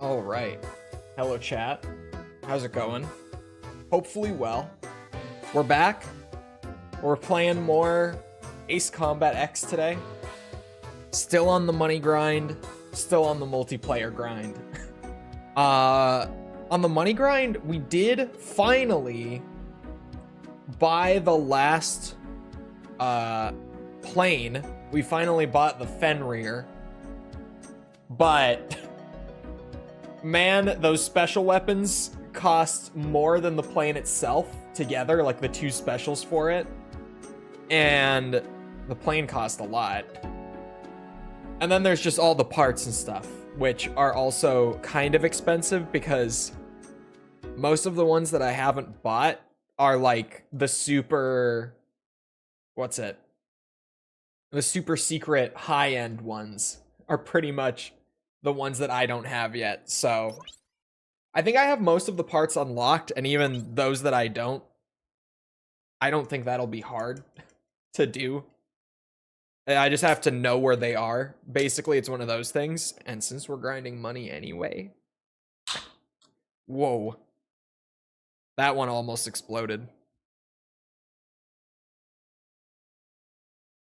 All right. Hello, chat. How's it going? Hopefully well. We're back. We're playing more Ace Combat X today. Still on the money grind. Still on the multiplayer grind. On the money grind, we did finally buy the last plane. We finally bought the Fenrir. But man, those special weapons cost more than the plane itself together, like the two specials for it. And the plane cost a lot. And then there's just all the parts and stuff, which are also kind of expensive because most of the ones that I haven't bought are like the super, what's it? The super secret high-end ones are pretty much the ones that I don't have yet. So I think I have most of the parts unlocked, and even those that I don't think that'll be hard to do. I just have to know where they are. Basically, it's one of those things. And since we're grinding money anyway... Whoa. That one almost exploded.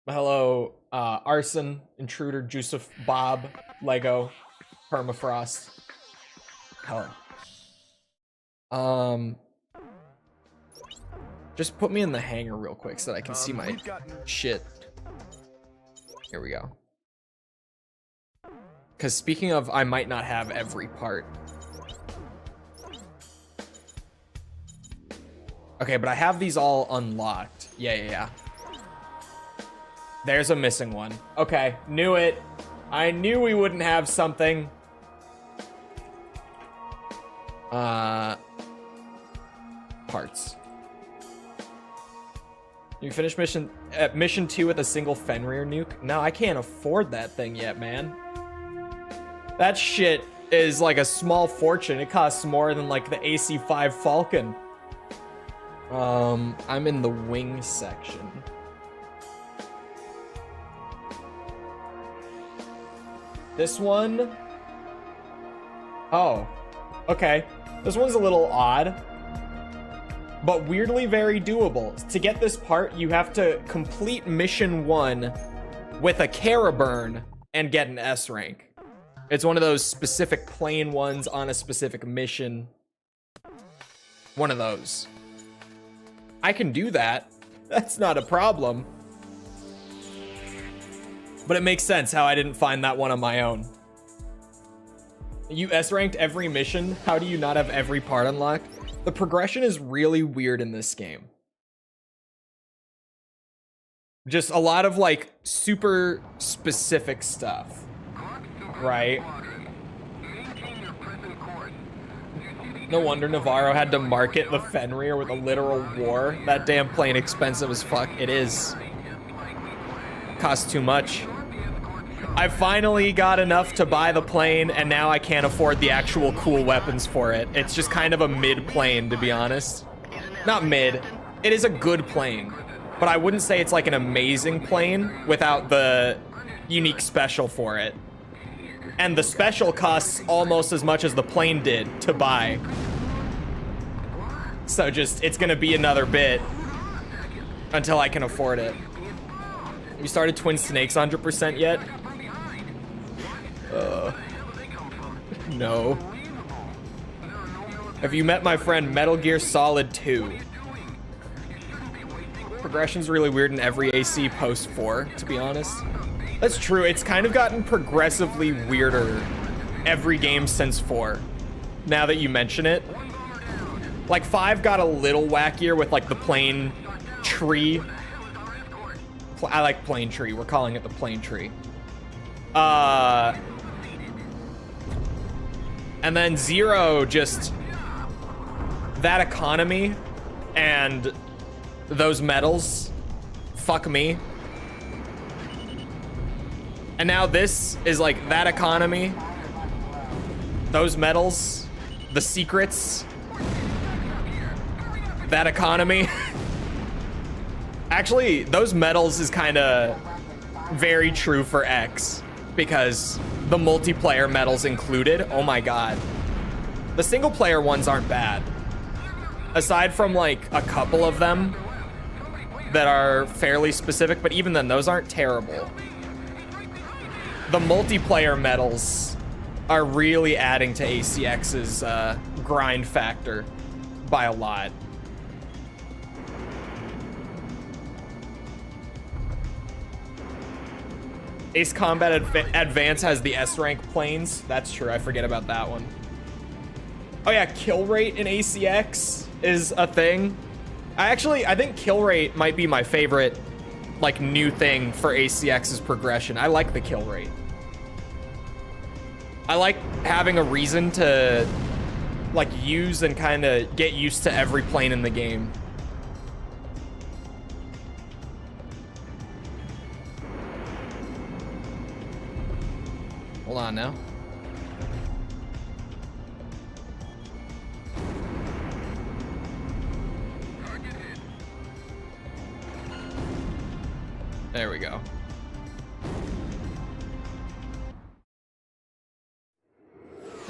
Hello, Arson, Intruder, Jusuf, Bob, Lego, Permafrost. Hello. Just put me in the hangar real quick so that I can see my shit. Here we go. Because speaking of, I might not have every part. Okay, but I have these all unlocked. Yeah. There's a missing one. Okay, knew it. I knew we wouldn't have something. Parts. You finish mission 2 with a single Fenrir nuke? No, I can't afford that thing yet, man. That shit is like a small fortune. It costs more than like the AC-5 Falcon. I'm in the wing section. This one. Oh, okay. This one's a little odd, but weirdly very doable. To get this part, you have to complete mission 1 with a Caraburn and get an S rank. It's one of those specific plane ones on a specific mission. One of those. I can do that. That's not a problem. But it makes sense how I didn't find that one on my own. You S-ranked every mission? How do you not have every part unlocked? The progression is really weird in this game. Just a lot of like super specific stuff, right? No wonder Navarro had to market the Fenrir with a literal war. That damn plane expensive as fuck. It is. Costs too much. I finally got enough to buy the plane, and now I can't afford the actual cool weapons for it. It's just kind of a mid plane, to be honest. Not mid. It is a good plane, but I wouldn't say it's like an amazing plane without the unique special for it. And the special costs almost as much as the plane did to buy. So just, it's gonna be another bit until I can afford it. You started Twin Snakes 100% yet? No. Have you met my friend Metal Gear Solid 2? Progression's really weird in every AC post 4, to be honest. That's true. It's kind of gotten progressively weirder every game since 4. Now that you mention it. Like 5 got a little wackier with like the plane tree. I like plane tree. We're calling it the plane tree. And then 0, just that economy and those medals. Fuck me. And now this is like that economy, those medals, the secrets, that economy. Actually, those medals is kind of very true for X, because the multiplayer medals included. Oh my god. The single player ones aren't bad. Aside from like a couple of them that are fairly specific, but even then those aren't terrible. The multiplayer medals are really adding to ACX's grind factor by a lot. Ace Combat Advance has the S rank planes. That's true, I forget about that one. Oh yeah, kill rate in ACX is a thing. I think kill rate might be my favorite like new thing for ACX's progression. I like the kill rate. I like having a reason to like use and kind of get used to every plane in the game. Hold on now. There we go.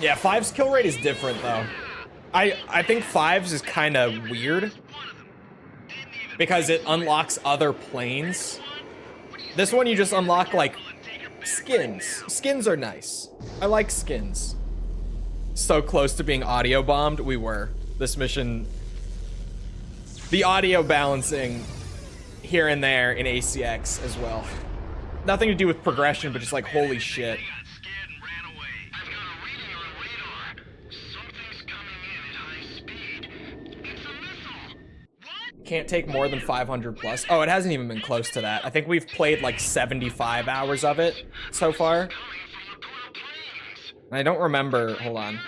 Yeah, 5's kill rate is different though. I think 5's is kind of weird because it unlocks other planes. This one you just unlock like skins. Skins are nice. I like skins. So close to being audio bombed. We were. This mission, the audio balancing here and there in ACX as well. Nothing to do with progression, but just like holy shit. Can't take more than 500 plus. Oh, it hasn't even been close to that. I think we've played like 75 hours of it so far. I don't remember. Hold on.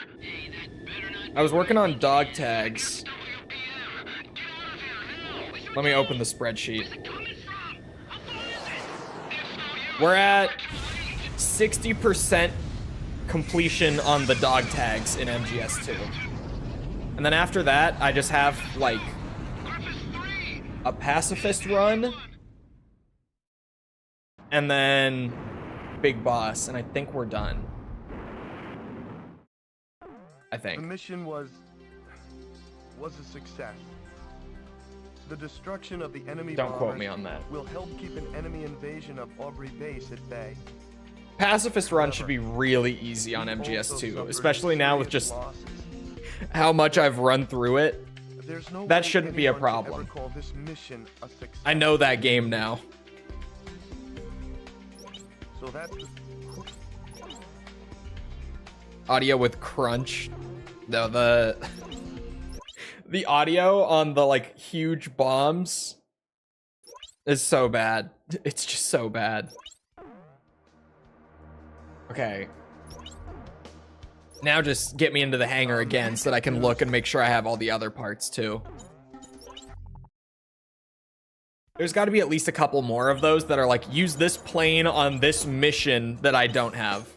I was working on dog tags. Let me open the spreadsheet. We're at 60% completion on the dog tags in MGS2. And then after that, I just have like a pacifist run, and then big boss, and I think we're done. I think. The mission was a success. The destruction of the enemy Don't quote me on that. Will help keep an enemy invasion of Aubrey Base at bay. Pacifist run should be really easy on MGS2, especially now with just how much I've run through it. That shouldn't be a problem. I know that game now. So that's audio with crunch. No, the audio on the like huge bombs is so bad. It's just so bad. Okay. Now just get me into the hangar again so that I can look and make sure I have all the other parts too. There's got to be at least a couple more of those that are like, use this plane on this mission that I don't have.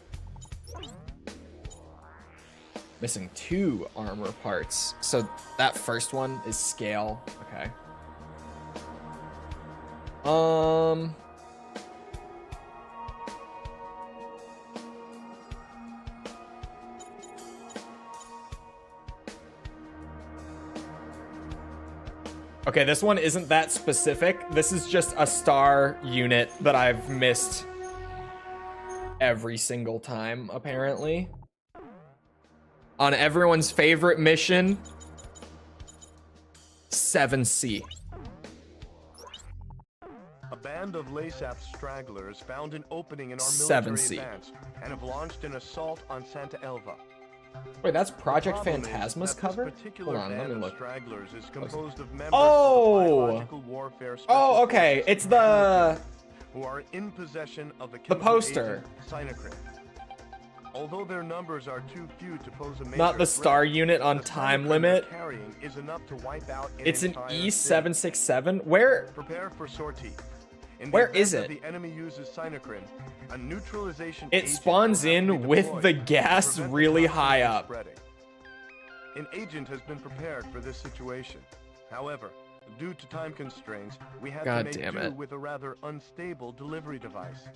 Missing 2 armor parts. So that first one is scale. Okay. Okay, this one isn't that specific. This is just a star unit that I've missed every single time, apparently. On everyone's favorite mission, 7C. A band of LASAP stragglers found an opening in our 7C. military advance and have launched an assault on Santa Elva. Wait, that's Project Phantasma's cover? Hold on, let me look. Is composed of members Oh! of the biological warfare Oh, okay. It's the who are in possession of the poster. Sinacrin. Although their numbers are too few to pose a major Not the star threat, unit on the time Sinacrin limit. Carrying is enough to wipe out It's an entire E767. Where? Prepare for sortie. In the Where event is that it? The enemy uses Sinacrin, a neutralization It agent spawns will have to in be with deployed the to gas prevent the really toxin high from up. spreading. An agent has been prepared for this situation. However, due to time constraints, we had God to make damn do it. with a rather unstable delivery device.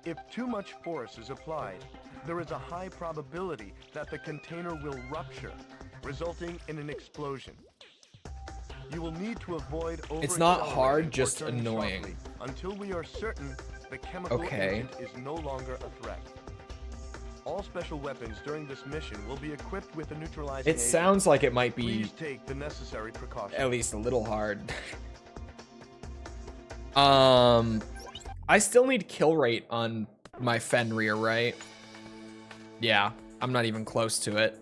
If too much force is applied, there is a high probability that the container will rupture, resulting in an explosion. You will need to avoid It's not over-accelerating hard, or just turning annoying. sharply until we are certain the chemical Okay. agent is no longer a threat. All special weapons during this mission will be equipped with a neutralizing It agent. sounds like it might be Please take the necessary precautions. at least a little hard. I still need kill rate on my Fenrir, right? Yeah, I'm not even close to it.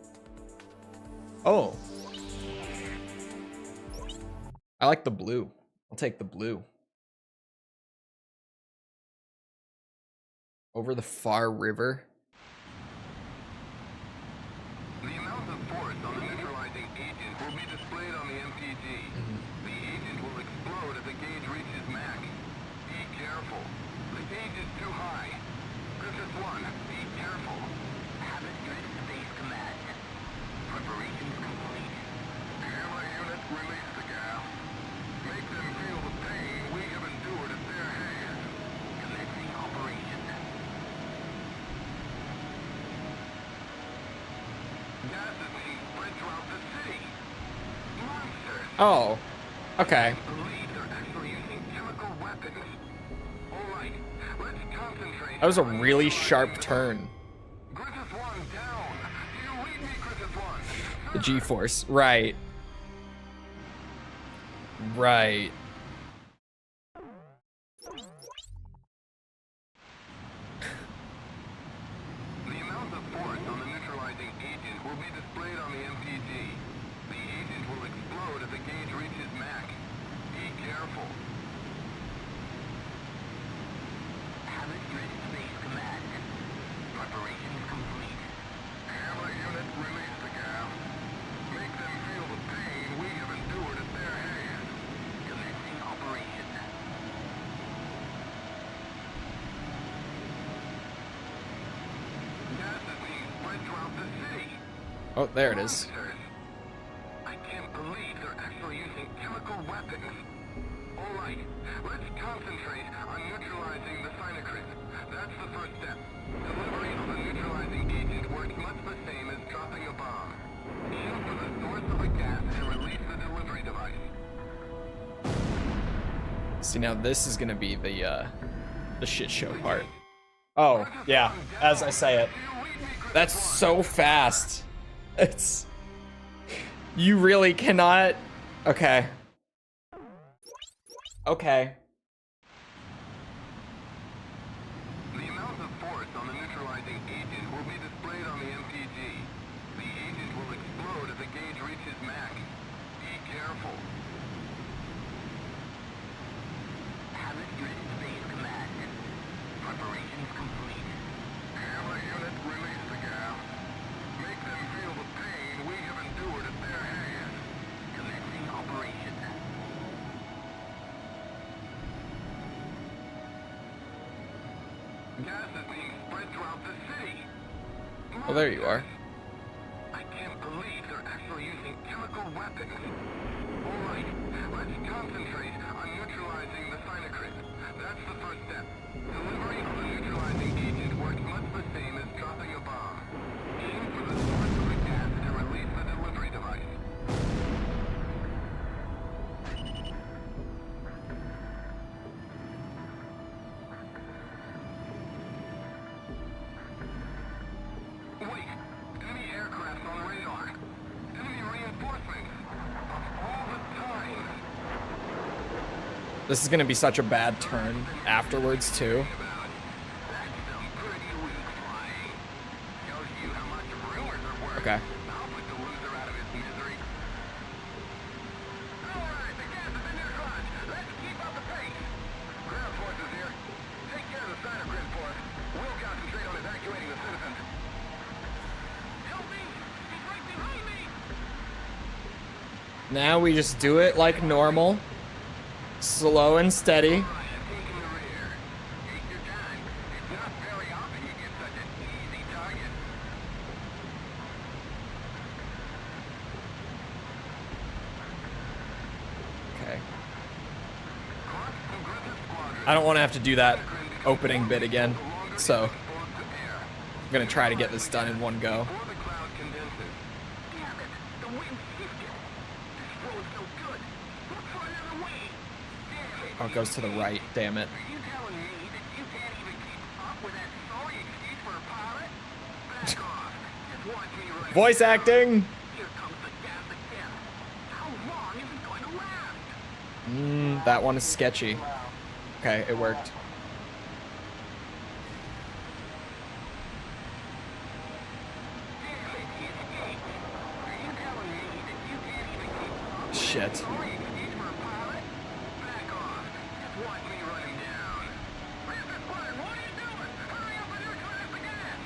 Oh. I like the blue. I'll take the blue. Over the far river. The amount of force on the neutralizing agent will be displayed on the MPG. The agent will explode as the gauge reaches max. Be careful. The gauge is too high. Griffith 1, be careful. Habit drift space command. Preparations complete. Gamma unit, release the gas. Make them feel the pain we have endured at their hands. Commencing operation. Gas is being spread throughout the city. Monsters. Oh. Okay. Believe they're actually using chemical weapons. All right, let's concentrate. That was a on really neutralizing sharp the- turn. Griffith 1 down. Do you read me, Griffith 1? The G-force. Right. Right. The amount of force on the neutralizing agent will be displayed on the MPG. The agent will explode as the gauge reaches max. Be careful. Habit drift space command. Preparations complete. Gamma unit, release the gas. Make them feel the pain we have endured at their hands. Commencing operation. Gas is being spread throughout the city. Oh, there it is. Monsters. I can't believe they're actually using chemical weapons. All right, let's concentrate on neutralizing the Sinocrit. That's the first step. Delivery of a neutralizing agent works much the same as dropping a bomb. Shoot for the source of the gas and release the delivery device. See, now this is gonna be the shit show part. Oh, yeah, as I say it. That's so fast. It's... You really cannot... Okay. Okay. The amount of force on the neutralizing agent will be displayed on the MPG. The agent will explode as the gauge reaches max. Be careful. Habit drift space command. Preparations complete. Gamma unit, release the gas. Make them feel the pain we have endured at their hands. Commencing operation. Gas is being spread throughout the city. Oh, there you are. I can't believe they're actually using chemical weapons. All right, let's concentrate on neutralizing the Sinocrit. That's the first step. Delivery of a neutralizing agent works much the same as dropping a bomb. Shoot for the source of the gas and release the delivery device. Wait, enemy aircraft on radar. Enemy reinforcements. Of all the time. This is gonna be such a bad turn afterwards, too. That's some pretty weak flying. Shows you how much rumors are worth. Okay. I'll put the loser out of his misery. Alright, the gas is in your clutch. Let's keep up the pace. Ground forces here. Take care of the Sinocrit for us. We'll concentrate on evacuating the citizens. Help me! He's right behind me! Now we just do it like normal. Slow and steady. Alright, I'm taking the rear. Take your time. It's not very often you get such an easy target. Okay. Clark and Griffith Squadron. I don't want to have to do that opening bit again. Along so I'm gonna try to get this done in one go. Before the cloud condenses. Damn it, the wind shifted. This road's no good. Look for another way. Damn it. Oh, it goes to the right. Damn it. Are you telling me that you can't even keep up with that sorry excuse for a pilot? Back off. Just watch me run. Voice acting. Here comes the gas again. How long is it going to last? That one is sketchy. Okay, it worked. Damn it, he escaped. Are you telling me that you can't even keep up? Shit. Sorry excuse for a pilot? Back off. Just watch me run him down. Where's the squad? What are you doing? Hurry up and neutralize the gas.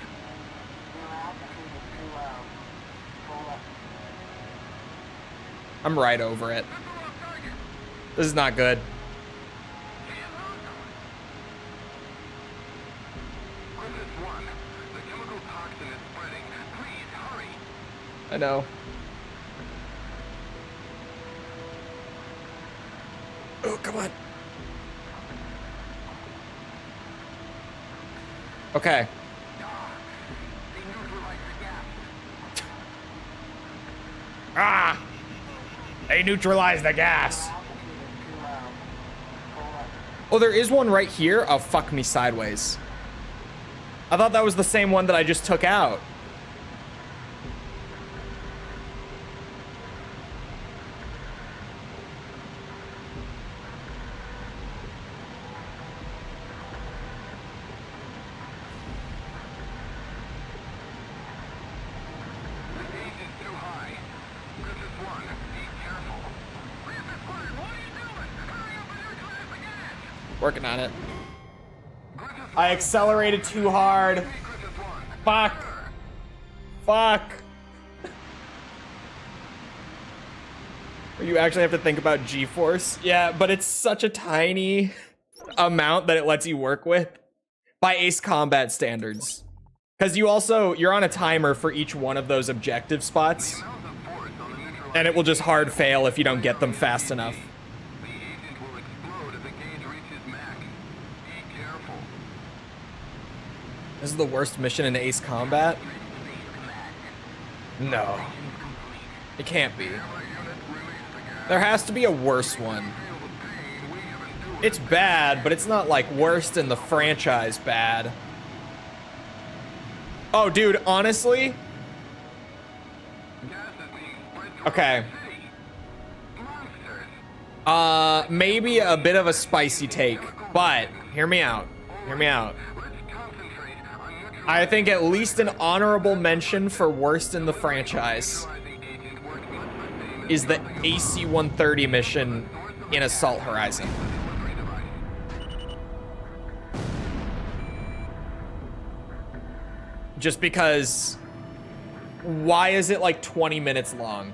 I'm right over it. That's the wrong target. This is not good. Can't lose them. Griffith 1. The chemical toxin is spreading. Please, hurry. I know. Oh, come on. Okay. They neutralize the gas. Ah! They neutralize the gas. Oh, there is one right here. Oh, fuck me sideways. I thought that was the same one that I just took out. The gauge is too high. Griffith 1. Be careful. Griffith 1, what are you doing? Hurry up and neutralize the gas. Working on it. Griffith I accelerated too hard. 1. Griffith 1. Fuck. Fuck. You actually have to think about G-force. Yeah, but it's such a tiny amount that it lets you work with by Ace Combat standards. Because you're on a timer for each one of those objective spots, and it will just hard fail if you don't get them fast enough. The agent will explode if the gauge reaches Mach. Be careful. This is the worst mission in Ace Combat? No. It can't be. There has to be a worse one. It's bad, but it's not like worst in the franchise bad. Oh, dude, honestly? Okay. Maybe a bit of a spicy take, but hear me out. Hear me out. I think at least an honorable mention for worst in the franchise is the AC-130 mission in Assault Horizon. Just because, why is it like 20 minutes long?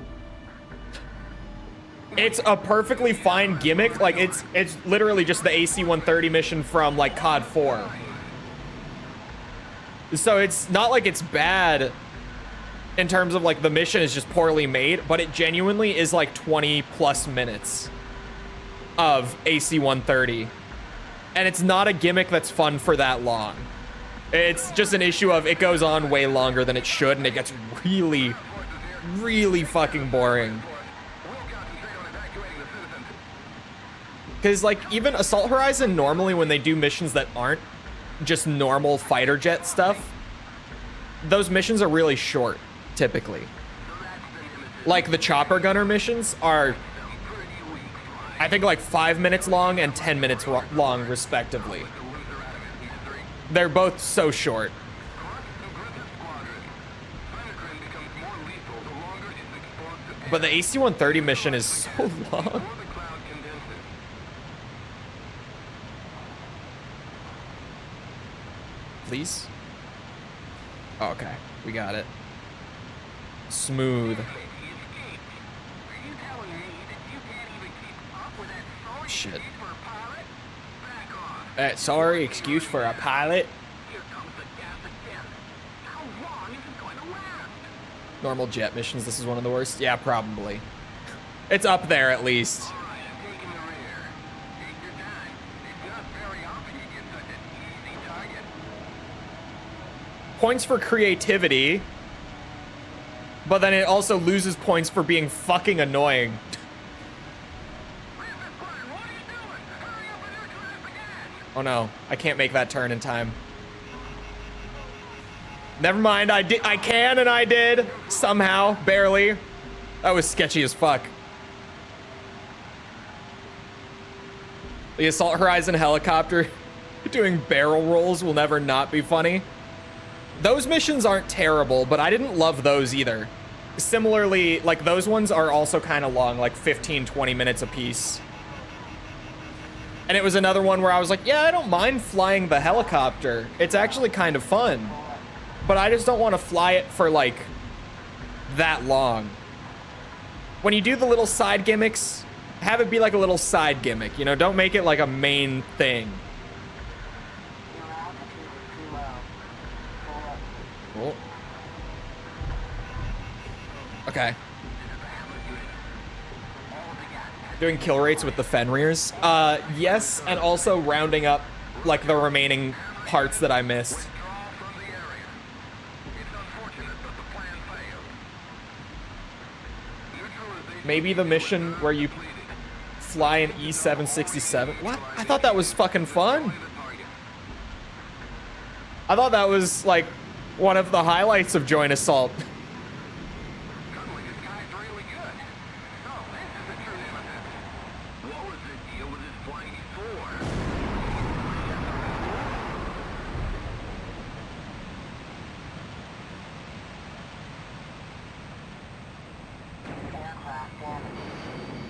It's a perfectly fine gimmick. Like it's literally just the AC-130 mission from like COD 4. So it's not like it's bad in terms of like the mission is just poorly made, but it genuinely is like 20 plus minutes of AC-130. And it's not a gimmick that's fun for that long. It's just an issue of it goes on way longer than it should, and it gets really, really fucking boring. Because like even Assault Horizon, normally when they do missions that aren't just normal fighter jet stuff, those missions are really short, typically. Like the chopper gunner missions are, I think, like 5 minutes long and 10 minutes long, respectively. They're both so short. But the AC-130 mission is so long. Please? Oh, okay, we got it. Smooth. Shit. Sorry, excuse for a pilot. Normal jet missions, this is one of the worst? Yeah, probably. It's up there at least. points for creativity, but then it also loses points for being fucking annoying. Oh no, I can't make that turn in time. Never mind, I can and I did. Somehow, barely. That was sketchy as fuck. The Assault Horizon helicopter doing barrel rolls will never not be funny. Those missions aren't terrible, but I didn't love those either. Similarly, like those ones are also kind of long, like 15, 20 minutes a piece. And it was another one where I was like, yeah, I don't mind flying the helicopter. It's actually kind of fun. But I just don't want to fly it for like that long. When you do the little side gimmicks, have it be like a little side gimmick, you know, don't make it like a main thing. Cool. Okay. Doing kill rates with the Fenrirs. Yes, and also rounding up like the remaining parts that I missed. Maybe the mission where you fly an E-767. What? I thought that was fucking fun. I thought that was like one of the highlights of Joint Assault.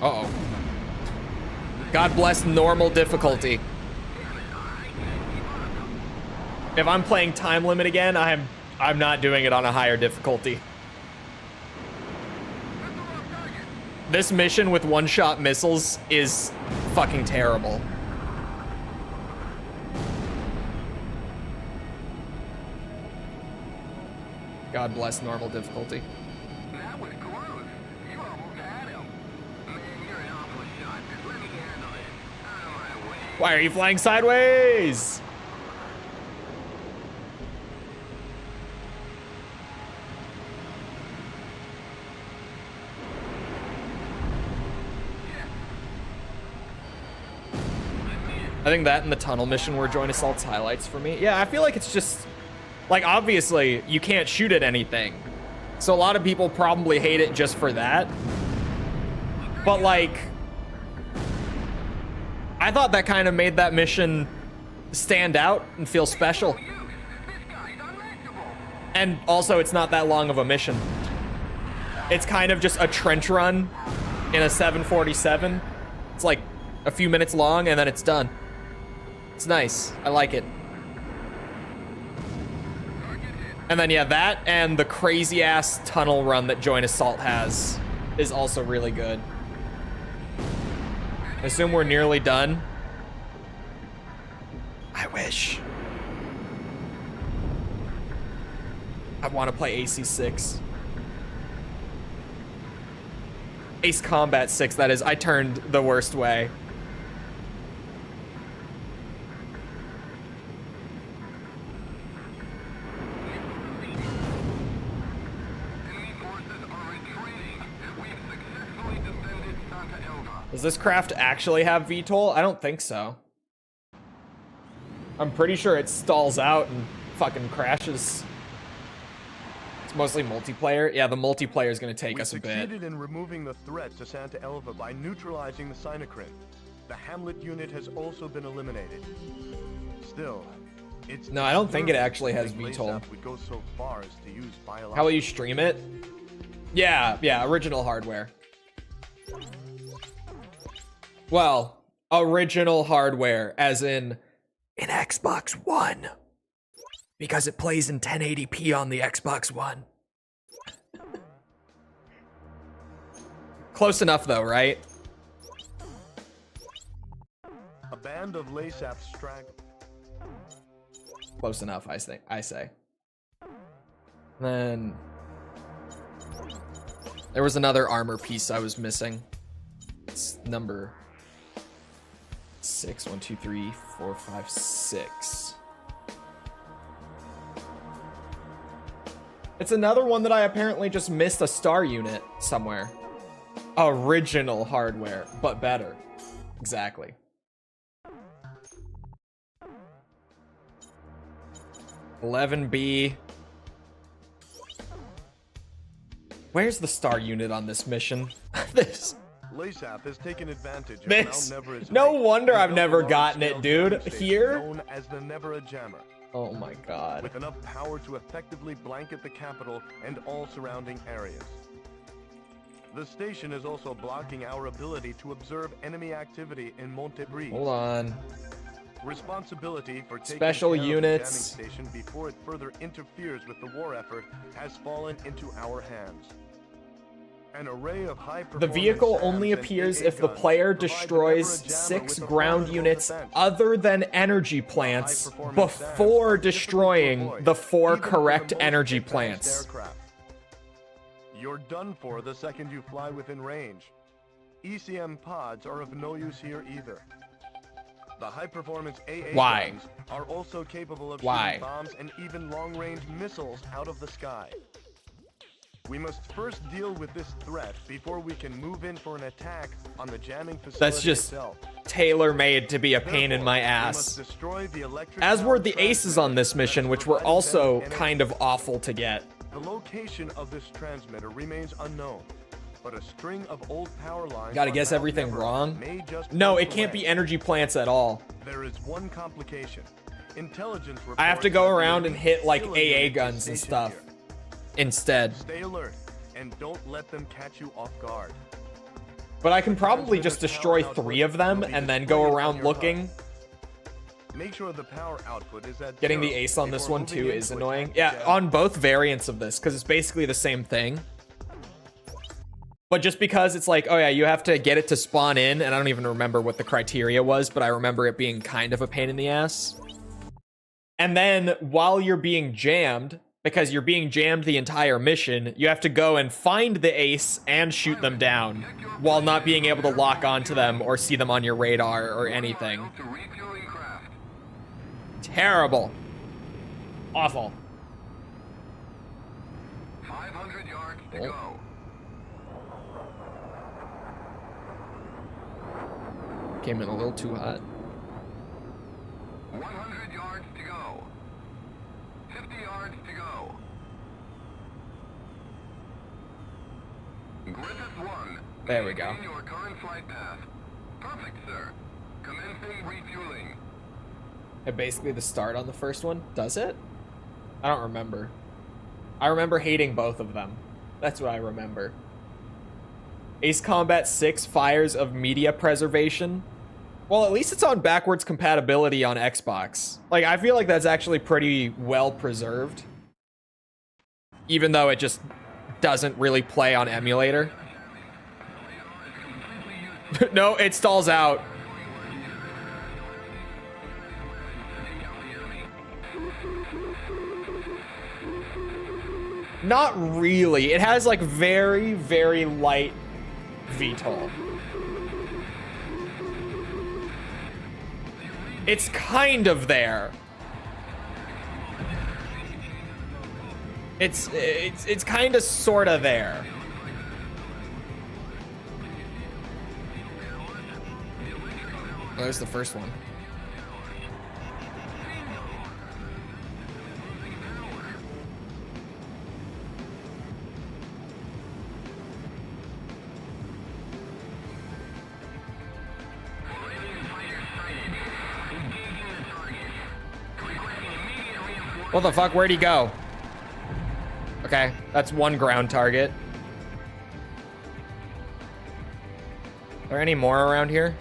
Uh-oh. God bless normal difficulty. If I'm playing time limit again, I'm not doing it on a higher difficulty. This mission with one-shot missiles is fucking terrible. God bless normal difficulty. Why are you flying sideways? I think that and the tunnel mission were Joint Assault's highlights for me. Yeah, I feel like it's just, like, obviously, you can't shoot at anything. So a lot of people probably hate it just for that. But, like, I thought that kind of made that mission stand out and feel special. And also, it's not that long of a mission. It's kind of just a trench run in a 747. It's like a few minutes long and then it's done. It's nice. I like it. And then, yeah, that and the crazy ass tunnel run that Joint Assault has is also really good. I assume we're nearly done. I wish. I want to play AC6. Ace Combat 6, that is. I turned the worst way. Does this craft actually have VTOL? I don't think so. I'm pretty sure it stalls out and fucking crashes. It's mostly multiplayer. Yeah, the multiplayer is going to take us a bit. We succeeded in removing the threat to Santa Elva by neutralizing the Sinocrin. The Hamlet unit has also been eliminated. Still, it's no, I don't think it actually has VTOL. Would go so far as to use how will you stream it? Yeah, original hardware. Well, original hardware, as in Xbox One. Because it plays in 1080p on the Xbox One. Close enough though, right? A band of lace-up stragglers. Close enough, I say. Then there was another armor piece I was missing. It's number 6. 1, 2, 3, 4, 5, 6. It's another one that I apparently just missed a star unit somewhere. Original hardware, but better. Exactly. $11B. Where's the star unit on this mission? This. LASAP has taken advantage of This. Mount Nevera's No height wonder and I've built never a gotten it, large-scale dude. station Here? known as the Nevera Jammer, Oh my god. with enough power to effectively blanket the capital and all surrounding areas. The station is also blocking our ability to observe enemy activity in Monte Brie. Hold on. Responsibility for taking Special care units. of the jamming station before it further interferes with the war effort has fallen into our hands. An array of high The vehicle only appears if the player destroys 6 ground units other than energy plants before destroying the 4 correct energy plants. You're done for the second you fly within range. ECM pods are of no use here either. The high-performance AA Why? guns are also capable of Why? shooting bombs and even long-range missiles out of the sky. We must first deal with this threat before we can move in for an attack on the jamming facility That's just itself. tailor-made to be a pain in my Therefore, we ass. must destroy the electric As were powered the aces transmitter on this mission, that's which were providing also them energy. kind of awful to get. The location of this transmitter remains unknown, but a string of old power lines. Gotta on guess Mount everything Nevera wrong? may just No, point it can't the be way. energy plants at all. There is one complication. Intelligence I have to reports go that the around and hit like Scylla AA unit is guns and stationed stuff here. instead. Stay alert and don't let them catch you off guard. But I can probably just destroy 3 of them and then go around looking. Make sure the power output is at Getting the 0 ace on this before one moving too in is to annoying. attack the Yeah, jam. on both variants of this, because it's basically the same thing. But just because it's like, oh yeah, you have to get it to spawn in, and I don't even remember what the criteria was, but I remember it being kind of a pain in the ass. And then while you're being jammed, because you're being jammed the entire mission, you have to go and find the ace and shoot them down while not being able to lock onto them or see them on your radar or anything. To refueling craft. Terrible. Awful. 500 yards to Oh. go. Came in a little too hot. 100 yards to go. 50 yards to go. Griffith 1. There we go. Maintain your current flight path. Perfect, sir. Commencing refueling. And basically the start on the first one, does it? I don't remember. I remember hating both of them. That's what I remember. Ace Combat 6 fires of media preservation. Well, at least it's on backwards compatibility on Xbox. Like, I feel like that's actually pretty well preserved. Even though it just doesn't really play on emulator. No, it stalls out. Not really. It has like very, very light VTOL. It's kind of there. It's kind of sort of there. Oh, there's the first one. What the fuck? Where'd he go? Okay, that's one ground target. Are there any more around here?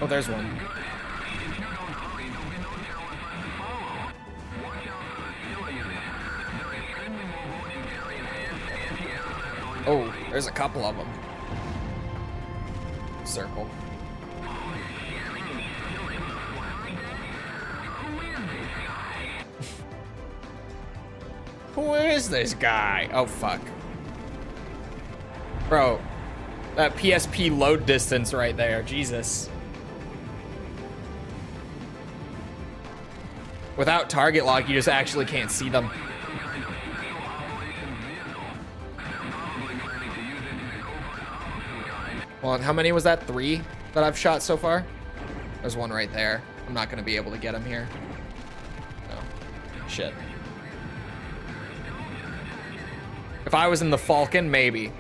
Oh, there's one. Oh, there's a couple of them. Circle. Who is this guy? Oh, fuck. Bro, that PSP load distance right there. Jesus. Without target lock, you just actually can't see them. Well, how many was that? 3 that I've shot so far? There's one right there. I'm not going to be able to get him here. No. Shit. If I was in the Falcon, maybe.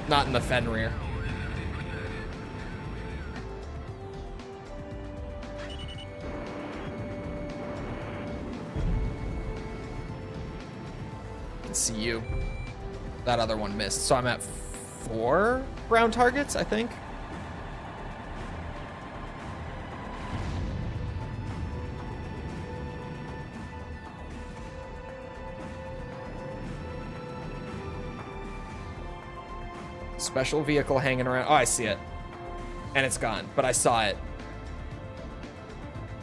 Not in the Fenrir. I can see you. That other one missed. So I'm at 4 ground targets, I think. Special vehicle hanging around. Oh, I see it. And it's gone, but I saw it.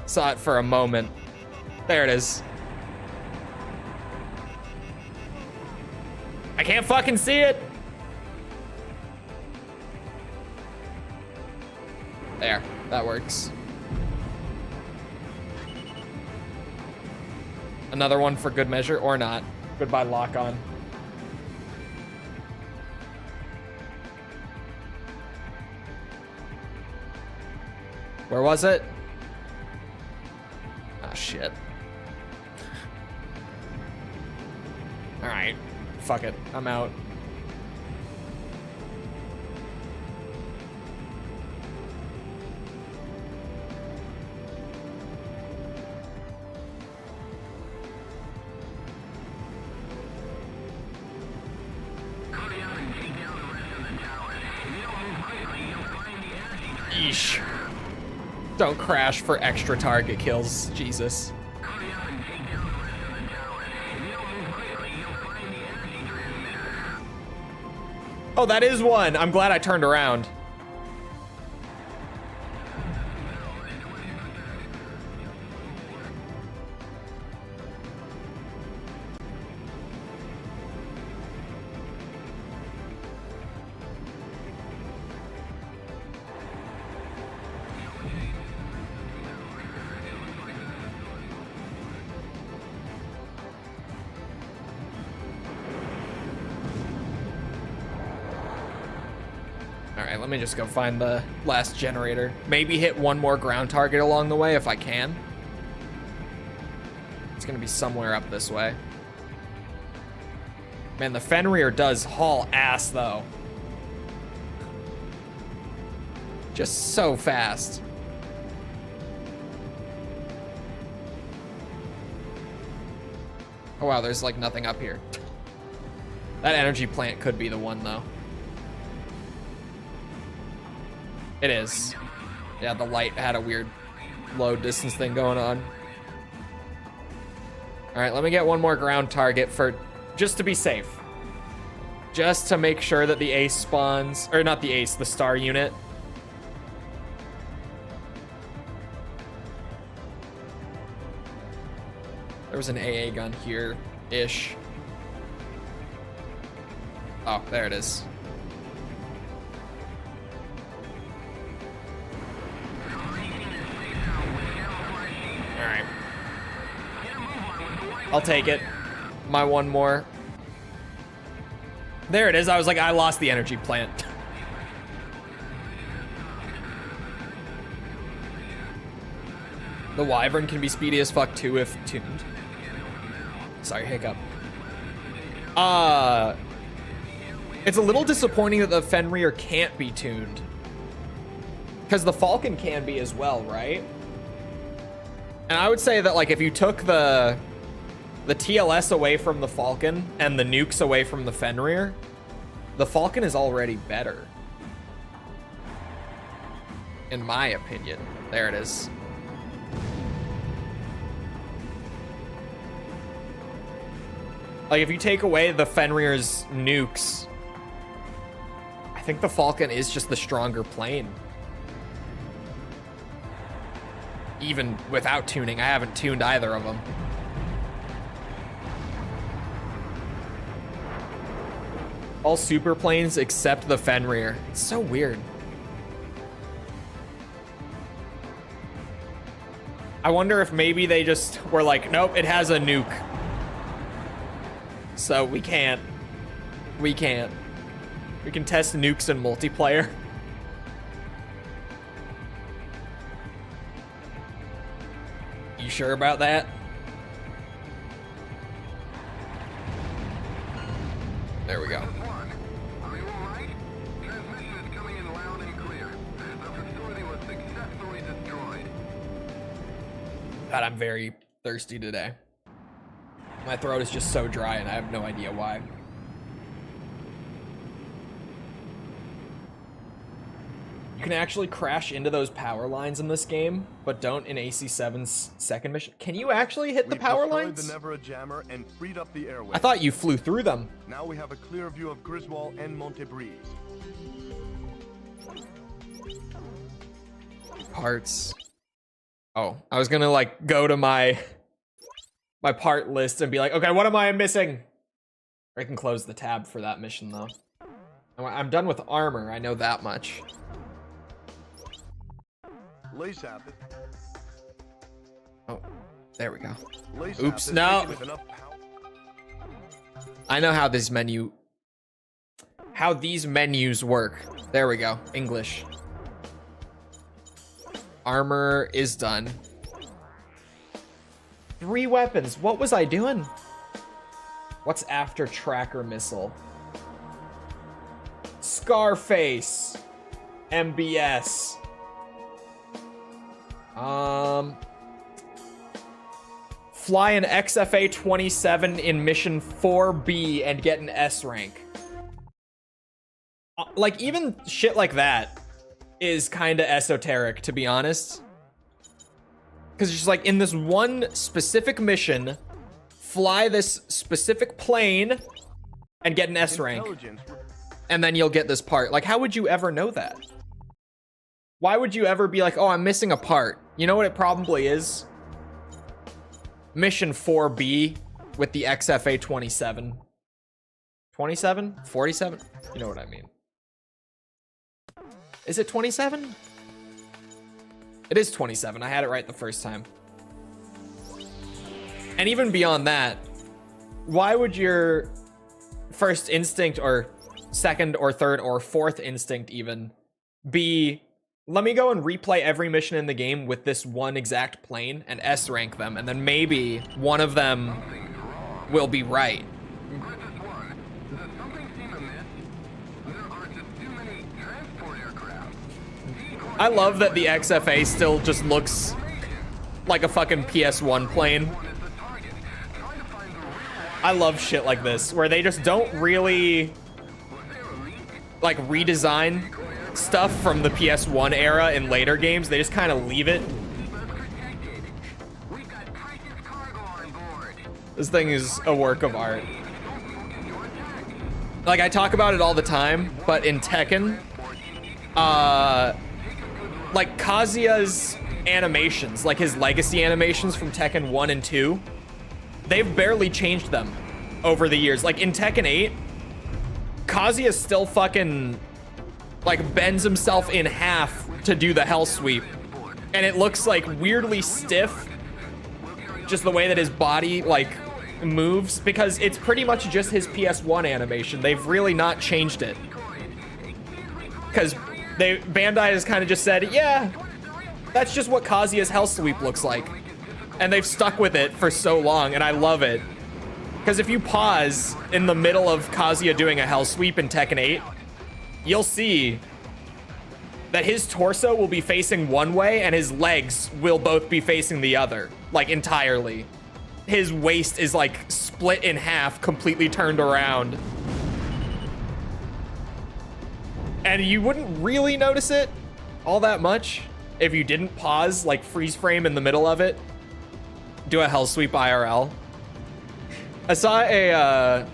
Saw it for a moment. There it is. I can't fucking see it. There, that works. Another one for good measure or not. Goodbye, lock on. Where was it? Ah, shit. All right, fuck it, I'm out. Yeesh. Don't crash for extra target kills, Jesus. Oh, that is one. I'm glad I turned around. Let me just go find the last generator. Maybe hit one more ground target along the way if I can. It's gonna be somewhere up this way. Man, the Fenrir does haul ass though. Just so fast. Oh wow, there's like nothing up here. That energy plant could be the one though. It is. Yeah, the light had a weird low distance thing going on. All right, let me get one more ground target for just to be safe. Just to make sure that the ace spawns, or not the ace, the star unit. There was an AA gun here-ish. Oh, there it is. Alright. I'll take it. My one more. There it is. I was like, I lost the energy plant. The Wyvern can be speedy as fuck too if tuned. Sorry, hiccup. It's a little disappointing that the Fenrir can't be tuned. Because the Falcon can be as well, right? And I would say that, like, if you took the TLS away from the Falcon and the nukes away from the Fenrir, the Falcon is already better. In my opinion. There it is. Like, if you take away the Fenrir's nukes, I think the Falcon is just the stronger plane. Even without tuning, I haven't tuned either of them. All super planes except the Fenrir. It's so weird. I wonder if maybe they just were like, nope, it has a nuke. So we can't. We can't. We can test nukes in multiplayer. You sure about that? There we go. Are you all right? Transmission is coming in loud and clear. The facility was successfully destroyed. God, I'm very thirsty today. My throat is just so dry and I have no idea why. You can actually crash into those power lines in this game, but don't in AC7's second mission. Can you actually hit the power lines? The Nevera jammer and freed up the airway. I thought you flew through them. Now we have a clear view of Griswold and Monte Breeze. Parts. Oh, I was gonna like go to my part list and be like, okay, what am I missing? I can close the tab for that mission though. I'm done with armor, I know that much. LASAP. Oh, there we go. LASAP Oops, is no. taken with enough power. I know how this how these menus work. There we go, English. Armor is done. 3 weapons, what was I doing? What's after tracker missile? Scarface. MBS. Fly an XFA 27 in mission 4B and get an S rank. Like, even shit like that is kind of esoteric, to be honest. Because it's just like, in this one specific mission, fly this specific plane and get an S rank. And then you'll get this part. Like, how would you ever know that? Why would you ever be like, oh, I'm missing a part? You know what it probably is? Mission 4B with the XFA 27. 27? 47? You know what I mean. Is it 27? It is 27. I had it right the first time. And even beyond that, why would your first instinct or second or third or fourth instinct even be, let me go and replay every mission in the game with this one exact plane and S rank them, and then maybe one of them will be right. I love that the XFA still just looks like a fucking PS1 plane. I love shit like this, where they just don't really like redesign stuff from the PS1 era in later games. They just kind of leave it. This thing is a work of art. Like, I talk about it all the time, but in Tekken, like Kazuya's animations, like his legacy animations from Tekken 1 and 2, they've barely changed them over the years. Like in Tekken 8, Kazuya still fucking like bends himself in half to do the hell sweep. And it looks like weirdly stiff, just the way that his body like moves, because it's pretty much just his PS1 animation. They've really not changed it. Because Bandai has kind of just said, yeah, that's just what Kazuya's hell sweep looks like. And they've stuck with it for so long, and I love it. Because if you pause in the middle of Kazuya doing a hell sweep in Tekken 8, you'll see that his torso will be facing one way and his legs will both be facing the other, like entirely. His waist is like split in half, completely turned around. And you wouldn't really notice it all that much if you didn't pause, like freeze frame in the middle of it, do a hell sweep IRL. I saw a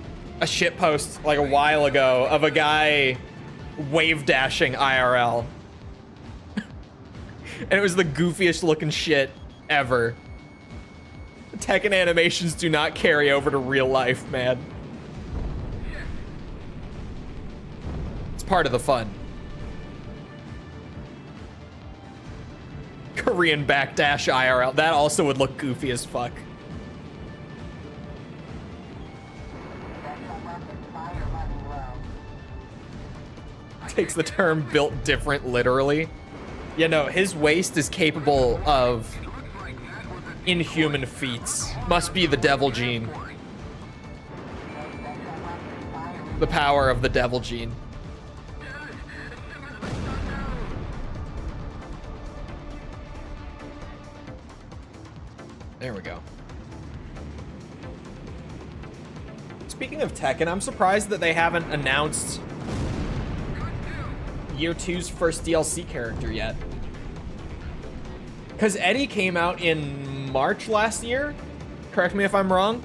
shit post like a while ago of a guy wave dashing IRL. And it was the goofiest looking shit ever. Tekken animations do not carry over to real life, man. part of the fun. Korean backdash IRL. That also would look goofy as fuck. Takes the term built different literally. Yeah, no, his waist is capable of inhuman feats. Must be the devil gene. The power of the devil gene. There we go. Speaking of Tekken, I'm surprised that they haven't announced Year 2's first DLC character yet. Because Eddie came out in March last year? Correct me if I'm wrong.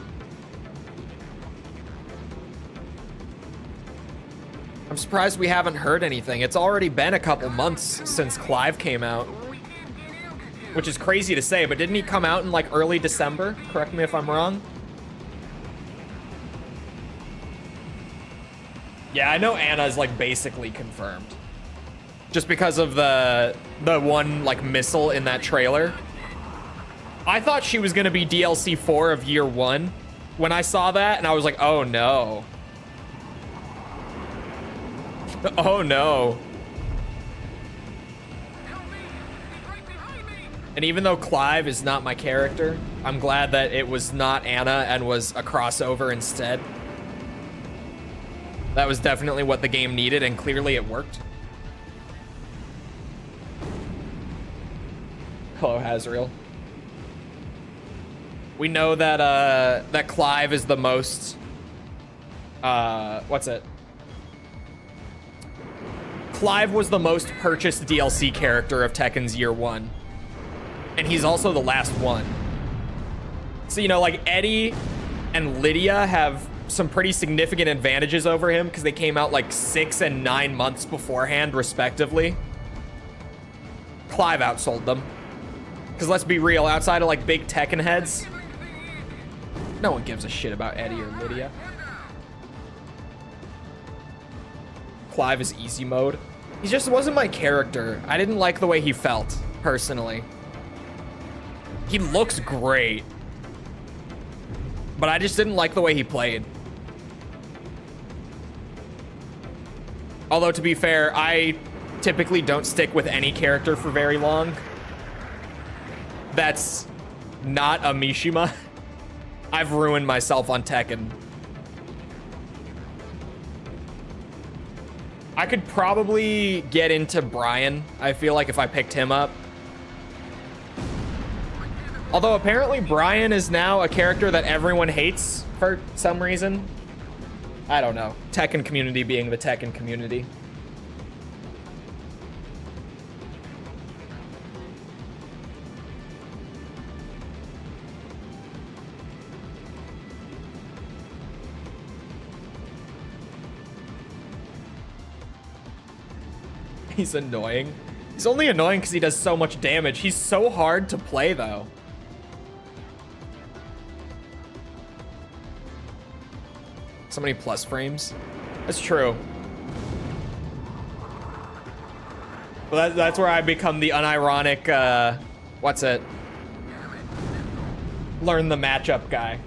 I'm surprised we haven't heard anything. It's already been a couple months since Clive came out. Which is crazy to say, but didn't he come out in like early December? Correct me if I'm wrong. Yeah, I know Anna's like basically confirmed. Just because of the one like missile in that trailer. I thought she was gonna be DLC 4 of Year 1 when I saw that, and I was like, oh no. Oh no. And even though Clive is not my character, I'm glad that it was not Anna and was a crossover instead. That was definitely what the game needed, and clearly it worked. Hello, Hazriel. We know that that Clive is the most what's it? Clive was the most purchased DLC character of Tekken's Year 1. And he's also the last one. So, you know, like Eddie and Lydia have some pretty significant advantages over him because they came out like 6 and 9 months beforehand, respectively. Clive outsold them. Because let's be real, outside of like big Tekken heads, no one gives a shit about Eddie or Lydia. Clive is easy mode. He just wasn't my character. I didn't like the way he felt, personally. He looks great, but I just didn't like the way he played. Although, to be fair, I typically don't stick with any character for very long. That's not a Mishima. I've ruined myself on Tekken. I could probably get into Brian, I feel like, if I picked him up. Although apparently Brian is now a character that everyone hates for some reason. I don't know. Tekken community being the Tekken community. He's annoying. He's only annoying because he does so much damage. He's so hard to play, though. So many plus frames. That's true. Well, that's where I become the unironic, what's it? Learn the matchup guy.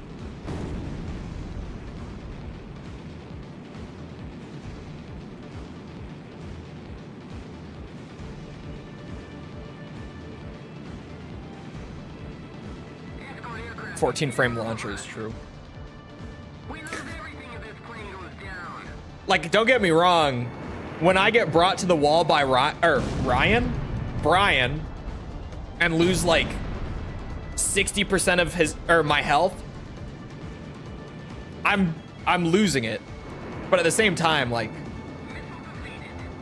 .14 frame launcher is true. Like, don't get me wrong. When I get brought to the wall by Brian, and lose like 60% of his my health, I'm losing it. But at the same time, like,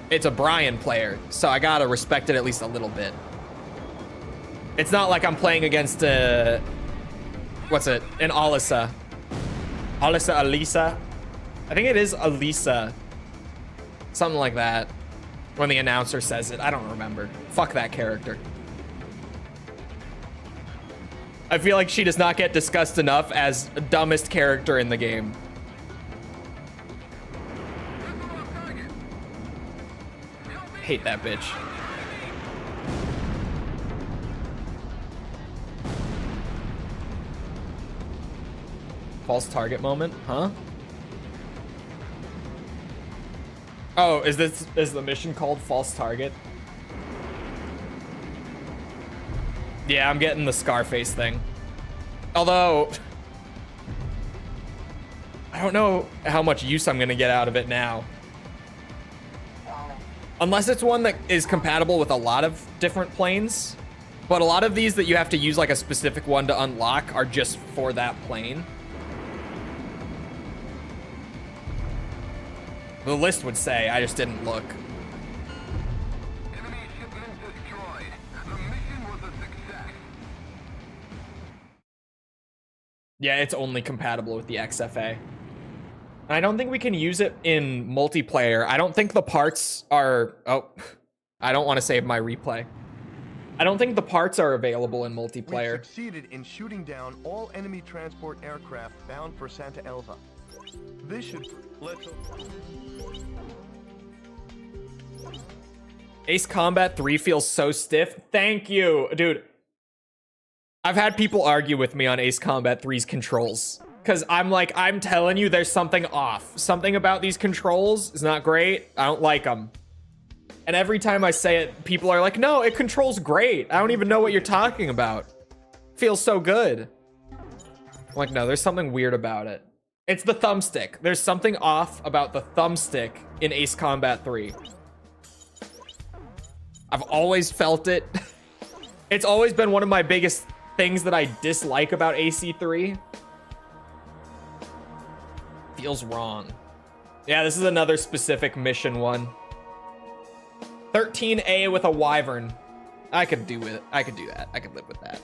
it's a Brian player, so I gotta respect it at least a little bit. It's not like I'm playing against what's it? An Alisa. Alisa? I think it is Alisa. Something like that. When the announcer says it. I don't remember. Fuck that character. I feel like she does not get discussed enough as the dumbest character in the game. Hate that bitch. False target moment, huh? Oh, is the mission called false target? Yeah, I'm getting the Scarface thing. Although, I don't know how much use I'm gonna get out of it now. Unless it's one that is compatible with a lot of different planes. But a lot of these that you have to use like a specific one to unlock are just for that plane. The list would say, I just didn't look. Enemy shipment destroyed. The mission was a success. Yeah, it's only compatible with the XFA. I don't think we can use it in multiplayer. I don't think the parts are... Oh, I don't want to save my replay. I don't think the parts are available in We multiplayer. succeeded in shooting down all enemy transport aircraft bound for Santa Elva. This should... Let's... Ace Combat 3 feels so stiff. Thank you, dude. I've had people argue with me on Ace Combat 3's controls. Because I'm like, I'm telling you, there's something off. Something about these controls is not great. I don't like them. And every time I say it, people are like, no, it controls great. I don't even know what you're talking about. Feels so good. I'm like, no, there's something weird about it. It's the thumbstick. There's something off about the thumbstick in Ace Combat 3. I've always felt it. It's always been one of my biggest things that I dislike about AC3. Feels wrong. Yeah, this is another specific mission one. 13A with a wyvern. I could do it. I could do that. I could live with that.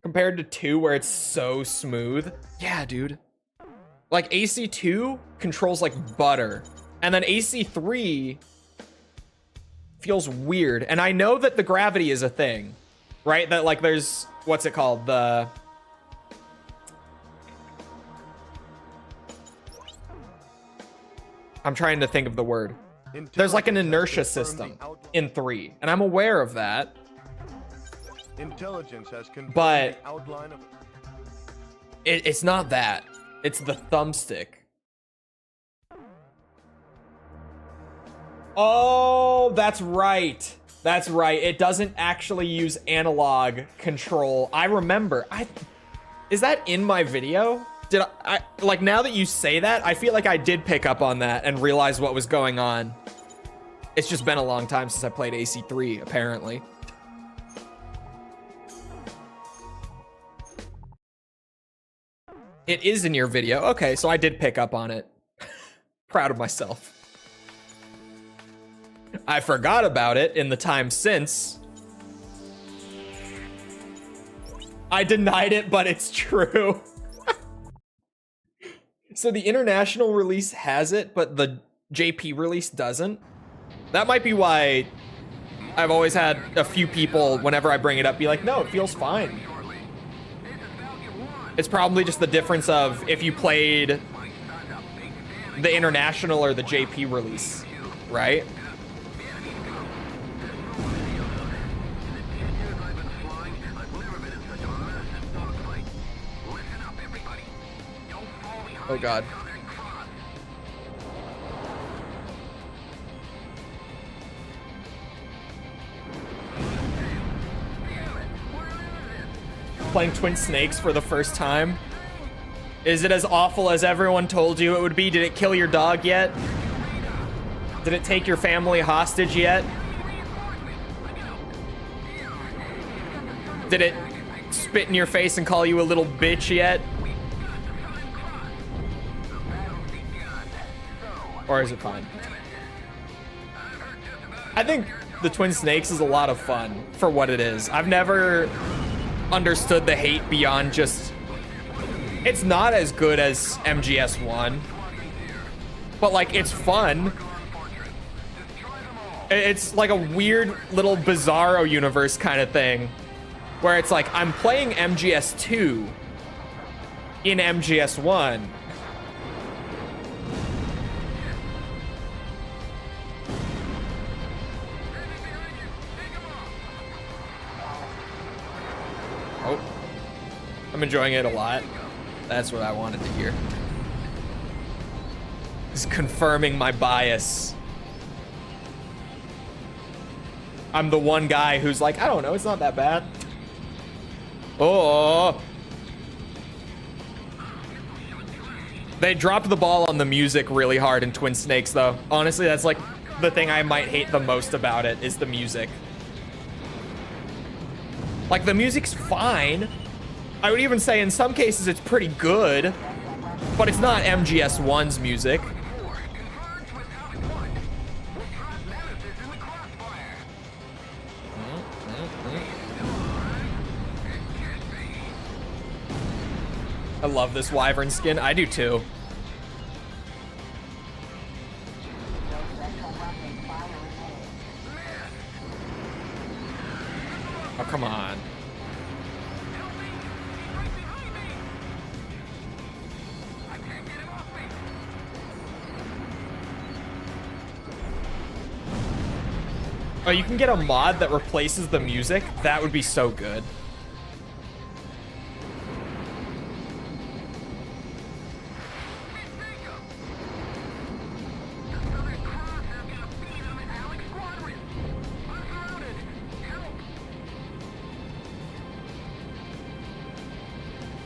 Compared to 2 where it's so smooth. Yeah, dude. Like AC2 controls like butter. And then AC3 feels weird. And I know that the gravity is a thing, right? That like there's, what's it called? I'm trying to think of the word. There's like an inertia system in 3, and I'm aware of that. Intelligence has confirmed But the outline of... it's not that. It's the thumbstick. Oh, that's right. That's right. It doesn't actually use analog control. I remember. Is that in my video? Did I like, now that you say that, I feel like I did pick up on that and realize what was going on. It's just been a long time since I played AC3, apparently. It is in your video. Okay, so I did pick up on it. Proud of myself. I forgot about it in the time since. I denied it, but it's true. So the international release has it, but the JP release doesn't. That might be why I've always had a few people, whenever I bring it up, be like, no, it feels fine. It's probably just the difference of if you played the international or the JP release, right? Oh God. Playing Twin Snakes for the first time. Is it as awful as everyone told you it would be? Did it kill your dog yet? Did it take your family hostage yet? Did it spit in your face and call you a little bitch yet? Or is it fine? I think the Twin Snakes is a lot of fun for what it is. I've never understood the hate beyond just... It's not as good as MGS1. But, like, it's fun. It's like a weird little Bizarro universe kind of thing. Where it's like, I'm playing MGS2 in MGS1. I'm enjoying it a lot. That's what I wanted to hear. It's confirming my bias. I'm the one guy who's like, I don't know, it's not that bad. Oh. They dropped the ball on the music really hard in Twin Snakes, though. Honestly, that's like the thing I might hate the most about it is the music. Like, the music's fine. I would even say in some cases it's pretty good, but it's not MGS1's music. I love this wyvern skin. I do too. Oh, come on. Oh, you can get a mod that replaces the music? That would be so good.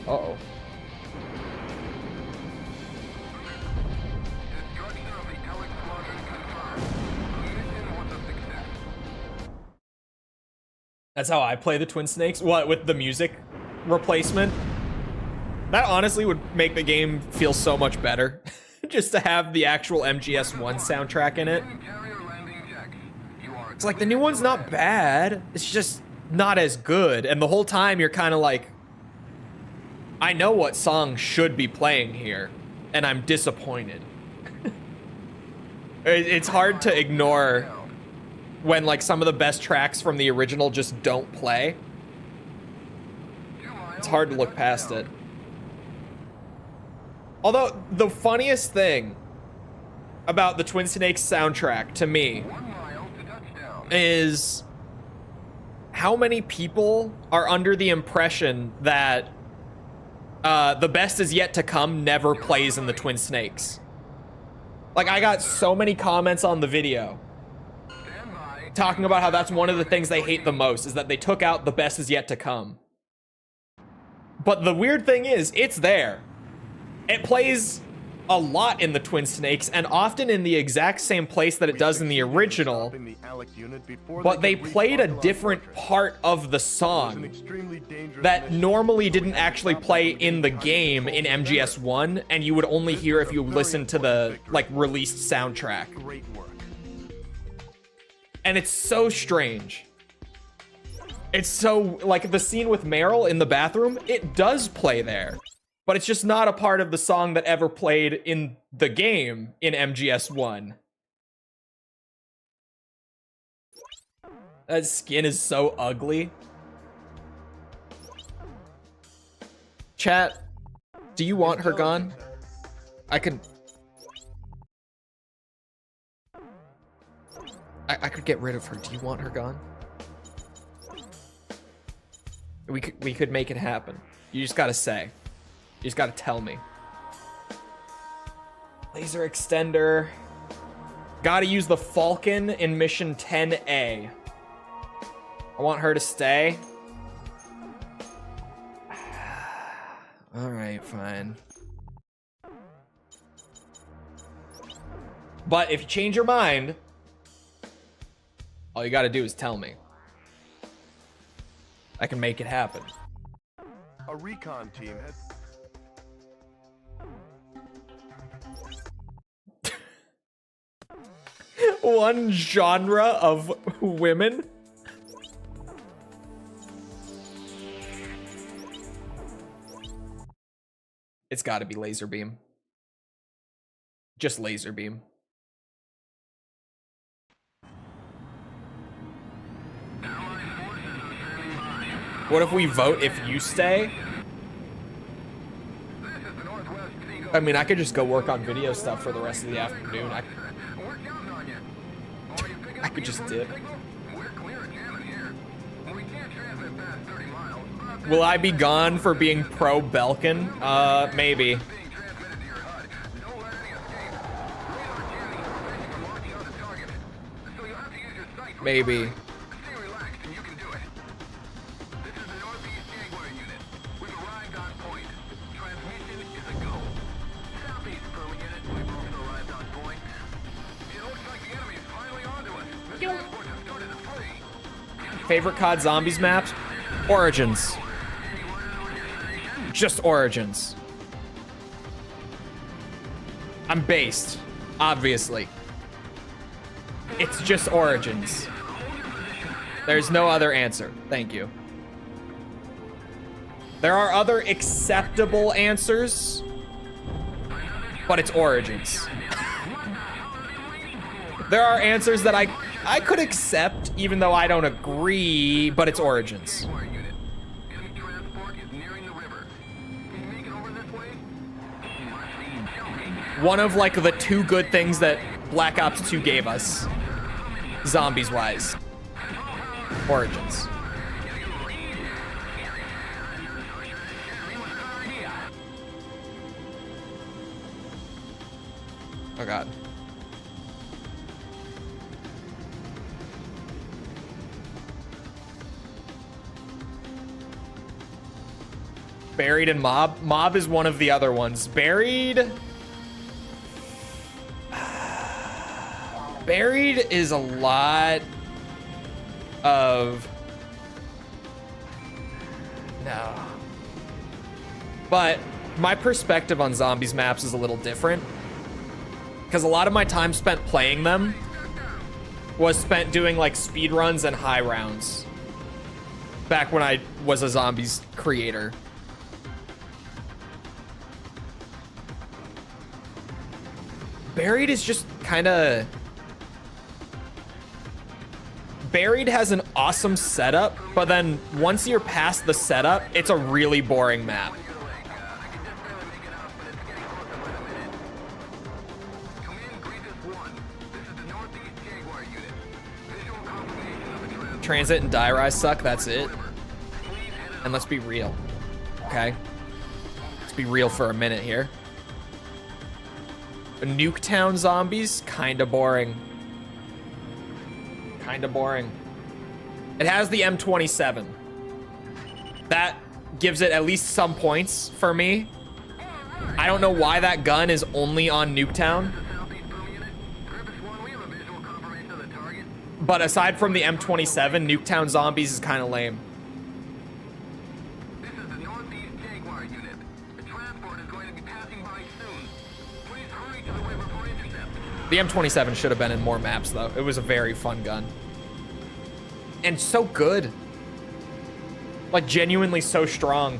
Uh-oh. That's how I play the Twin Snakes. What, with the music replacement? That honestly would make the game feel so much better. Just to have the actual MGS1 soundtrack in it. It's like, the new one's not bad. It's just not as good. And the whole time you're kind of like, I know what song should be playing here, and I'm disappointed. It's hard to ignore when like some of the best tracks from the original just don't play. It's hard to look past it. Although the funniest thing about the Twin Snakes soundtrack to me is how many people are under the impression that The Best Is Yet to Come never plays in the Twin Snakes. Like, I got so many comments on the video talking about how that's one of the things they hate the most, is that they took out The Best Is Yet to Come. But the weird thing is, it's there. It plays a lot in the Twin Snakes, and often in the exact same place that it does in the original, but they played a different part of the song that normally didn't actually play in the game in MGS1, and you would only hear if you listened to the, like, released soundtrack. And it's so strange. It's so, like, the scene with Meryl in the bathroom, it does play there. But it's just not a part of the song that ever played in the game in MGS1. That skin is so ugly. Chat, do you want her gone? I could get rid of her. Do you want her gone? We could make it happen. You just gotta say. You just gotta tell me. Laser extender. Gotta use the Falcon in mission 10A. I want her to stay. Alright, fine. But if you change your mind, all you gotta do is tell me. I can make it happen. A recon team has... One genre of women? It's gotta be laser beam. Just laser beam. What if we vote if you stay? I mean, I could just go work on video stuff for the rest of the afternoon. I could just dip. We can't transmit past 30 miles. Will I be gone for being pro Belkin? Maybe. Being transmitted to your HUD. Don't let any escape. Radar jamming is preventing from locking on the target. So you'll have to use your sight. Maybe. Stay relaxed and you can do it. This is the Northeast Jaguar unit. We've arrived on point. Transmission is a go. Southeast Perma unit. We've also arrived on point. It looks like the enemy is finally onto us. This transport has started to flee. Favorite COD Zombies maps? Origins. Just Origins. I'm based, obviously. It's just Origins. There's no other answer. Thank you. There are other acceptable answers, but it's Origins. There are answers that I could accept, even though I don't agree, but it's Origins. Jaguar unit. Enemy transport is nearing the river. Can you make it over this way? One of like the two good things that Black Ops 2 gave us, zombies wise. Origins. Oh god. Buried and Mob. Mob is one of the other ones. Buried. Buried is a lot of. No. But my perspective on zombies maps is a little different. Because a lot of my time spent playing them was spent doing like speed runs and high rounds. Back when I was a zombies creator. Buried is just kind of... Buried has an awesome setup, but then once you're past the setup, it's a really boring map. Transit and Die Rise suck, that's it. And let's be real, okay? Let's be real for a minute here. Nuketown zombies, kinda boring. Kinda boring. It has the M27. That gives it at least some points for me. I don't know why that gun is only on Nuketown. But aside from the M27, Nuketown zombies is kind of lame. This is the Northeast Jaguar unit. The transport is going to be passing by soon. Please hurry to the river for intercept. The M27 should have been in more maps, though. It was a very fun gun. And so good. Like, genuinely so strong.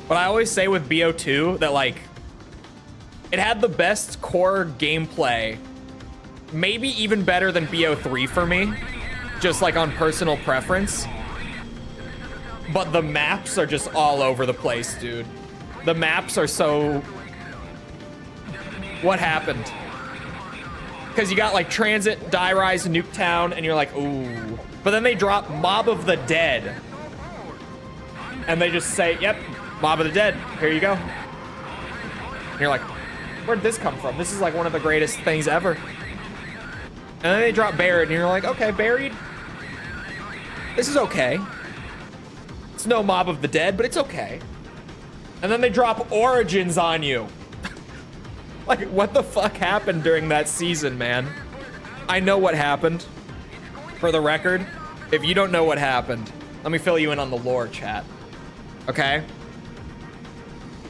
But I always say with BO2 that, like, it had the best core gameplay. Maybe even better than BO3 for me. Just, like, on personal preference. But the maps are just all over the place, dude. The maps are so... What happened? Because you got like Transit, Die Rise, Nuketown, and you're like, ooh. But then they drop Mob of the Dead. And they just say, yep, Mob of the Dead, here you go. And you're like, where'd this come from? This is like one of the greatest things ever. And then they drop Buried, and you're like, okay, Buried. This is okay. It's no Mob of the Dead, but it's okay. And then they drop Origins on you. Like, what the fuck happened during that season, man? I know what happened. For the record, if you don't know what happened, let me fill you in on the lore, chat. Okay?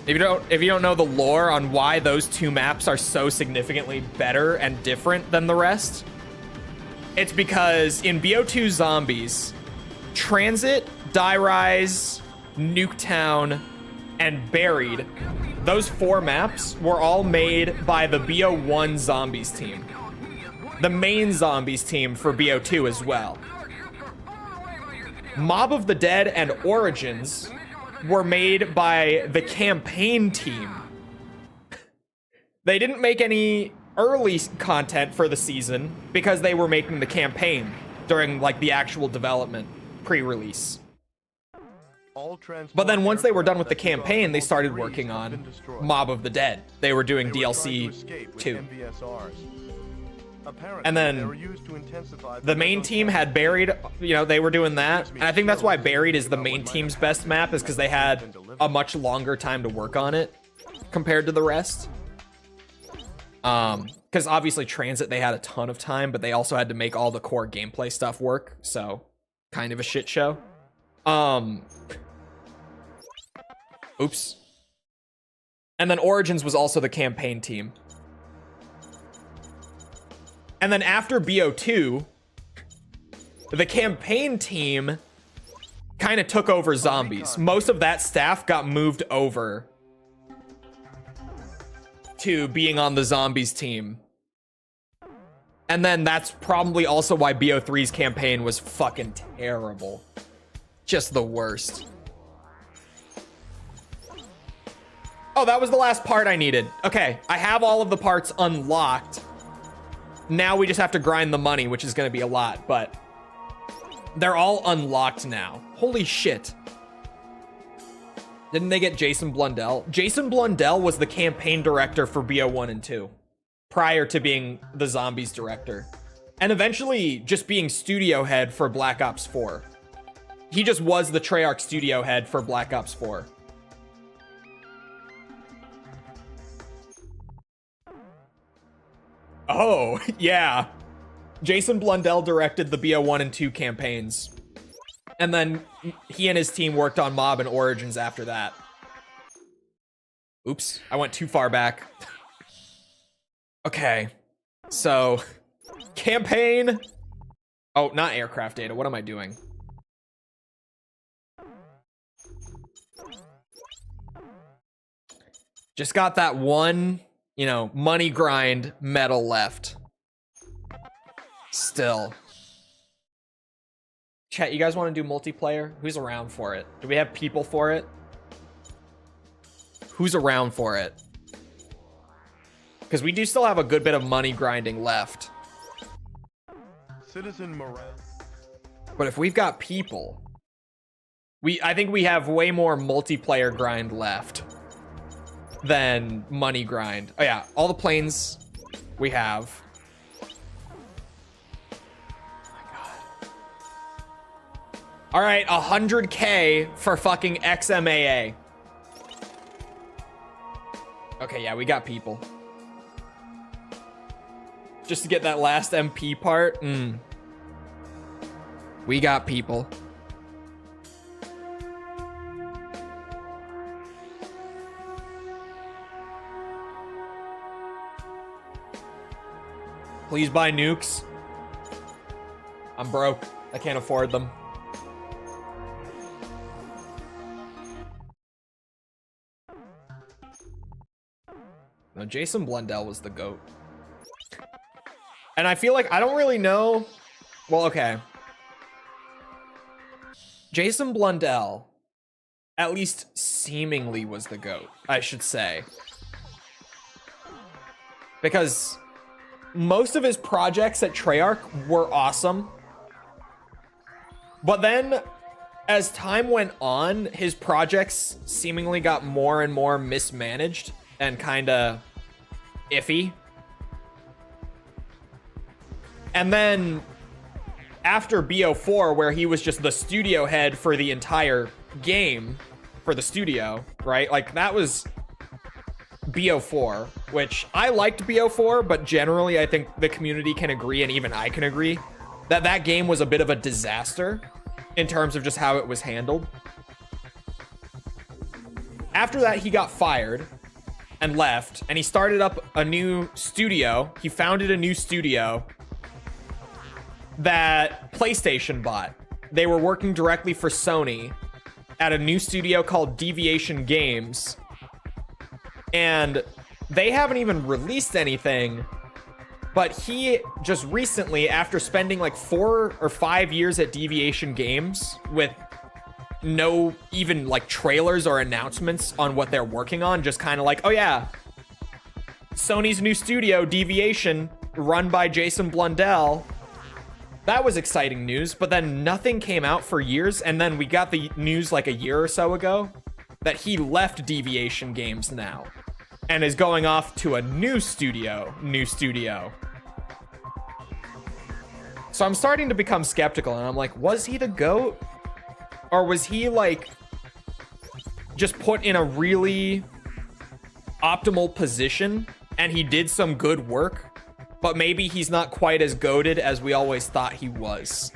If you don't know the lore on why those two maps are so significantly better and different than the rest, it's because in BO2 Zombies, Transit, Die Rise, Nuketown, and Buried, those 4 maps were all made by the BO1 Zombies team. The main Zombies team for BO2 as well. Mob of the Dead and Origins were made by the campaign team. They didn't make any early content for the season because they were making the campaign. during like the actual development pre-release. But then once they were done with the campaign, they started working on Mob of the Dead. They were doing DLC 2. And then the main team had Buried, you know, they were doing that. And I think that's why Buried is the main team's best map, is because they had a much longer time to work on it compared to the rest. Because obviously Transit, they had a ton of time, but they also had to make all the core gameplay stuff work. So kind of a shit show. Oops. And then Origins was also the campaign team. And then after BO2, the campaign team kind of took over zombies. Most of that staff got moved over to being on the zombies team. And then that's probably also why BO3's campaign was fucking terrible. Just the worst. Oh, that was the last part I needed. Okay, I have all of the parts unlocked. Now we just have to grind the money, which is going to be a lot, but they're all unlocked now. Holy shit. Didn't they get Jason Blundell? Jason Blundell was the campaign director for BO1 and 2 prior to being the Zombies director, and eventually just being studio head for Black Ops 4. He just was the Treyarch studio head for Black Ops 4. Oh, yeah. Jason Blundell directed the BO1 and 2 campaigns. And then he and his team worked on Mob and Origins after that. Oops, I went too far back. Okay, so campaign. Oh, not aircraft data. What am I doing? Just got that one, you know, money grind medal left. Still. Chat, you guys want to do multiplayer? Who's around for it? Do we have people for it? Who's around for it? Because we do still have a good bit of money grinding left. Citizen Morale. But if we've got people, I think we have way more multiplayer grind left than money grind. Oh yeah, all the planes we have. All right, 100K for fucking XMAA. Okay, yeah, we got people. Just to get that last MP part. We got people. Please buy nukes. I'm broke. I can't afford them. No, Jason Blundell was the GOAT. And I feel like I don't really know. Well, okay. Jason Blundell, at least seemingly, was the GOAT, I should say. Because most of his projects at Treyarch were awesome. But then, as time went on, his projects seemingly got more and more mismanaged and kind of iffy. And then after BO4, where he was just the studio head for the entire game for the studio, right? Like, that was BO4, which I liked BO4, but generally I think the community can agree, and even I can agree, that that game was a bit of a disaster in terms of just how it was handled. After that, he got fired and left, and he started up a new studio. He founded a new studio that PlayStation bought. They were working directly for Sony at a new studio called Deviation Games, and they haven't even released anything. But he just recently, after spending like 4 or 5 years at Deviation Games with no even like trailers or announcements on what they're working on, just kind of like, oh yeah, Sony's new studio, Deviation, run by Jason Blundell, that was exciting news, but then nothing came out for years, and then we got the news like a year or so ago that he left Deviation Games now and is going off to a new studio. So I'm starting to become skeptical, and I'm like, was he the GOAT? Or was he like just put in a really optimal position and he did some good work, but maybe he's not quite as goated as we always thought he was?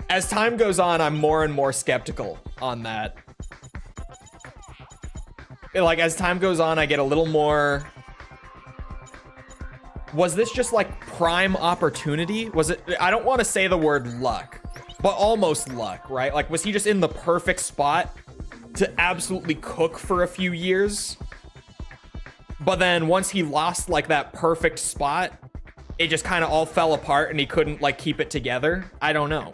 As time goes on, I'm more and more skeptical on that. Like, as time goes on, I get a little more... Was this just like prime opportunity? Was it... I don't want to say the word luck, but almost luck, right? Like, was he just in the perfect spot to absolutely cook for a few years? But then once he lost like that perfect spot, it just kind of all fell apart and he couldn't like keep it together. I don't know.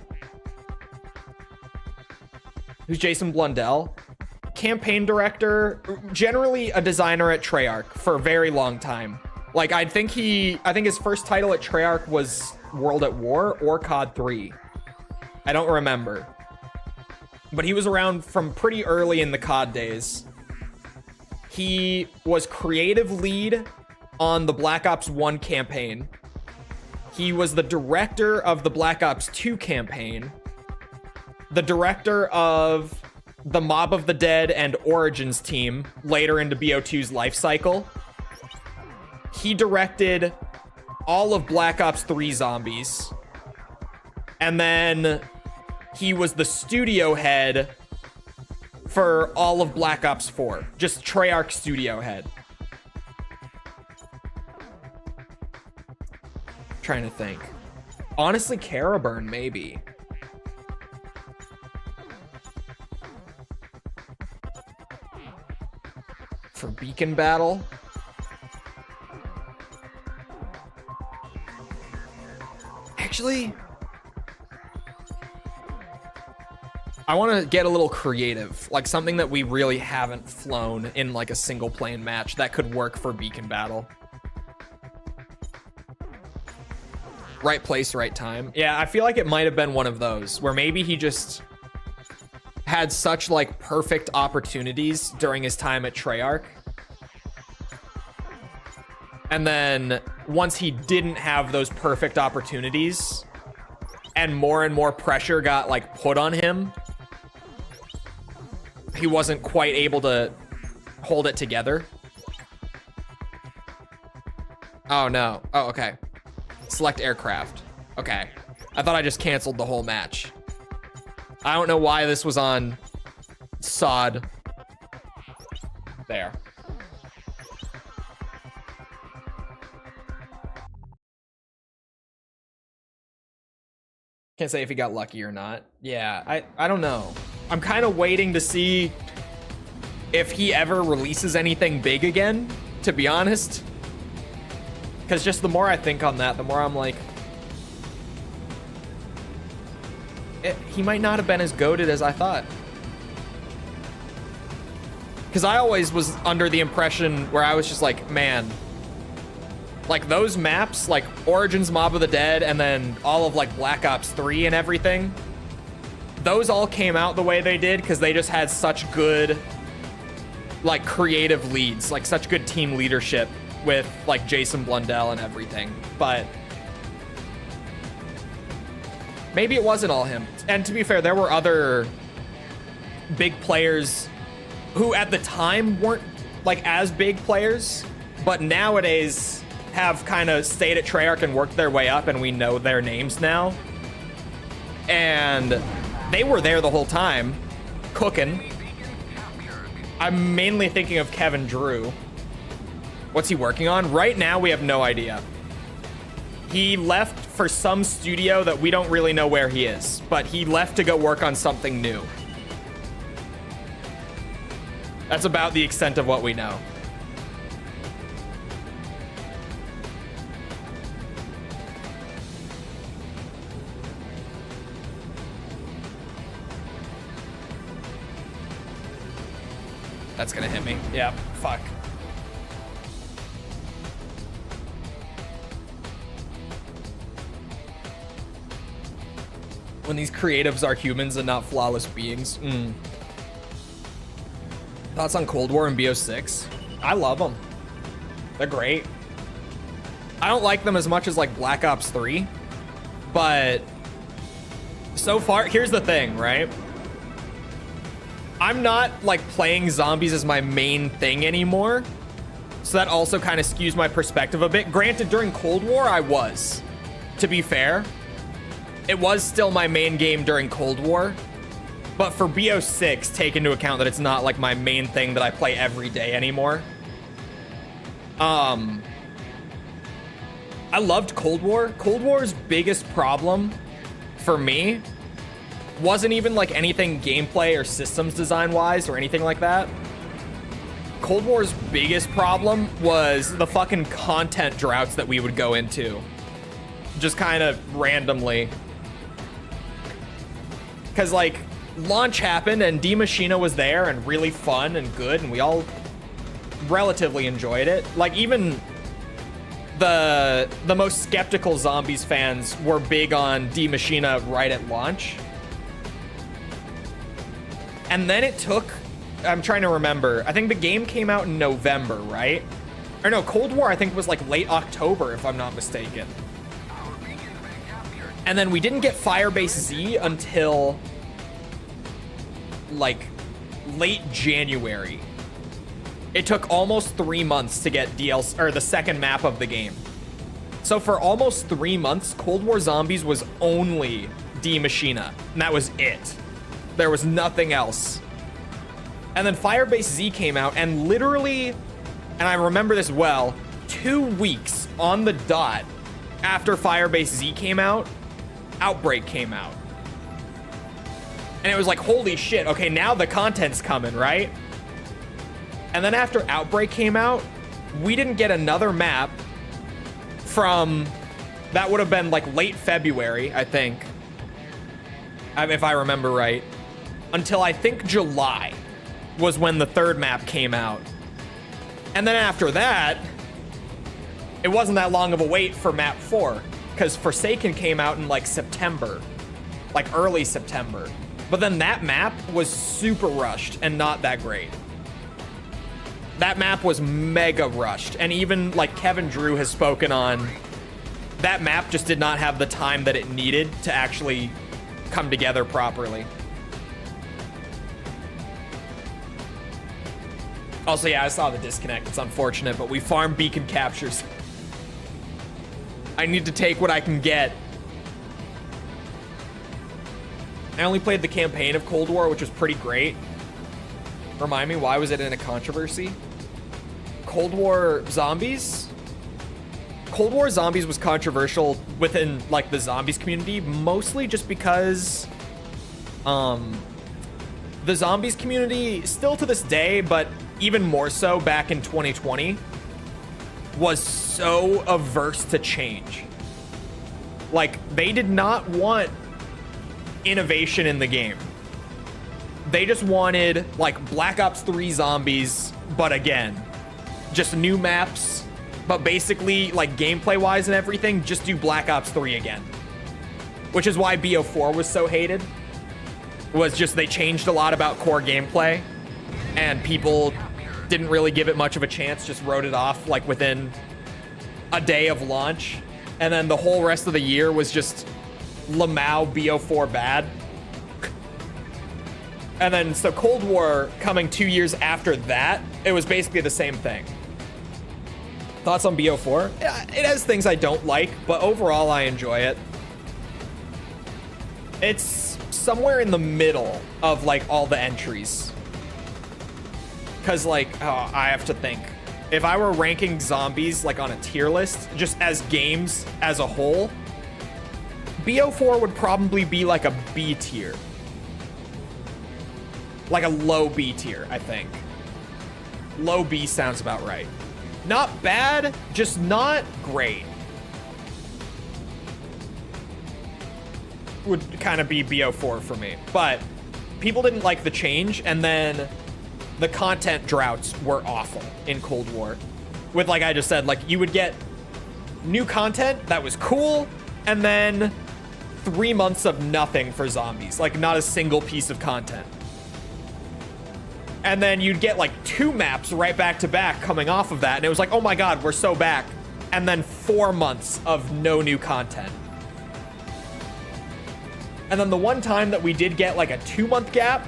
Who's Jason Blundell? Campaign director, generally a designer at Treyarch for a very long time. Like, I think his first title at Treyarch was World at War or COD 3. I don't remember. But he was around from pretty early in the COD days. He was creative lead on the Black Ops 1 campaign. He was the director of the Black Ops 2 campaign. The director of the Mob of the Dead and Origins team later into BO2's life cycle. He directed all of Black Ops 3 Zombies. And then he was the studio head for all of Black Ops 4. Just Treyarch studio head. Trying to think. Honestly, Caraburn, maybe. For Beacon Battle. Actually, I want to get a little creative, like something that we really haven't flown in like a single plane match that could work for Beacon Battle. Right place, right time. Yeah, I feel like it might have been one of those where maybe he just had such like perfect opportunities during his time at Treyarch. And then once he didn't have those perfect opportunities and more pressure got like put on him, he wasn't quite able to hold it together. Oh no. Oh, okay. Select aircraft. Okay. I thought I just canceled the whole match. I don't know why this was on SOD. There. Can't say if he got lucky or not. Yeah, I don't know. I'm kind of waiting to see if he ever releases anything big again, to be honest. Because just the more I think on that, the more I'm like, he might not have been as goated as I thought. Because I always was under the impression where I was just like, man, like those maps, like Origins, Mob of the Dead, and then all of like Black Ops 3 and everything, those all came out the way they did because they just had such good like creative leads, like such good team leadership with like Jason Blundell and everything. But maybe it wasn't all him. And to be fair, there were other big players who at the time weren't like as big players, but nowadays have kind of stayed at Treyarch and worked their way up, and we know their names now. And they were there the whole time, cooking. I'm mainly thinking of Kevin Drew. What's he working on? Right now, we have no idea. He left for some studio that we don't really know where he is, but he left to go work on something new. That's about the extent of what we know. That's gonna hit me. Yeah, fuck. when these creatives are humans and not flawless beings. Thoughts on Cold War and BO6? I love them. They're great. I don't like them as much as like Black Ops 3, but so far, here's the thing, right? I'm not like playing zombies as my main thing anymore. So that also kind of skews my perspective a bit. Granted, during Cold War, I was, to be fair. It was still my main game during Cold War. But for BO6, take into account that it's not like my main thing that I play every day anymore. I loved Cold War. Cold War's biggest problem for me wasn't even like anything gameplay or systems design wise or anything like that. Cold War's biggest problem was the fucking content droughts that we would go into. Just kind of randomly. Because like launch happened and D Machina was there and really fun and good and we all relatively enjoyed it. Like even the most skeptical Zombies fans were big on D Machina right at launch. And then it took, I'm trying to remember, I think the game came out in November, right? Or no, Cold War I think was like late October if I'm not mistaken. And then we didn't get Firebase Z until like late January. It took almost 3 months to get DLC or the second map of the game. So for almost 3 months, Cold War Zombies was only D Machina, and that was it. There was nothing else. And then Firebase Z came out, and literally, and I remember this well, 2 weeks on the dot after Firebase Z came out, Outbreak came out. And it was like, holy shit, okay, now the content's coming, right? And then after Outbreak came out, we didn't get another map from, that would have been like late February, I think, if I remember right, until I think July was when the third map came out. And then after that, it wasn't that long of a wait for map 4, because Forsaken came out in like September, like early September. But then that map was super rushed and not that great. That map was mega rushed. And even like Kevin Drew has spoken on, that map just did not have the time that it needed to actually come together properly. Also, yeah, I saw the disconnect. It's unfortunate, but we farm beacon captures. I need to take what I can get. I only played the campaign of Cold War, which was pretty great. Remind me, why was it in a controversy? Cold War Zombies? Cold War Zombies was controversial within like the zombies community, mostly just because the zombies community, still to this day, but even more so back in 2020, was so averse to change. Like, they did not want innovation in the game. They just wanted like Black Ops 3 zombies, but again, just new maps, but basically like gameplay wise and everything, just do Black Ops 3 again. Which is why BO4 was so hated. Was just they changed a lot about core gameplay and people didn't really give it much of a chance, just wrote it off like within a day of launch. And then the whole rest of the year was just Lamau BO4 bad. And then so Cold War coming 2 years after that, it was basically the same thing. Thoughts on BO4? Yeah, it has things I don't like, but overall I enjoy it. It's somewhere in the middle of like all the entries. Cause like, oh, I have to think. If I were ranking zombies like on a tier list, just as games as a whole, BO4 would probably be like a B tier. Like a low B tier, I think. Low B sounds about right. Not bad, just not great. Would kind of be BO4 for me. But people didn't like the change, and then the content droughts were awful in Cold War. With, like I just said, like you would get new content that was cool, and then 3 months of nothing for zombies, like not a single piece of content. And then you'd get like 2 maps right back to back coming off of that, and it was like, oh my god, we're so back. And then 4 months of no new content. And then the one time that we did get like a 2-month gap,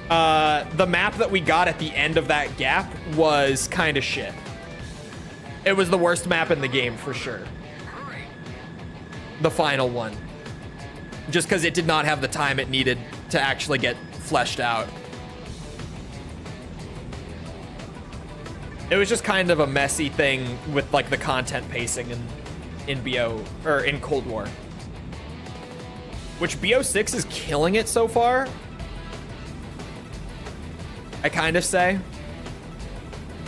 the map that we got at the end of that gap was kind of shit. It was the worst map in the game for sure. The final one. Just because it did not have the time it needed to actually get fleshed out. It was just kind of a messy thing with like the content pacing in BO or in Cold War. Which BO6 is killing it so far. I kind of say.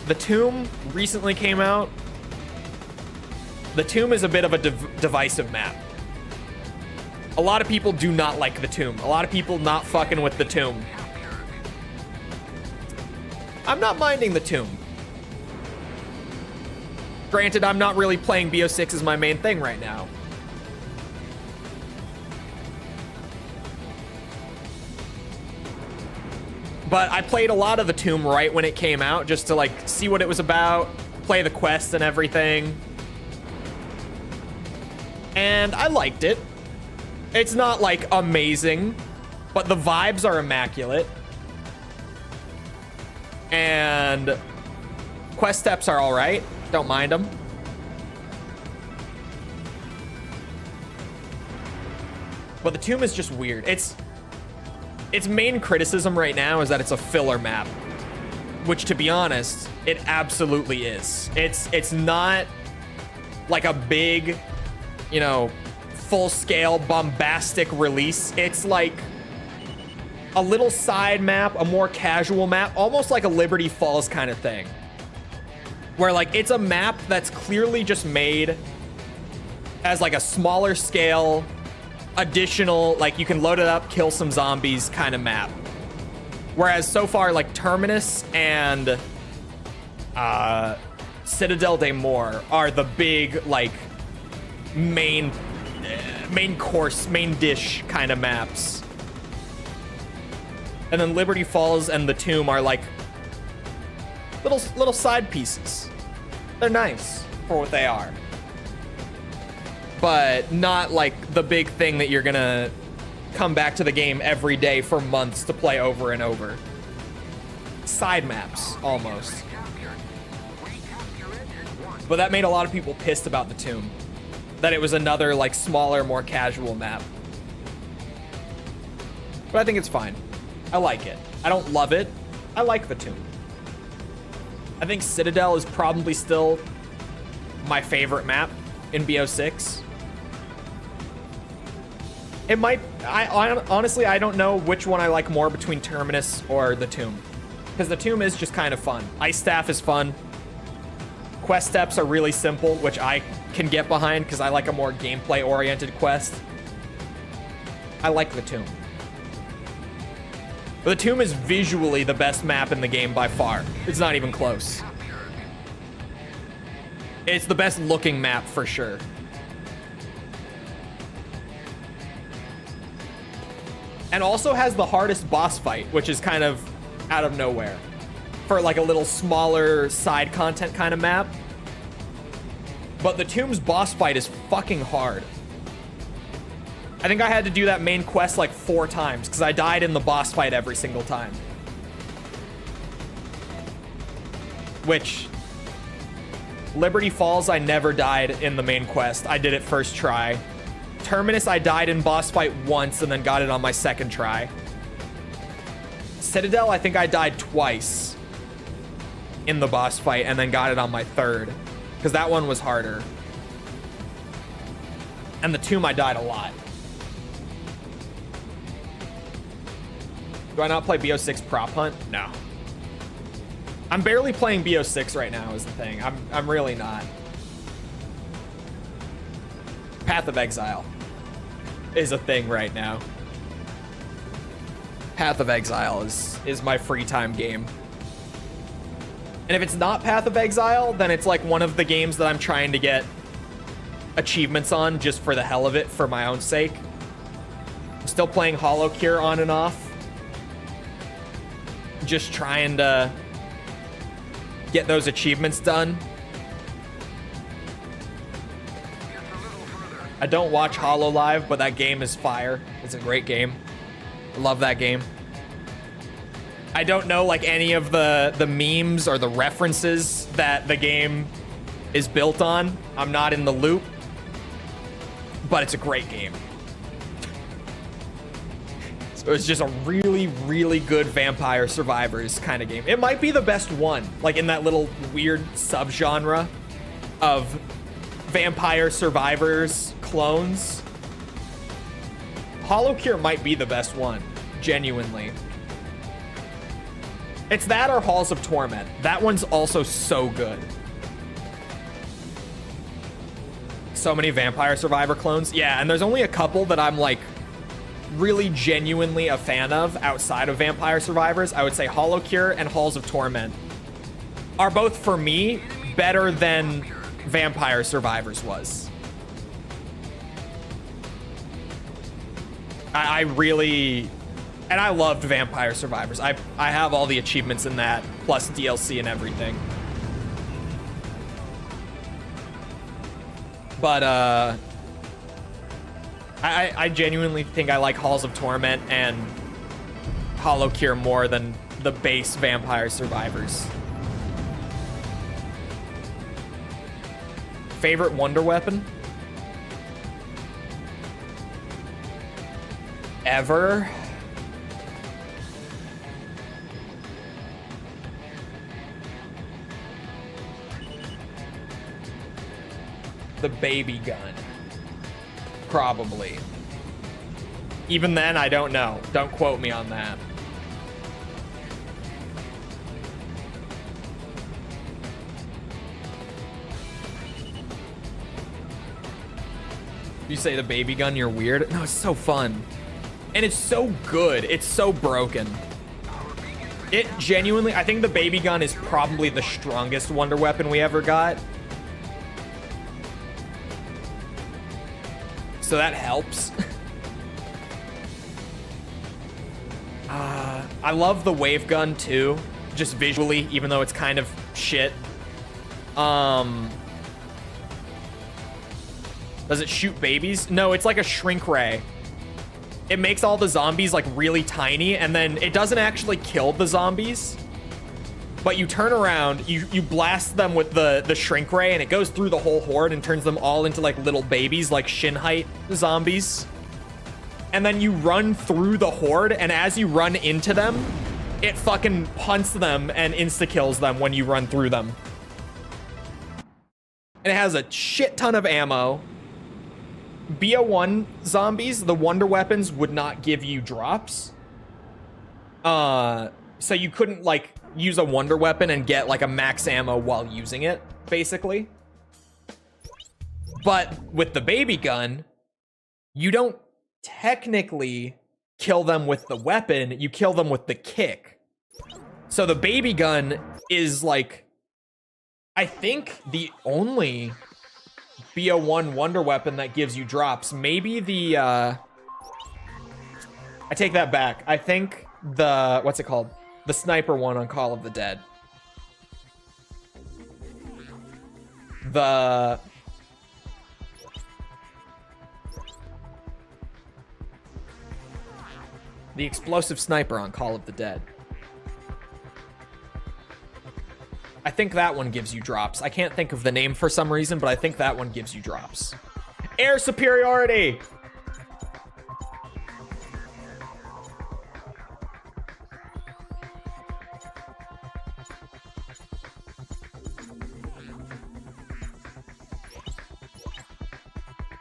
The Tomb recently came out. The Tomb is a bit of a divisive map. A lot of people do not like the Tomb. A lot of people not fucking with the Tomb. I'm not minding the Tomb. Granted, I'm not really playing BO6 as my main thing right now. But I played a lot of the Tomb right when it came out, just to like see what it was about, play the quests and everything. And I liked it. It's not like amazing, but the vibes are immaculate. And quest steps are all right. Don't mind them. But the Tomb is just weird. Its main criticism right now is that it's a filler map, which, to be honest, it absolutely is. It's not like a big, you know, full-scale bombastic release. It's like a little side map, a more casual map, almost like a Liberty Falls kind of thing, where like it's a map that's clearly just made as like a smaller scale, additional, like you can load it up, kill some zombies kind of map. Whereas so far, like Terminus and Citadel de Mor are the big like main course, main dish kind of maps. And then Liberty Falls and the Tomb are like little side pieces. They're nice for what they are, but not like the big thing that you're gonna come back to the game every day for months to play over and over. Side maps, almost. But that made a lot of people pissed about the Tomb. That it was another like smaller, more casual map. But I think it's fine. I like it. I don't love it. I like the Tomb. I think Citadel is probably still my favorite map in BO6. It might, honestly, I don't know which one I like more between Terminus or the Tomb. Because the Tomb is just kind of fun. Ice Staff is fun. Quest steps are really simple, which I can get behind because I like a more gameplay-oriented quest. I like the Tomb. But the Tomb is visually the best map in the game by far. It's not even close. It's the best looking map for sure. And also has the hardest boss fight, which is kind of out of nowhere. For like a little smaller side content kind of map. But the Tomb's boss fight is fucking hard. I think I had to do that main quest like 4 times because I died in the boss fight every single time. Which, Liberty Falls, I never died in the main quest. I did it first try. Terminus, I died in boss fight once and then got it on my second try. Citadel, I think I died twice in the boss fight and then got it on my third because that one was harder. And the Tomb, I died a lot. Do I not play BO6 prop hunt? No. I'm barely playing BO6 right now is the thing. I'm really not. Path of Exile is a thing right now. Path of Exile is my free time game. And if it's not Path of Exile, then it's like one of the games that I'm trying to get achievements on just for the hell of it, for my own sake. I'm still playing Hollow Cure on and off. Just trying to get those achievements done. I don't watch Hollow Live, but that game is fire. It's a great game. I love that game. I don't know like any of the memes or the references that the game is built on. I'm not in the loop, but it's a great game. So it's just a really, really good Vampire Survivors kind of game. It might be the best one, like in that little weird subgenre of Vampire Survivors clones. Hollow Cure might be the best one, genuinely. It's that or Halls of Torment. That one's also so good. So many Vampire Survivor clones. Yeah, and there's only a couple that I'm like really genuinely a fan of outside of Vampire Survivors. I would say Hollow Cure and Halls of Torment are both, for me, better than Vampire Survivors was. I really... And I loved Vampire Survivors. I have all the achievements in that, plus DLC and everything. But, I genuinely think I like Halls of Torment and Hollow Cure more than the base Vampire Survivors. Favorite Wonder Weapon? Ever? The baby gun. Probably. Even then, I don't know. Don't quote me on that. You say the baby gun, you're weird? No, it's so fun. And it's so good. It's so broken. It genuinely, I think the baby gun is probably the strongest wonder weapon we ever got. So that helps. I love the wave gun too, just visually, even though it's kind of shit. Does it shoot babies? No, it's like a shrink ray. It makes all the zombies like really tiny, and then it doesn't actually kill the zombies. But you turn around, you blast them with the shrink ray, and it goes through the whole horde and turns them all into like little babies, like shin height zombies. And then you run through the horde, and as you run into them, it fucking punts them and insta-kills them when you run through them. And it has a shit ton of ammo. BO1 zombies, the wonder weapons would not give you drops. So you couldn't like use a wonder weapon and get like a max ammo while using it, basically. But with the baby gun, you don't technically kill them with the weapon, you kill them with the kick. So the baby gun is like, I think the only BO1 wonder weapon that gives you drops. Maybe the, I take that back. I think the, what's it called? The sniper one on Call of the Dead. The explosive sniper on Call of the Dead. I think that one gives you drops. I can't think of the name for some reason, but I think that one gives you drops. Air superiority!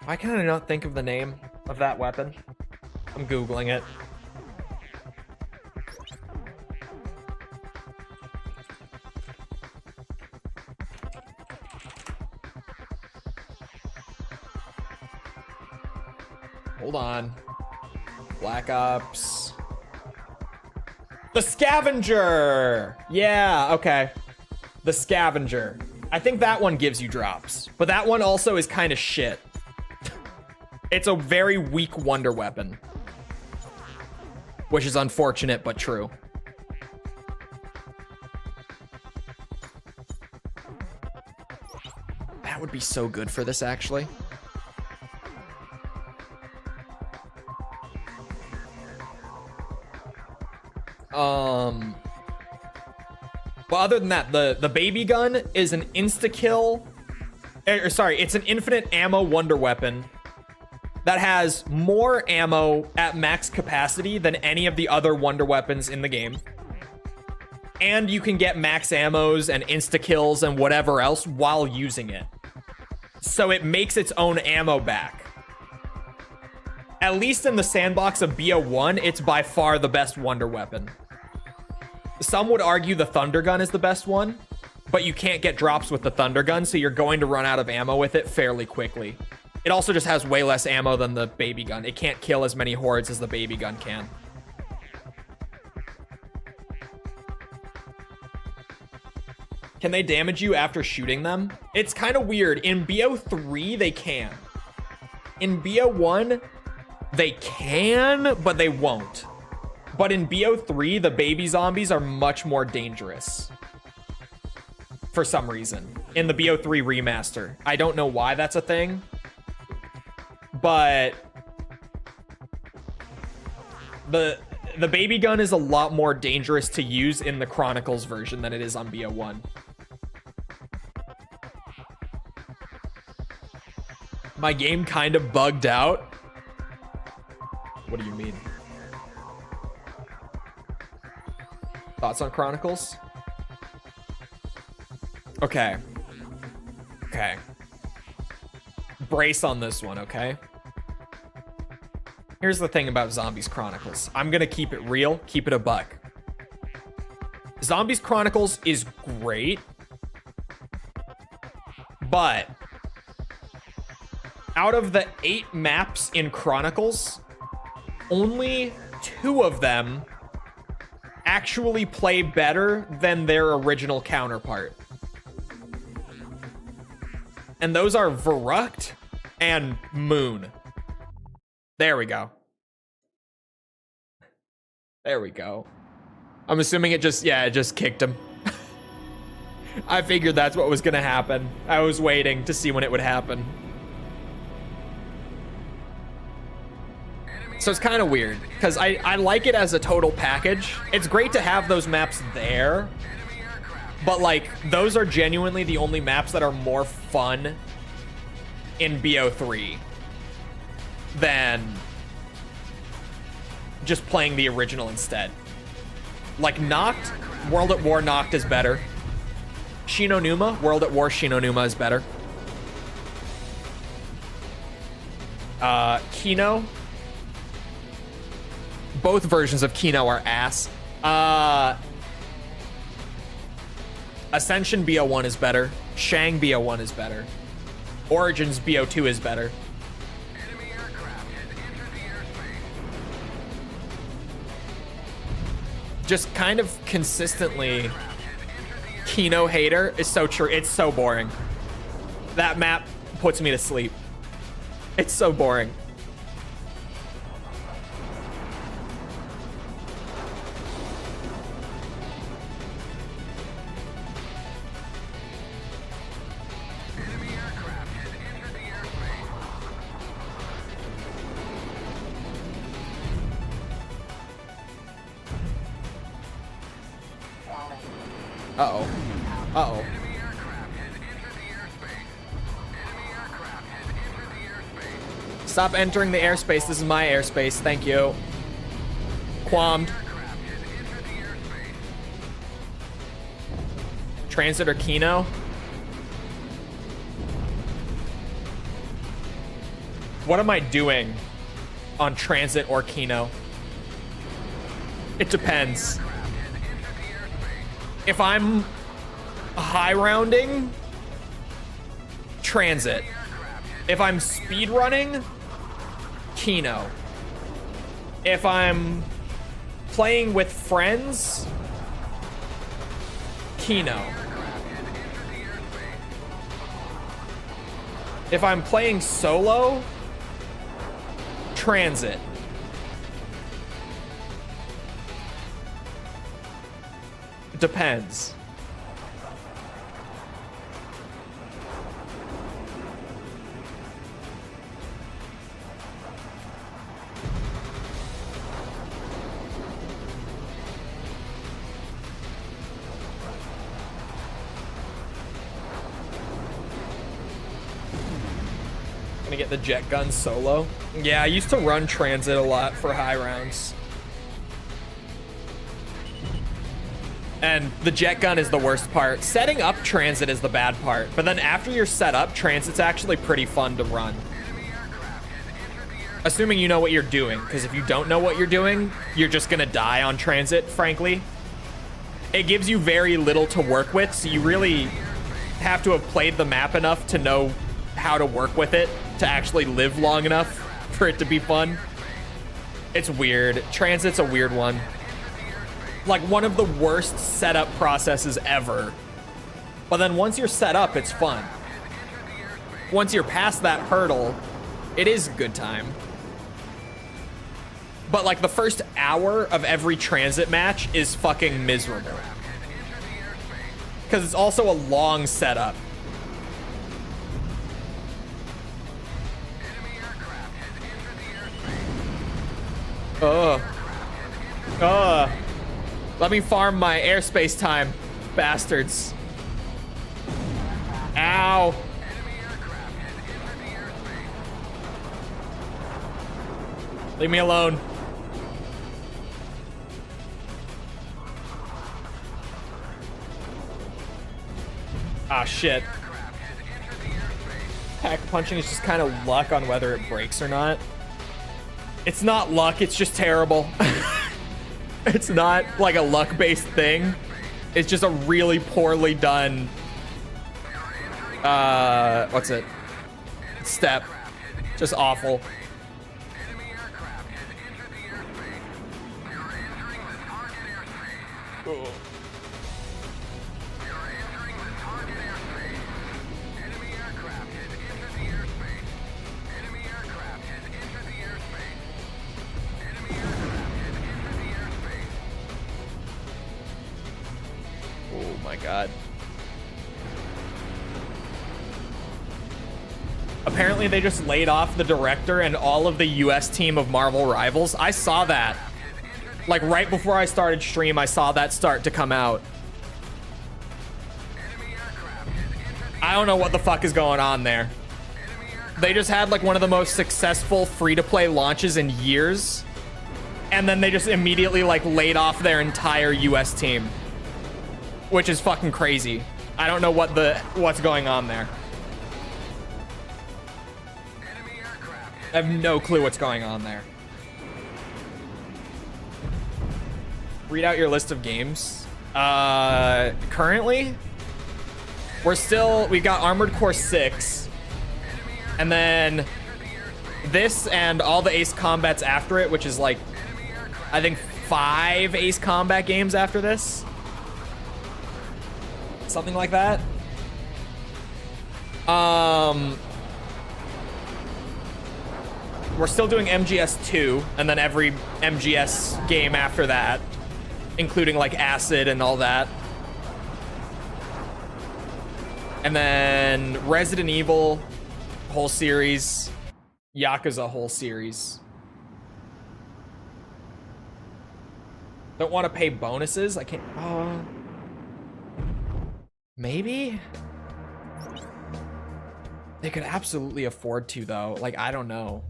Why can I not think of the name of that weapon? I'm Googling it. Hold on. Black Ops. The Scavenger! Yeah, okay. The Scavenger. I think that one gives you drops, but that one also is kind of shit. It's a very weak wonder weapon, which is unfortunate but true. That would be so good for this, actually. But other than that, the baby gun is an insta-kill. Sorry, it's an infinite ammo wonder weapon that has more ammo at max capacity than any of the other wonder weapons in the game. And you can get max ammos and insta-kills and whatever else while using it. So it makes its own ammo back. At least in the sandbox of BO1, it's by far the best wonder weapon. Some would argue the Thunder Gun is the best one, but you can't get drops with the Thunder Gun, so you're going to run out of ammo with it fairly quickly. It also just has way less ammo than the baby gun. It can't kill as many hordes as the baby gun can. Can they damage you after shooting them? It's kind of weird. In BO3, they can. In BO1, they can, but they won't. But in BO3, the baby zombies are much more dangerous. For some reason. In the BO3 remaster. I don't know why that's a thing. But the baby gun is a lot more dangerous to use in the Chronicles version than it is on BO1. My game kind of bugged out. What do you mean? Thoughts on Chronicles? Okay. Okay. Brace on this one, okay? Here's the thing about Zombies Chronicles. I'm gonna keep it real, keep it a buck. Zombies Chronicles is great, but out of the 8 maps in Chronicles, only 2 of them actually play better than their original counterpart. And those are Verrucht and Moon. There we go. There we go. I'm assuming it just kicked him. I figured that's what was gonna happen. I was waiting to see when it would happen. So it's kind of weird, because I like it as a total package. It's great to have those maps there, but like, those are genuinely the only maps that are more fun in BO3 than just playing the original instead. Like Noct, World at War Noct is better. Shinonuma, World at War Shinonuma is better. Kino, both versions of Kino are ass. Ascension BO1 is better. Shang BO1 is better. Origins BO2 is better. Enemy aircraft has entered the airspace. Just kind of consistently, Kino hater is so true. It's so boring. That map puts me to sleep. It's so boring. Enemy aircraft has entered the airspace. Uh-oh. Uh-oh. Enemy aircraft has entered the airspace. Enemy aircraft has entered the airspace. Stop entering the airspace. This is my airspace. Thank you. Qualmed. Aircraft has entered the airspace. Transit or Kino? What am I doing on Transit or Kino? It depends. If I'm high rounding, Transit. If I'm speed running, Kino. If I'm playing with friends, Kino. If I'm playing solo, transit. Depends. Gonna get the jet gun solo. Yeah, I used to run transit a lot for high rounds. And the jet gun is the worst part. Setting up transit is the bad part. But then after you're set up, transit's actually pretty fun to run. Assuming you know what you're doing, because if you don't know what you're doing, you're just gonna die on transit, frankly. It gives you very little to work with, so you really have to have played the map enough to know how to work with it to actually live long enough for it to be fun. It's weird. Transit's a weird one. Like one of the worst setup processes ever. But then once you're set up, it's fun. Once you're past that hurdle, it is a good time. But like the first hour of every transit match is fucking miserable. Because it's also a long setup. Let me farm my airspace time, bastards. Ow. Leave me alone. Ah, shit. Pack punching is just kind of luck on whether it breaks or not. It's not luck, it's just terrible. It's not like a luck-based thing. It's just a really poorly done, what's it? Step. Just awful. Ooh. Oh my god. Apparently they just laid off the director and all of the US team of Marvel Rivals. I saw that. Like right before I started stream, I saw that start to come out. I don't know what the fuck is going on there. They just had like one of the most successful free-to-play launches in years. And then they just immediately like laid off their entire US team. Which is fucking crazy. I don't know what's going on there. I have no clue what's going on there. Read out your list of games. Currently, we've got Armored Core 6. And then this and all the Ace Combats after it, which is like, I think 5 Ace Combat games after this. Something like that. We're still doing MGS 2, and then every MGS game after that, including like Acid and all that. And then Resident Evil whole series, Yakuza whole series. Don't want to pay bonuses. I can't. Maybe? They could absolutely afford to, though. Like, I don't know.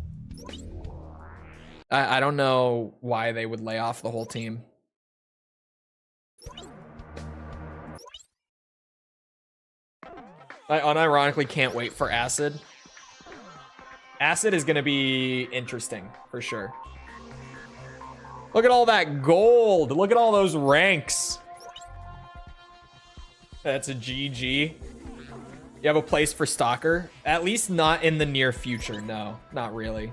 I don't know why they would lay off the whole team. I unironically can't wait for Acid. Acid is gonna be interesting, for sure. Look at all that gold. Look at all those ranks. That's a GG. You have a place for Stalker? At least not in the near future. No, not really.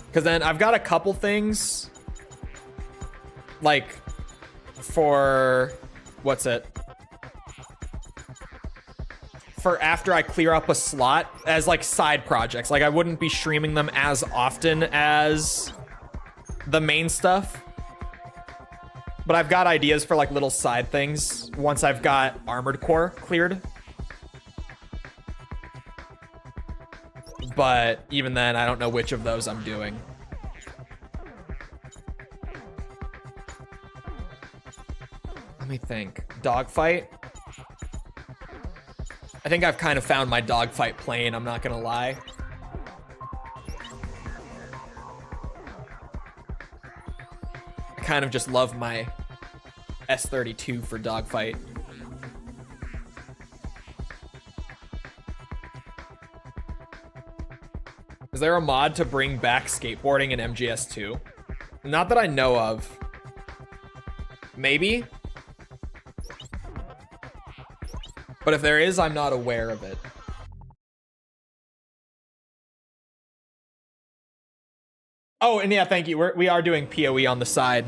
Because then I've got a couple things. Like, for... What's it? for after I clear up a slot as like side projects. Like I wouldn't be streaming them as often as the main stuff. But I've got ideas for like little side things once I've got Armored Core cleared. But even then, I don't know which of those I'm doing. Let me think. Dogfight? I think I've kind of found my dogfight plane, I'm not gonna lie. I kind of just love my S32 for dogfight. Is there a mod to bring back skateboarding in MGS2? Not that I know of. Maybe? But if there is, I'm not aware of it. Oh, and yeah, thank you. We are doing PoE on the side.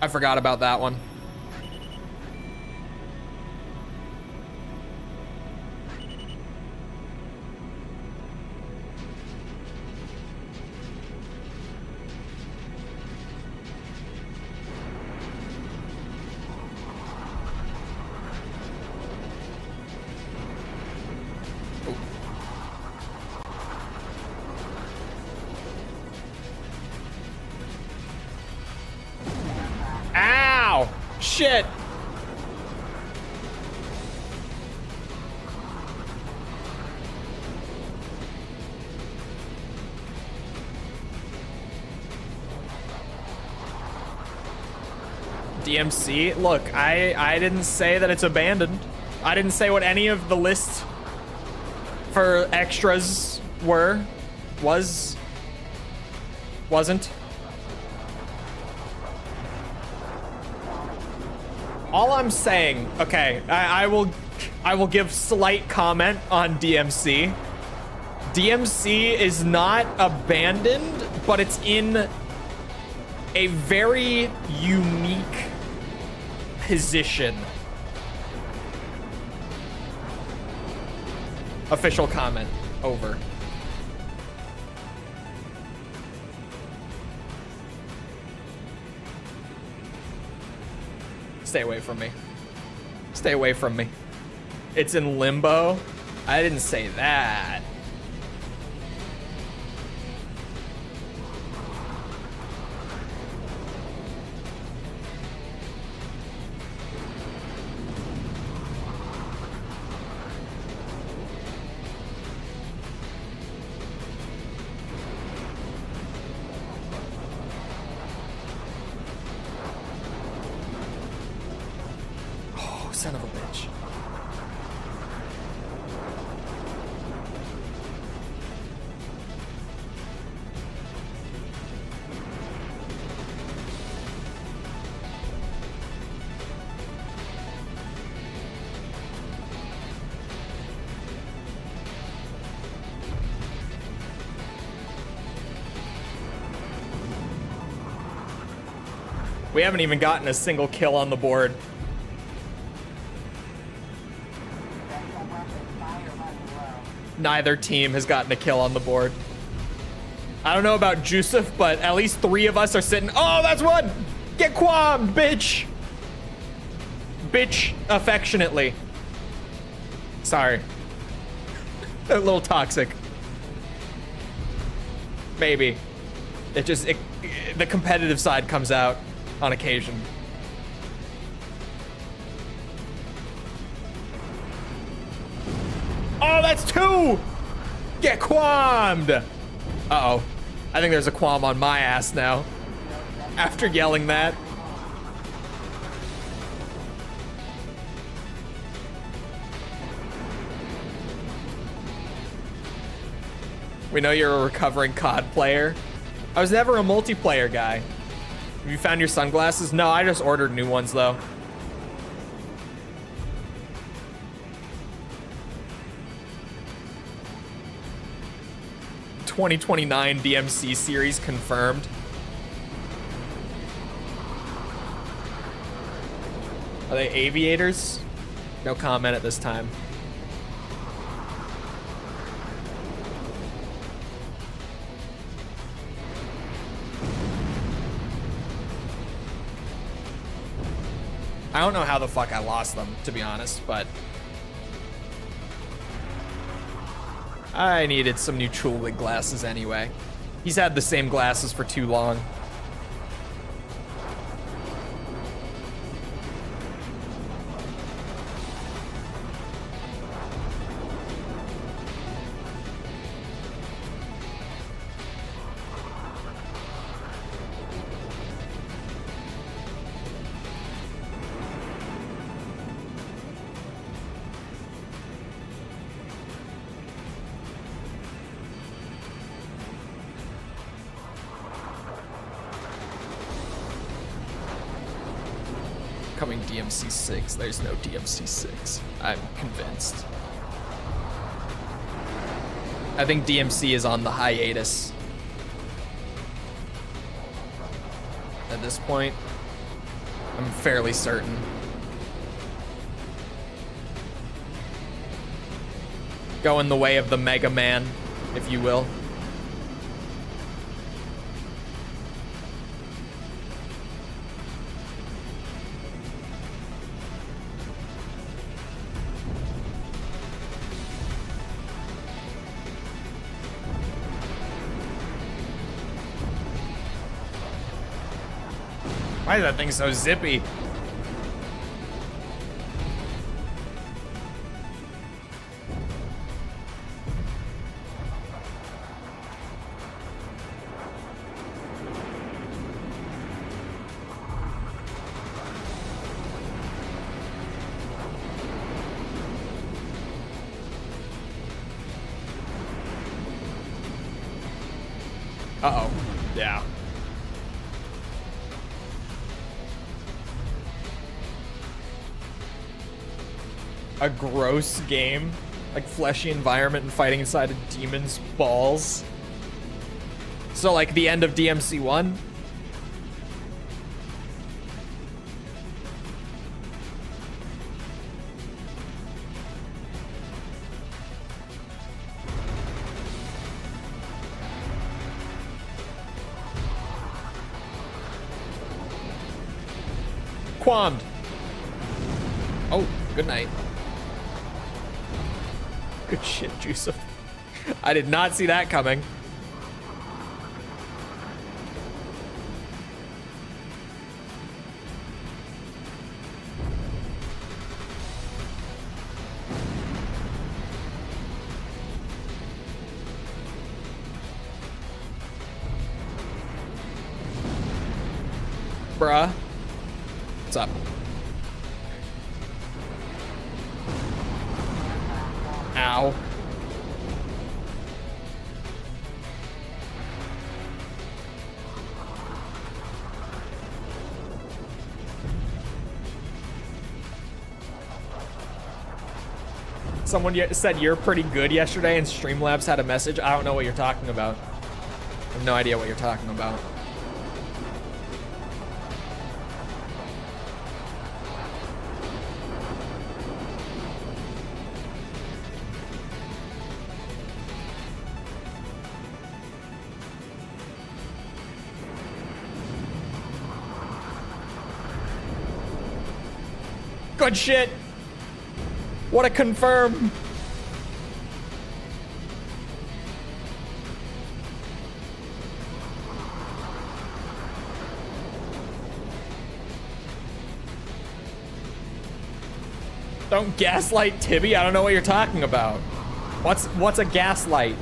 I forgot about that one. Ow! Shit! DMC? Look, I didn't say that it's abandoned. I didn't say what any of the list for extras were. Wasn't. All I'm saying, okay, I will give slight comment on DMC. DMC is not abandoned, but it's in a very unique position. Official comment over. Stay away from me. Stay away from me. It's in limbo. I didn't say that. Son of a bitch. We haven't even gotten a single kill on the board. Neither team has gotten a kill on the board. I don't know about Jusuf, but at least 3 of us are sitting. Oh, that's one! Get quammed, bitch! Bitch, affectionately. Sorry. A little toxic. Maybe. The competitive side comes out on occasion. Oh, that's 2! Get quammed! Uh-oh. I think there's a qualm on my ass now. After yelling that. We know you're a recovering COD player. I was never a multiplayer guy. Have you found your sunglasses? No, I just ordered new ones, though. 2029 DMC series confirmed. Are they aviators? No comment at this time. I don't know how the fuck I lost them, to be honest, but I needed some new Chole glasses anyway. He's had the same glasses for too long. Coming DMC 6. There's no DMC 6. I'm convinced. I think DMC is on the hiatus at this point. I'm fairly certain. Going the way of the Mega Man, if you will. Why is that thing so zippy? Uh-oh. Yeah. A gross game, like fleshy environment and fighting inside a demon's balls. So like the end of DMC 1. Qualmed. Oh, good night. Good shit, Joseph. I did not see that coming. Bruh. What's up? Ow. Someone said you're pretty good yesterday and Streamlabs had a message. I don't know what you're talking about. I have no idea what you're talking about. Good shit. What a confirm. Don't gaslight Tibby. I don't know what you're talking about. What's a gaslight?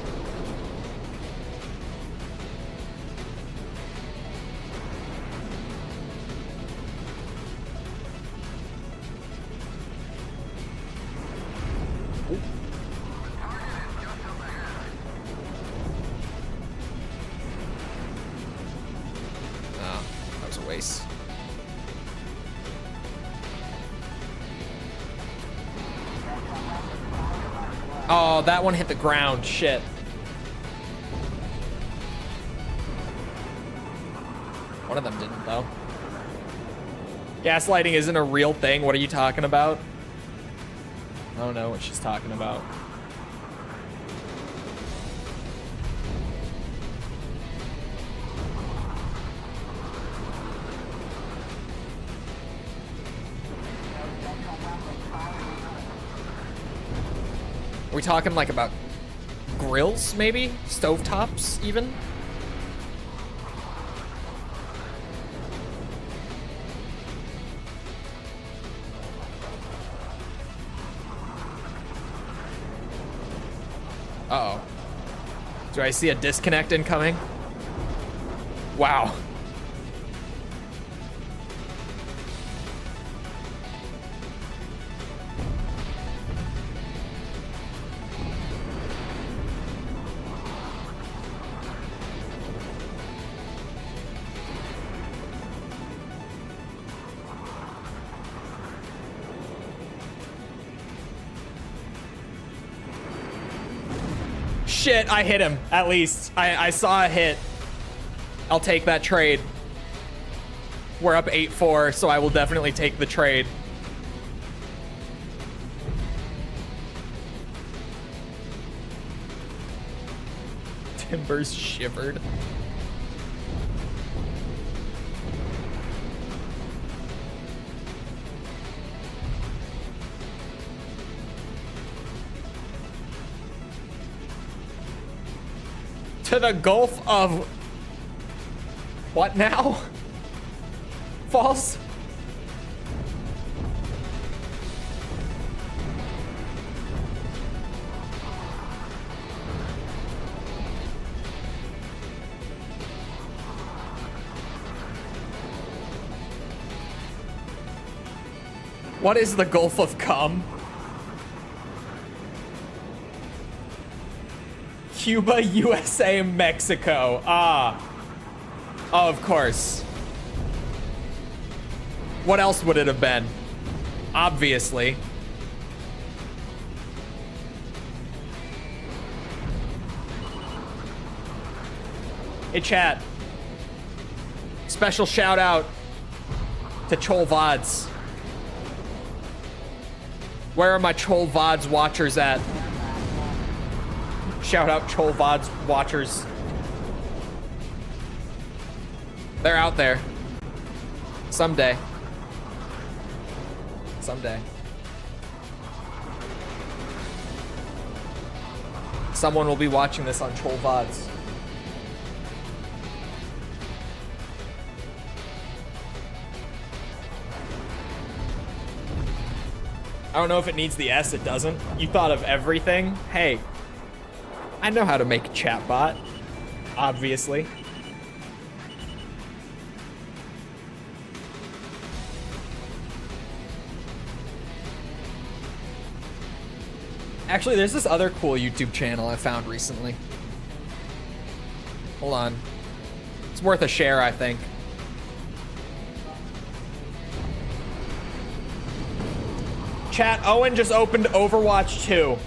Oh, that one hit the ground. Shit. One of them didn't, though. Gaslighting isn't a real thing. What are you talking about? I don't know what she's talking about. we talking like about grills, maybe? Stovetops, even? Uh-oh. Do I see a disconnect incoming? Wow. Shit, I hit him, at least. I saw a hit. I'll take that trade. We're up 8-4, so I will definitely take the trade. Timbers shivered. To the Gulf of... What now? False? What is the Gulf of Cum? Cuba, USA, Mexico. Ah. Oh, of course. What else would it have been? Obviously. Hey, chat. Special shout out to Chole VODs. Where are my Chole VODs watchers at? Shout out Chole VODs watchers. They're out there. Someday. Someday. Someone will be watching this on Chole VODs. I don't know if it needs the S, it doesn't. You thought of everything? Hey. I know how to make a chatbot, obviously. Actually, there's this other cool YouTube channel I found recently. Hold on. It's worth a share, I think. Chat, Owen just opened Overwatch 2.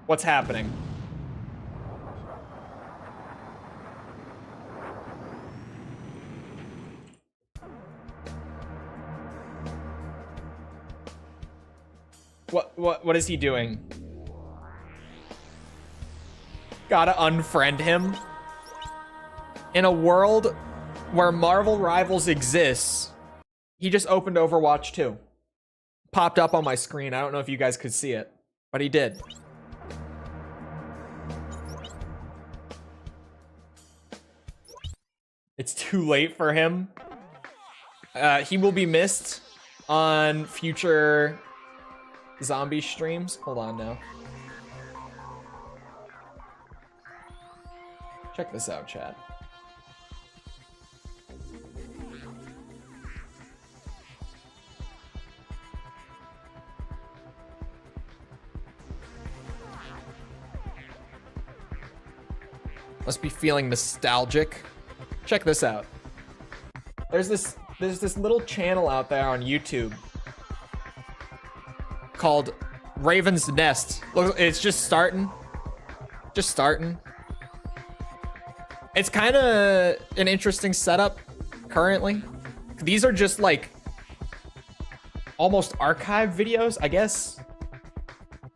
What's happening? What is he doing? Gotta unfriend him? In a world where Marvel Rivals exists, he just opened Overwatch 2. Popped up on my screen. I don't know if you guys could see it, but he did. It's too late for him. He will be missed on future zombie streams. Hold on now. Check this out, chat. Must be feeling nostalgic. Check this out. There's this little channel out there on YouTube called Raven's Nest. Look, it's just starting. Just starting. It's kind of an interesting setup currently. These are just like almost archive videos, I guess.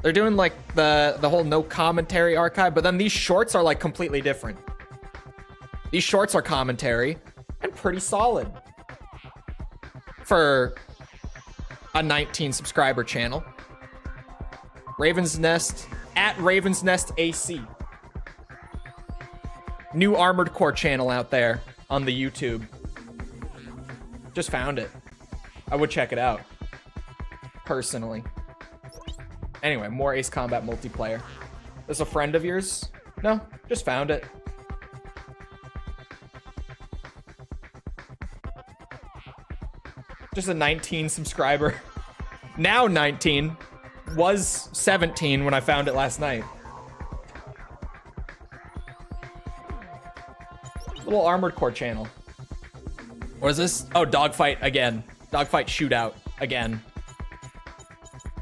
They're doing like the whole no commentary archive, but then these shorts are like completely different. These shorts are commentary and pretty solid for a 19 subscriber channel. Raven's Nest, at Raven's Nest AC. New Armored Core channel out there on the YouTube. Just found it. I would check it out. Personally. Anyway, more Ace Combat multiplayer. Is a friend of yours? No, just found it. Just a 19 subscriber. Now 19. Was 17 when I found it last night. Little Armored Core channel. What is this? Oh, dogfight again. Dogfight shootout again.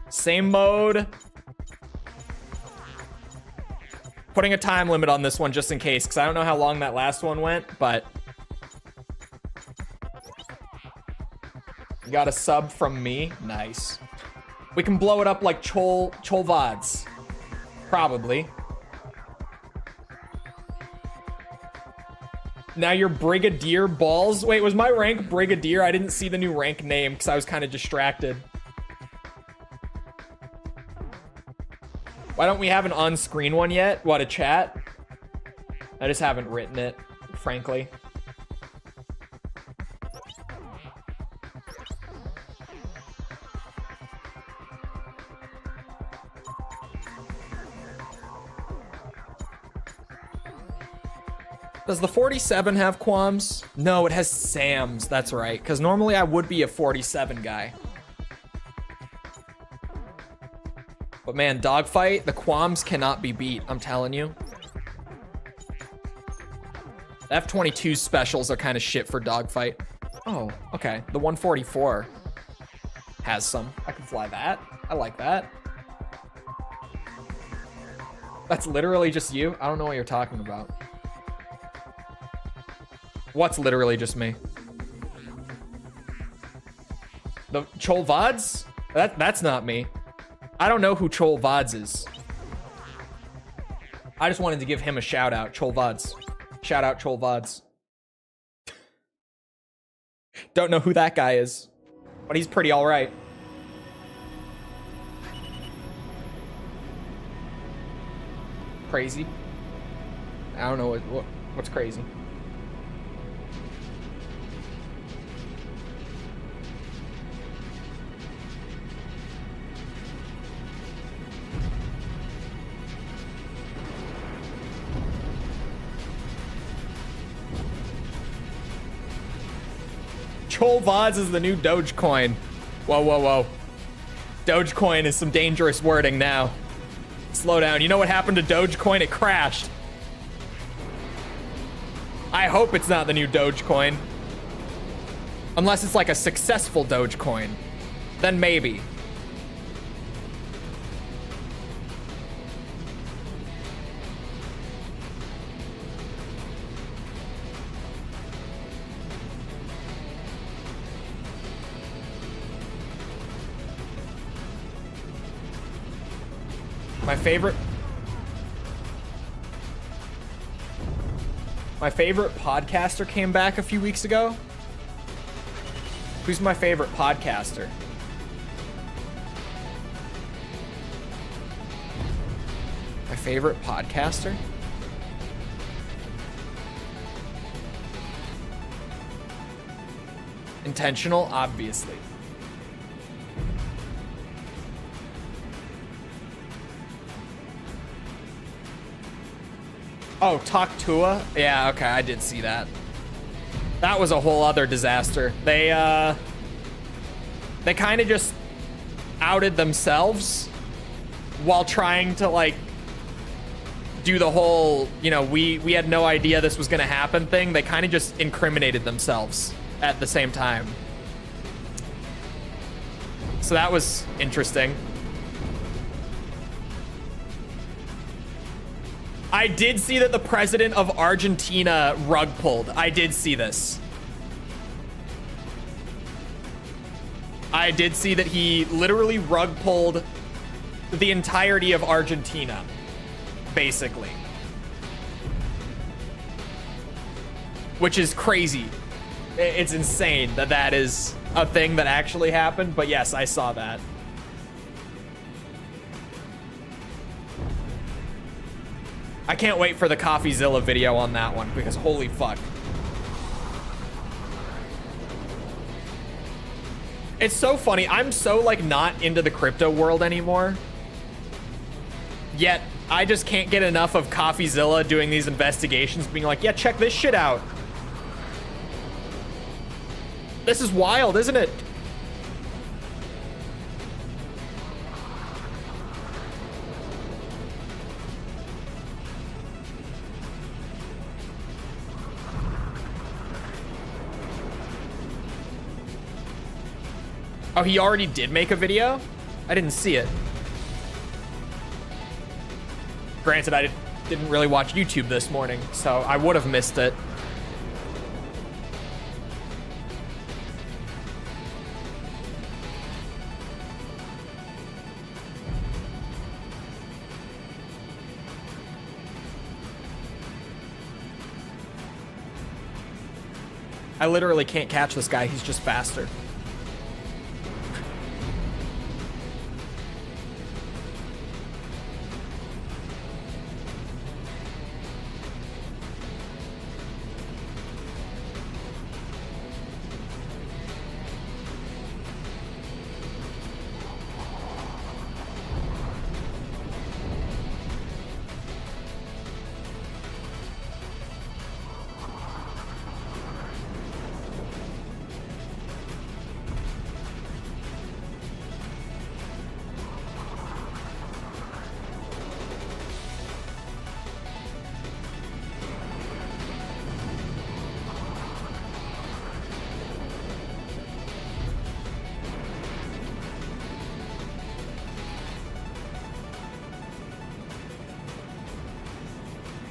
Same mode. Putting a time limit on this one just in case, because I don't know how long that last one went, but you got a sub from me. Nice. We can blow it up like Chole VODs. Probably. Now you're Brigadier Balls. Wait, was my rank Brigadier? I didn't see the new rank name because I was kind of distracted. Why don't we have an on-screen one yet? What, a chat? I just haven't written it, frankly. Does the 47 have qualms? No, it has Sam's. That's right. Because normally I would be a 47 guy. But man, dogfight, the qualms cannot be beat. I'm telling you. The F-22 specials are kind of shit for dogfight. Oh, okay. The 144 has some. I can fly that. I like that. That's literally just you? I don't know what you're talking about. What's literally just me? The Chole VODs? That's not me. I don't know who Chole VODs is. I just wanted to give him a shout out. Chole VODs. Shout out Chole VODs. Don't know who that guy is, but he's pretty all right. Crazy. I don't know what's crazy. Chole VODs is the new Dogecoin. Whoa, whoa, whoa. Dogecoin is some dangerous wording now. Slow down. You know what happened to Dogecoin? It crashed. I hope it's not the new Dogecoin. Unless it's like a successful Dogecoin. Then maybe. My favorite podcaster came back a few weeks ago. Who's my favorite podcaster? My favorite podcaster? Intentional, obviously. Oh, Talk Tua? Yeah, okay, I did see that. That was a whole other disaster. They kind of just outed themselves while trying to, like, do the whole, you know, we had no idea this was going to happen thing. They kind of just incriminated themselves at the same time. So that was interesting. I did see that the president of Argentina rug pulled. I did see this. I did see that he literally rug pulled the entirety of Argentina, basically. Which is crazy. It's insane that that is a thing that actually happened, but yes, I saw that. I can't wait for the CoffeeZilla video on that one, because holy fuck. It's so funny. I'm so, like, not into the crypto world anymore. Yet, I just can't get enough of CoffeeZilla doing these investigations, being like, yeah, check this shit out. This is wild, isn't it? Oh, he already did make a video? I didn't see it. Granted, I didn't really watch YouTube this morning, so I would have missed it. I literally can't catch this guy. He's just faster.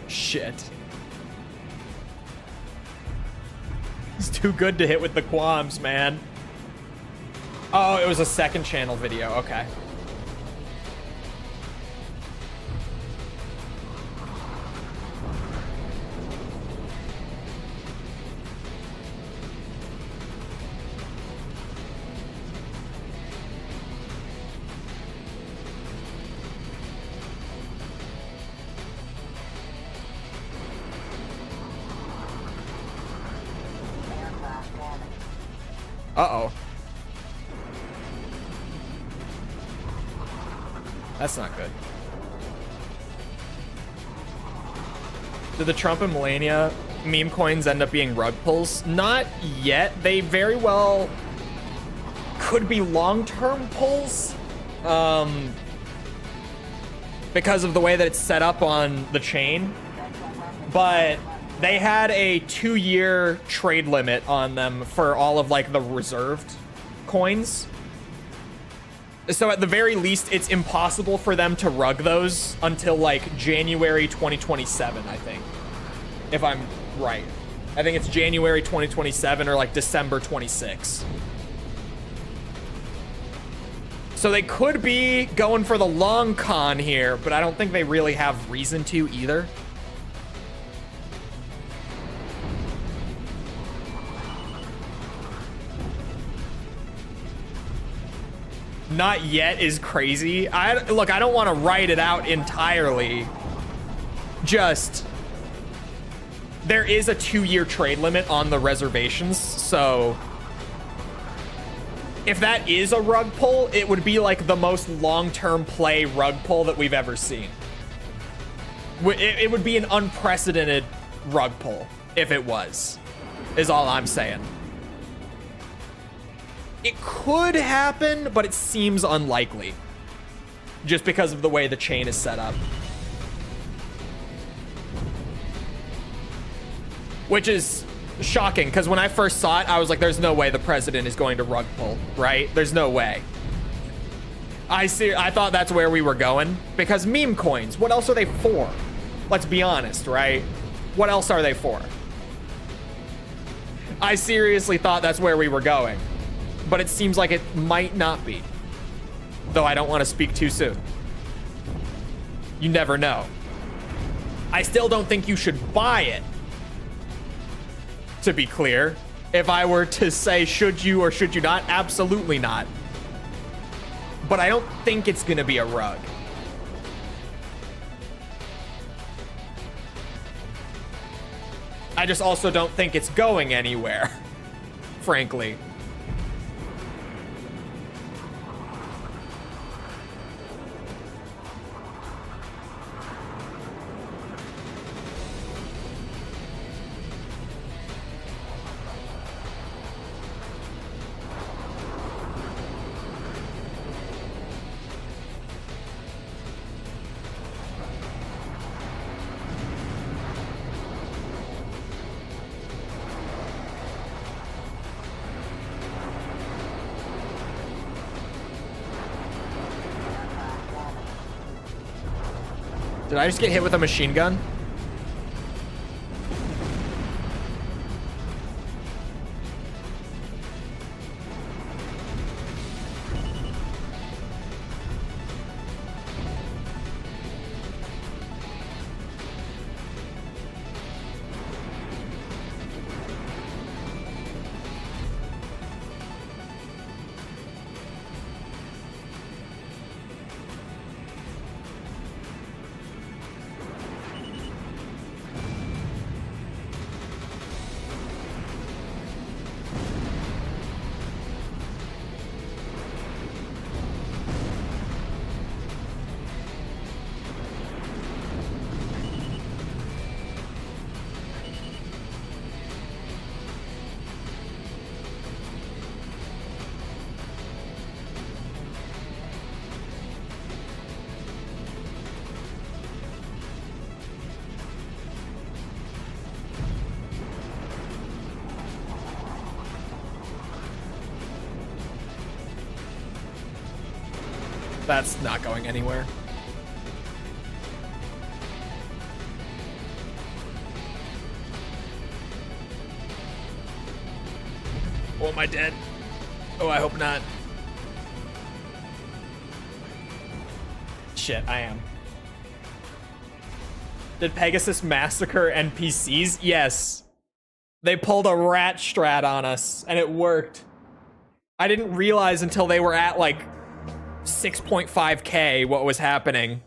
Shit. He's too good to hit with the qualms, man. Oh, it was a second channel video. Okay. Uh-oh. That's not good. Did the Trump and Melania meme coins end up being rug pulls? Not yet. They very well could be long-term pulls. Because of the way that it's set up on the chain. But they had a 2-year trade limit on them for all of, like, the reserved coins. So at the very least, it's impossible for them to rug those until, like, January 2027, I think. If I'm right. I think it's January 2027 or, like, December 26. So they could be going for the long con here, but I don't think they really have reason to either. Not yet is crazy. Look, I don't want to write it out entirely. Just, there is a 2-year trade limit on the reservations, so if that is a rug pull, it would be like the most long-term play rug pull that we've ever seen. It would be an unprecedented rug pull if it was, is all I'm saying. It could happen, but it seems unlikely. Just because of the way the chain is set up. Which is shocking, because when I first saw it, I was like, there's no way the president is going to rug pull, right? There's no way. I thought that's where we were going. Because meme coins, what else are they for? Let's be honest, right? What else are they for? I seriously thought that's where we were going. But it seems like it might not be. Though I don't want to speak too soon. You never know. I still don't think you should buy it. To be clear. If I were to say, should you or should you not? Absolutely not. But I don't think it's gonna be a rug. I just also don't think it's going anywhere, frankly. Did I just get hit with a machine gun? That's not going anywhere. Oh, am I dead? Oh, I hope not. Shit, I am. Did Pegasus massacre NPCs? Yes. They pulled a rat strat on us, and it worked. I didn't realize until they were at, like, 6.5k what was happening.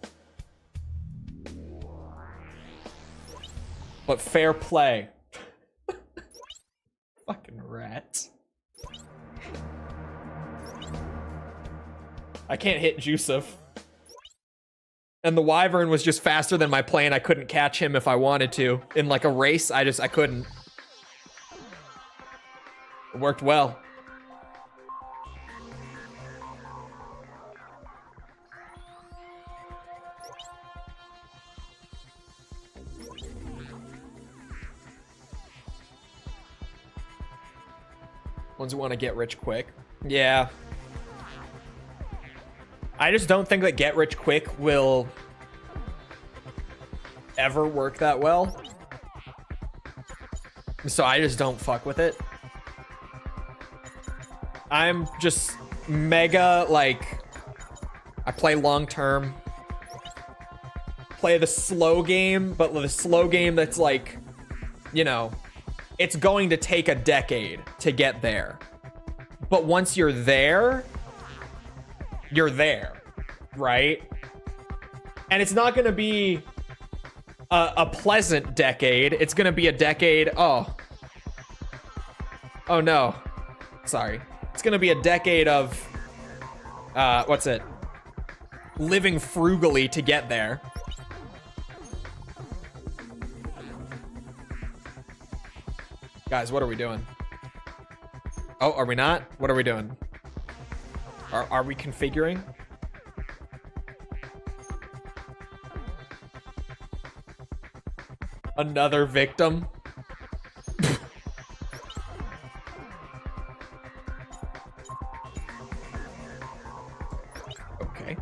But fair play. Fucking rats. I can't hit Jusuf. And the Wyvern was just faster than my plane. I couldn't catch him if I wanted to. In like a race, I couldn't. It worked well. Ones who want to get rich quick. Yeah. I just don't think that get rich quick will ever work that well. So I just don't fuck with it. I'm just mega, like, I play long term. Play the slow game, but the slow game that's like, you know, it's going to take a decade to get there. But once you're there, right? And it's not gonna be a pleasant decade. It's gonna be a decade, oh no, sorry. It's gonna be a decade of, what's it? Living frugally to get there. Guys, what are we doing? Oh, are we not? What are we doing? Are we configuring? Another victim? Okay.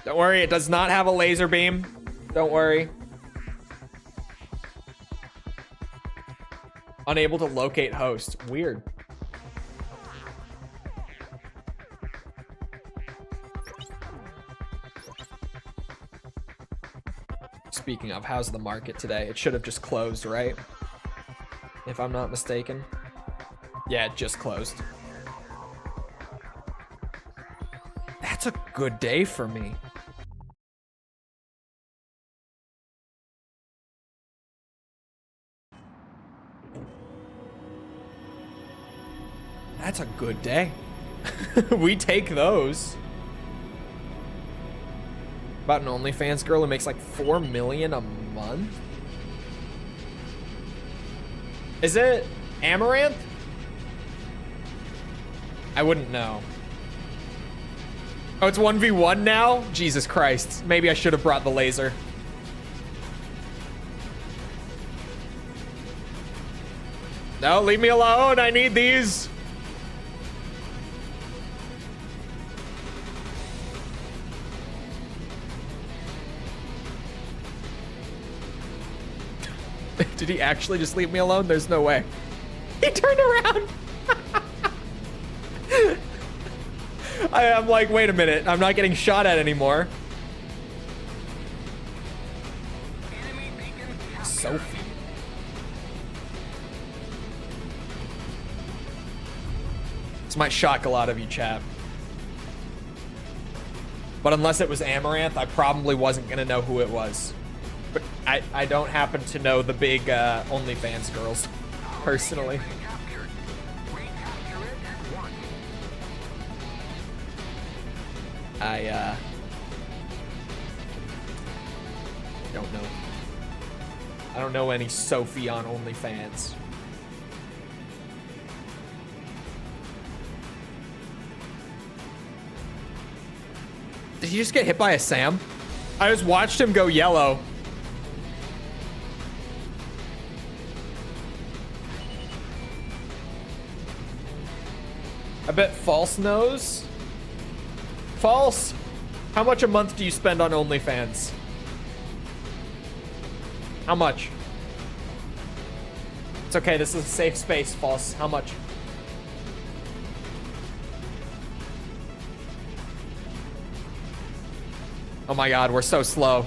Don't worry, it does not have a laser beam. Don't worry. Unable to locate host. Weird. Speaking of, how's the market today? It should have just closed, right? if I'm not mistaken. Yeah, it just closed. That's a good day for me. That's a good day. We take those. About an OnlyFans girl who makes like 4 million a month? Is it Amaranth? I wouldn't know. Oh, it's 1v1 now? Jesus Christ. Maybe I should have brought the laser. No, leave me alone. I need these. Did he actually just leave me alone? There's no way. He turned around. I'm like, wait a minute. I'm not getting shot at anymore. Sophie. This might shock a lot of you, chat. But unless it was Amaranth, I probably wasn't gonna know who it was. But I don't happen to know the big OnlyFans girls, personally. I don't know. I don't know any Sophie on OnlyFans. Did he just get hit by a Sam? I just watched him go yellow. I bet False knows. False, how much a month do you spend on OnlyFans? How much? It's okay, this is a safe space, False. How much? Oh my god, we're so slow.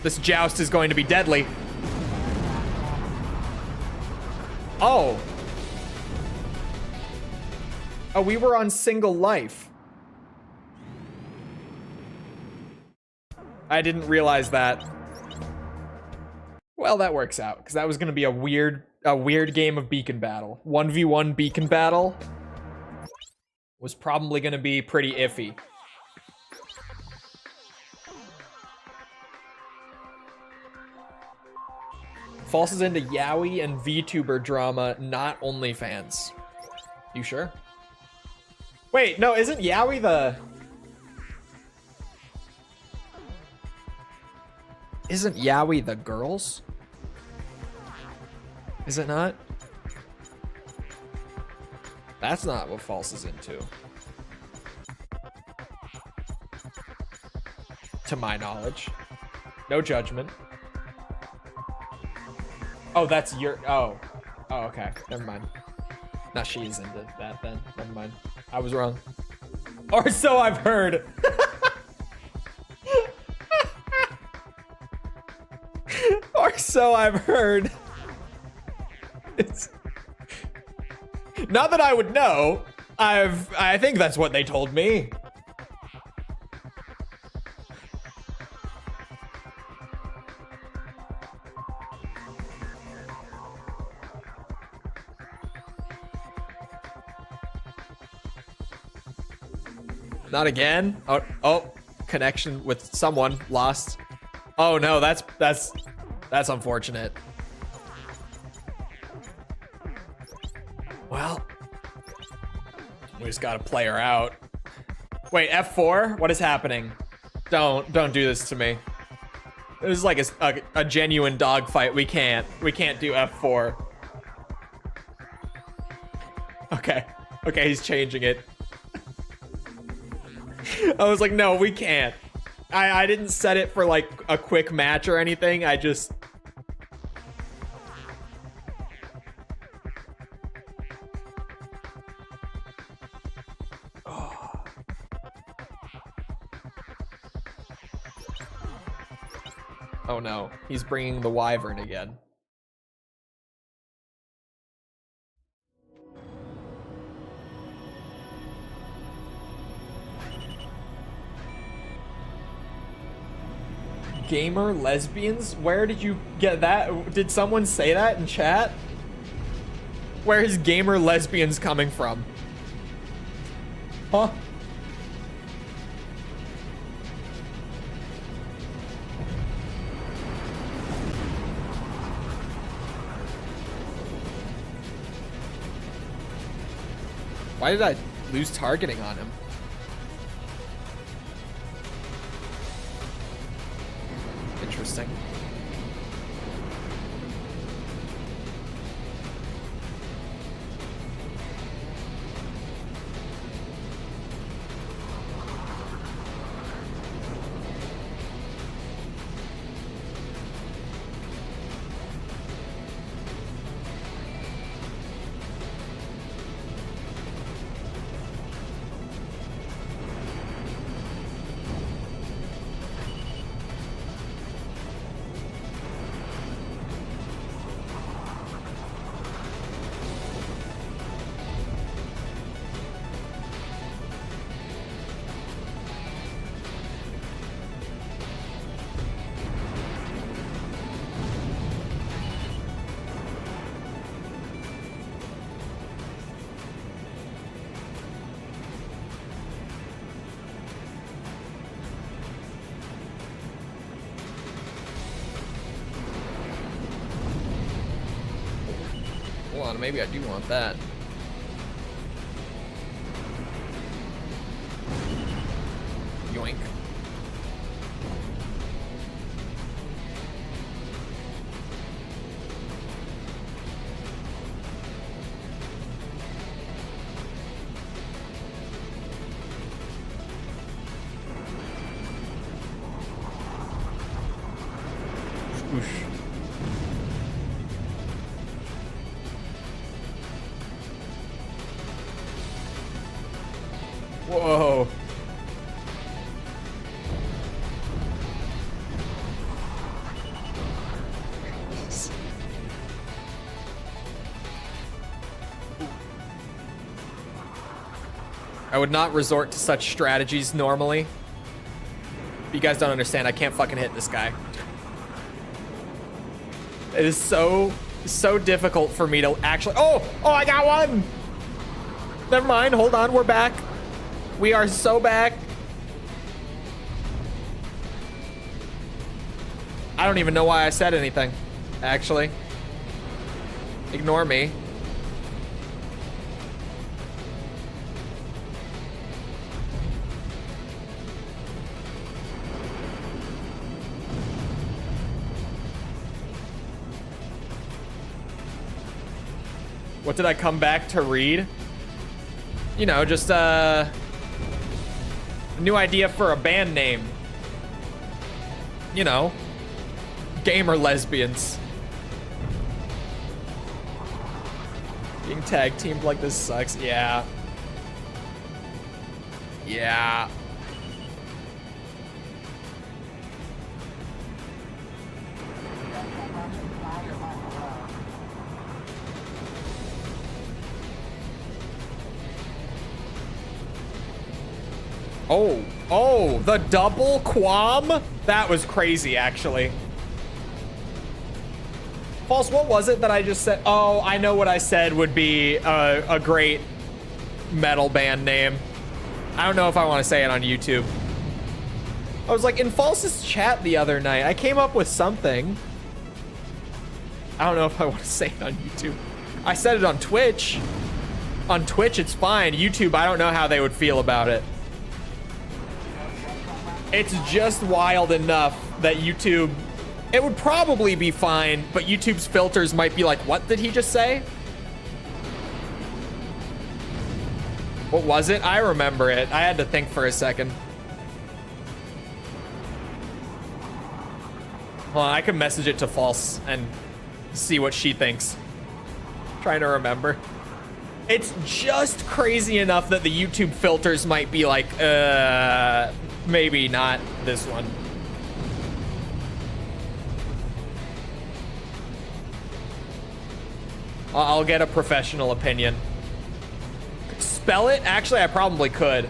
This joust is going to be deadly. Oh. Oh, we were on single life. I didn't realize that. Well, that works out, because that was going to be a weird game of beacon battle. 1v1 beacon battle was probably going to be pretty iffy. False is into yaoi and VTuber drama, not OnlyFans. You sure? Wait, no, isn't yaoi the... Isn't yaoi the girls? Is it not? That's not what False is into. To my knowledge. No judgment. Oh, that's your... Oh. Oh, okay. Never mind. Not she's into that then. Never mind. I was wrong. Or so I've heard. Or so I've heard. It's... Not that I would know. I think that's what they told me. Not again. Oh, connection with someone lost. Oh no, that's unfortunate. Well, we just gotta play her out. Wait, F4? What is happening? Don't do this to me. This is like a genuine dogfight. We can't do F4. Okay, he's changing it. I was like, no, we can't. I didn't set it for like a quick match or anything. I just... Oh no, he's bringing the wyvern again. Gamer lesbians? Where did you get that? Did someone say that in chat? Where is gamer lesbians coming from? Huh? Why did I lose targeting on him? Interesting. Hold on, maybe I do want that. Yoink. Whoosh. Whoa. I would not resort to such strategies normally. You guys don't understand. I can't fucking hit this guy. It is so difficult for me to actually... Oh, I got one. Never mind. Hold on. We're back. We are so back. I don't even know why I said anything, actually. Ignore me. What did I come back to read? You know, just a new idea for a band name. You know, gamer lesbians. Being tag teamed like this sucks. Yeah. Yeah. Oh, the double quam? That was crazy, actually. False, what was it that I just said? Oh, I know what I said would be a great metal band name. I don't know if I want to say it on YouTube. I was like, in False's chat the other night, I came up with something. I don't know if I want to say it on YouTube. I said it on Twitch. On Twitch, it's fine. YouTube, I don't know how they would feel about it. It's just wild enough that YouTube, it would probably be fine, but YouTube's filters might be like, what did he just say? What was it? I remember it. I had to think for a second. Hold on, I can message it to False and see what she thinks. Trying to remember. It's just crazy enough that the YouTube filters might be like, maybe not this one. I'll get a professional opinion. Spell it? Actually, I probably could.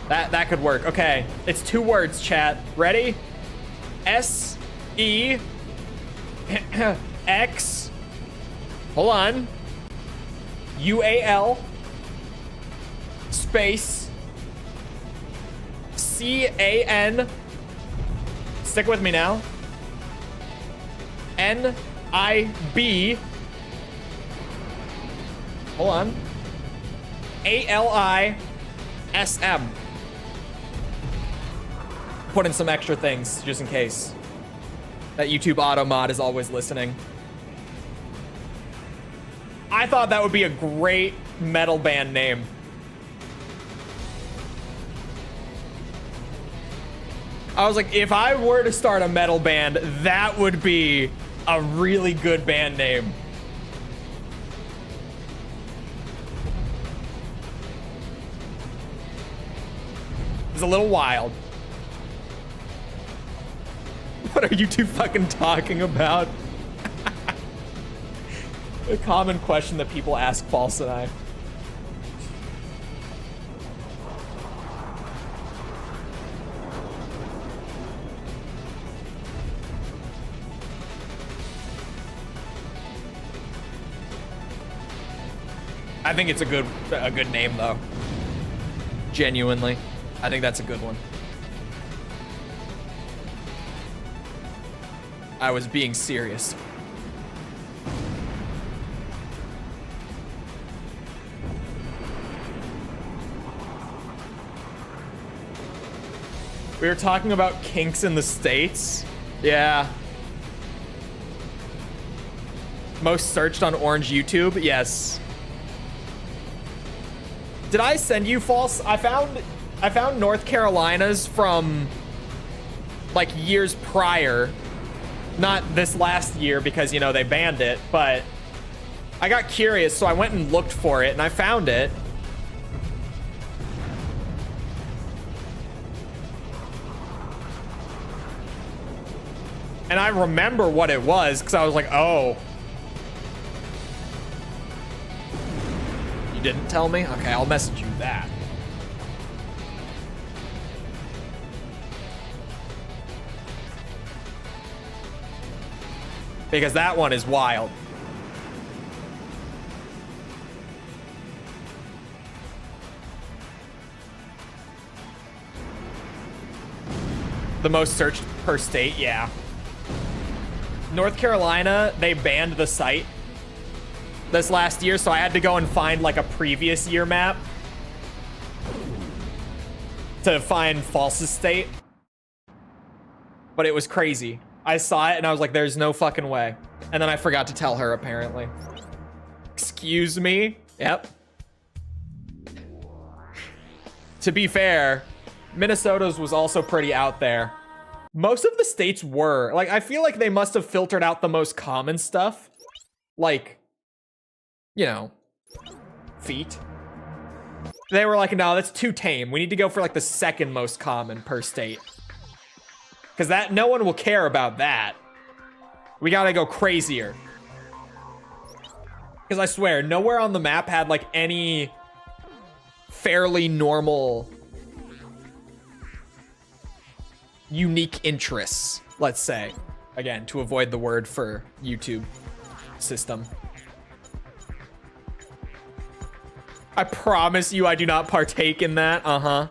That could work. Okay, it's 2 words, chat. Ready? S-E X, hold on, U-A-L space C-A-N, stick with me now, N-I-B, hold on, A-L-I-S-M. Put in some extra things just in case. That YouTube auto mod is always listening. I thought that would be a great metal band name. I was like, if I were to start a metal band, that would be a really good band name. It's a little wild. What are you two fucking talking about? A common question that people ask False and I. I think it's a good name though. Genuinely. I think that's a good one. I was being serious. We were talking about kinks in the States. Yeah. Most searched on Orange YouTube? Yes. Did I send you False? I found North Carolina's from like years prior. Not this last year because, you know, they banned it, but I got curious, so I went and looked for it and I found it. And I remember what it was because I was like, oh. You didn't tell me? Okay, I'll message you that. Because that one is wild. The most searched per state, yeah. North Carolina, they banned the site this last year, so I had to go and find like a previous year map to find False's state. But it was crazy. I saw it and I was like, there's no fucking way. And then I forgot to tell her, apparently. Excuse me? Yep. To be fair, Minnesota's was also pretty out there. Most of the states were. Like, I feel like they must have filtered out the most common stuff. Like, you know, feet. They were like, no, that's too tame. We need to go for like the second most common per state. Because that, no one will care about that. We gotta go crazier. Because I swear, nowhere on the map had like any fairly normal, unique interests, let's say. Again, to avoid the word for YouTube system. I promise you I do not partake in that. Uh-huh.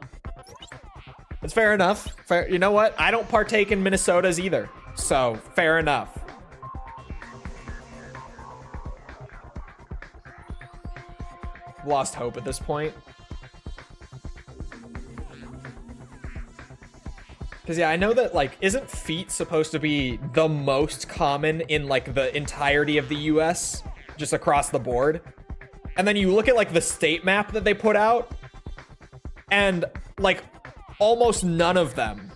That's fair enough. Fair. You know what? I don't partake in Minnesota's either. So, fair enough. Lost hope at this point. Because, yeah, I know that, like, isn't feet supposed to be the most common in, like, the entirety of the US? Just across the board? And then you look at, like, the state map that they put out, and, like, almost none of them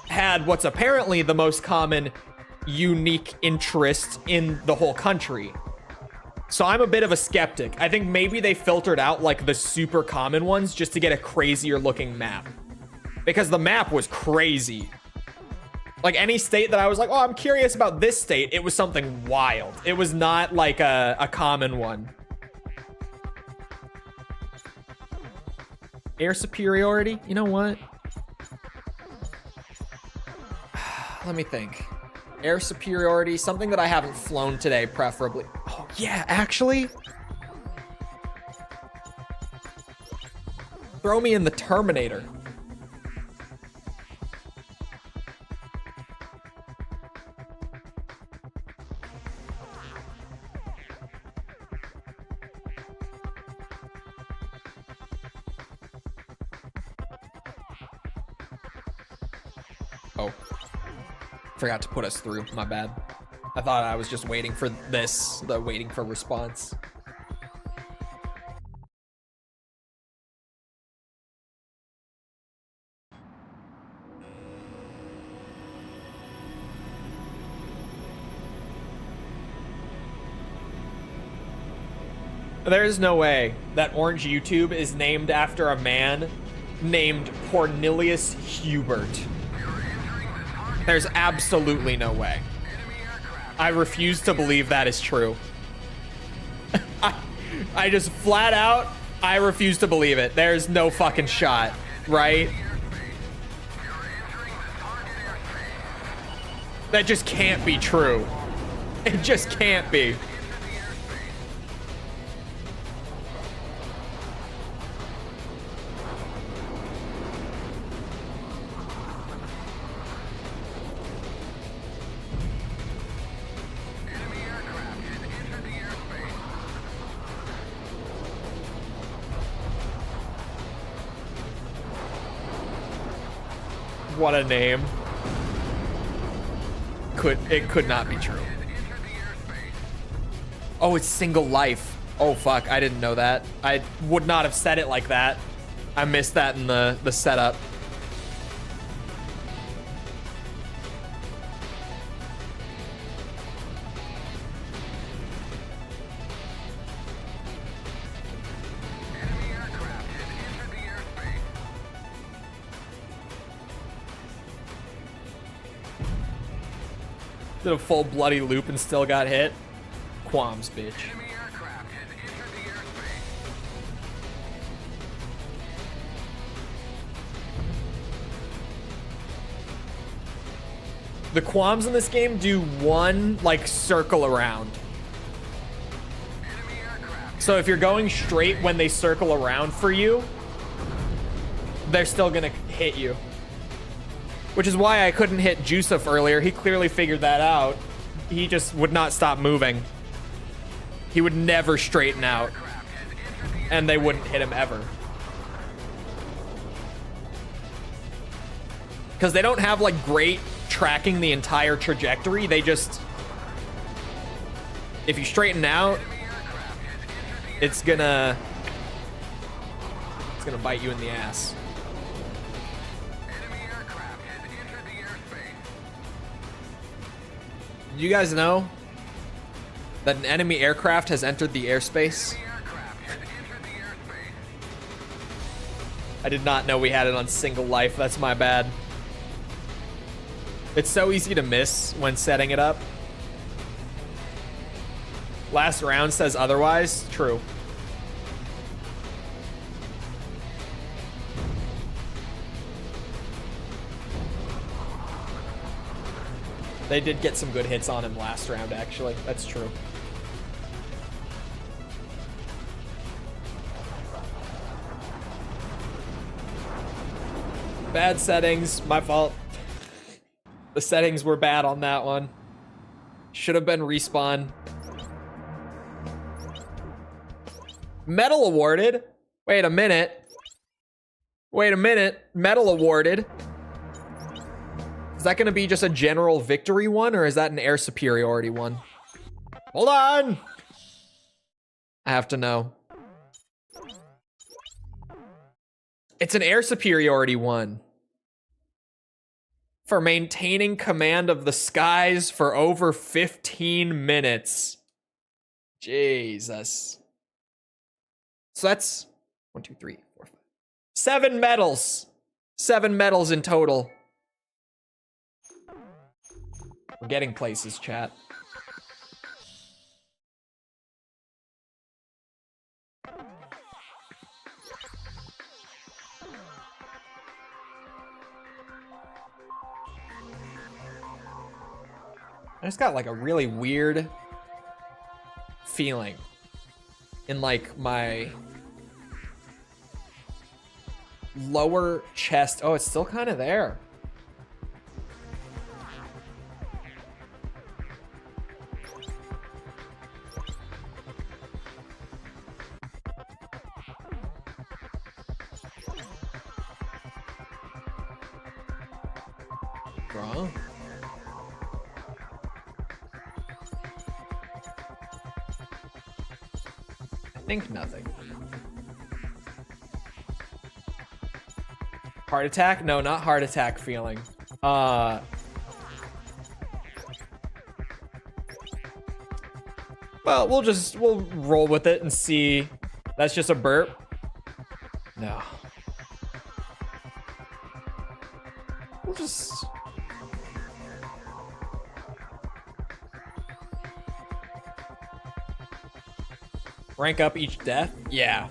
had what's apparently the most common unique interest in the whole country. So I'm a bit of a skeptic. I think maybe they filtered out like the super common ones just to get a crazier looking map. Because the map was crazy. Like any state that I was like, oh, I'm curious about this state, it was something wild. It was not like a common one. Air superiority? You know what? Let me think. Air superiority, something that I haven't flown today, preferably. Oh, yeah, actually. Throw me in the Terminator. Oh. Forgot to put us through. My bad. I thought I was just waiting for this, waiting for response. There is no way that Orange YouTube is named after a man named Cornelius Hubert. There's absolutely no way. I refuse to believe that is true. I just flat out, I refuse to believe it. There's no fucking shot, right? That just can't be true. It just can't be. What a name. It could not be true. Oh, it's single life. Oh fuck, I didn't know that. I would not have said it like that. I missed that in the setup. Did a full bloody loop and still got hit. Qualms, bitch. The qualms in this game do one, like, circle around. So if you're going straight when they circle around for you, they're still gonna hit you. Which is why I couldn't hit Jusuf earlier. He clearly figured that out. He just would not stop moving. He would never straighten out. And they wouldn't hit him ever. Because they don't have, like, great tracking the entire trajectory. They just... If you straighten out, it's gonna bite you in the ass. You guys know that an enemy aircraft has entered the airspace? I did not know we had it on single life. That's my bad. It's so easy to miss when setting it up. Last round says otherwise. True. They did get some good hits on him last round, actually. That's true. Bad settings. My fault. The settings were bad on that one. Should have been respawn. Medal awarded? Wait a minute. Wait a minute. Medal awarded. Is that going to be just a general victory one, or is that an air superiority one? Hold on! I have to know. It's an air superiority one. For maintaining command of the skies for over 15 minutes. Jesus. So that's 1, 2, 3, 4, 5. 7 medals. 7 medals in total. We're getting places, chat. I just got like a really weird feeling in like my lower chest. Oh, it's still kind of there. Bro. I think nothing. Heart attack? No, not heart attack feeling. Well, we'll roll with it and see. That's just a burp. No. We'll just rank up each death. Yeah.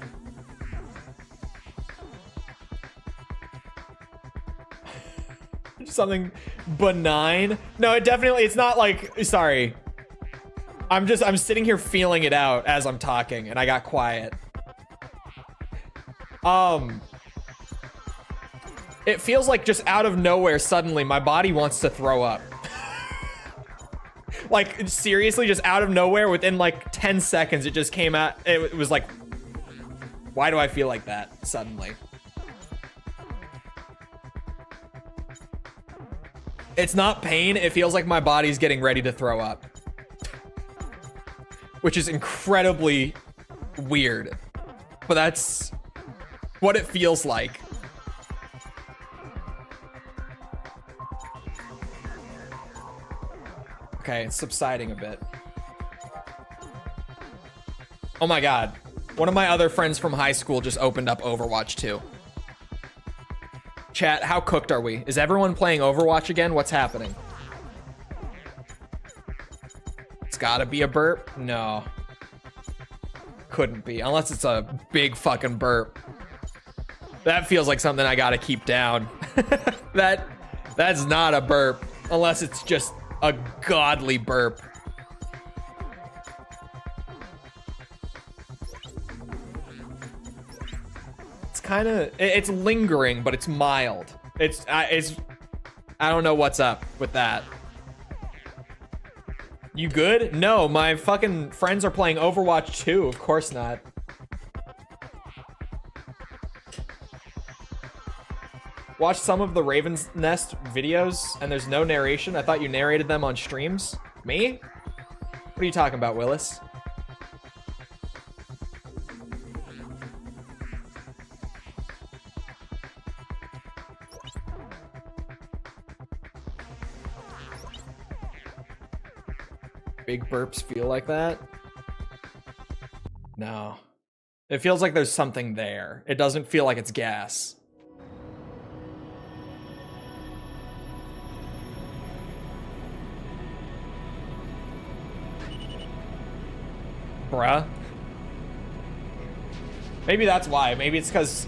Something benign. No, it's not like, sorry. I'm sitting here feeling it out as I'm talking and I got quiet. It feels like just out of nowhere, suddenly my body wants to throw up. Like, seriously, just out of nowhere, within like 10 seconds, it just came out. It was like, why do I feel like that suddenly? It's not pain. It feels like my body's getting ready to throw up. Which is incredibly weird. But that's what it feels like. Okay, it's subsiding a bit. Oh my god. One of my other friends from high school just opened up Overwatch 2. Chat, how cooked are we? Is everyone playing Overwatch again? What's happening? It's gotta be a burp? No. Couldn't be, unless it's a big fucking burp. That feels like something I gotta keep down. That's not a burp, unless it's just a godly burp. It's lingering, but it's mild. I don't know what's up with that. You good? No, my fucking friends are playing Overwatch 2. Of course not. Watch some of the Raven's Nest videos, and there's no narration. I thought you narrated them on streams. Me? What are you talking about, Willis? Big burps feel like that? No. It feels like there's something there. It doesn't feel like it's gas. Bruh. Maybe that's why. Maybe it's because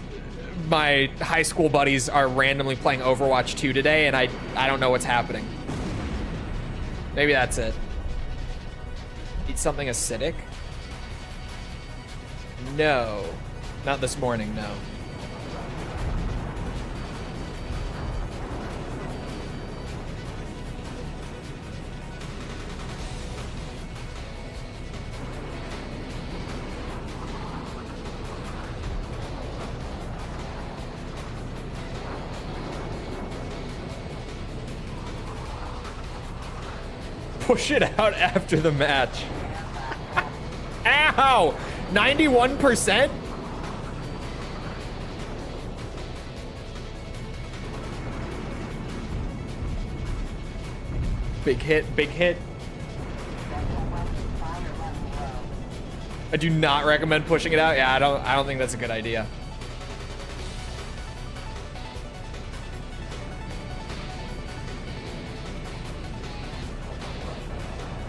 my high school buddies are randomly playing Overwatch 2 today and I don't know what's happening. Maybe that's it. Eat something acidic? No. Not this morning, no. Push it out after the match. Ow! 91%? Big hit, big hit. I do not recommend pushing it out. Yeah, I don't think that's a good idea.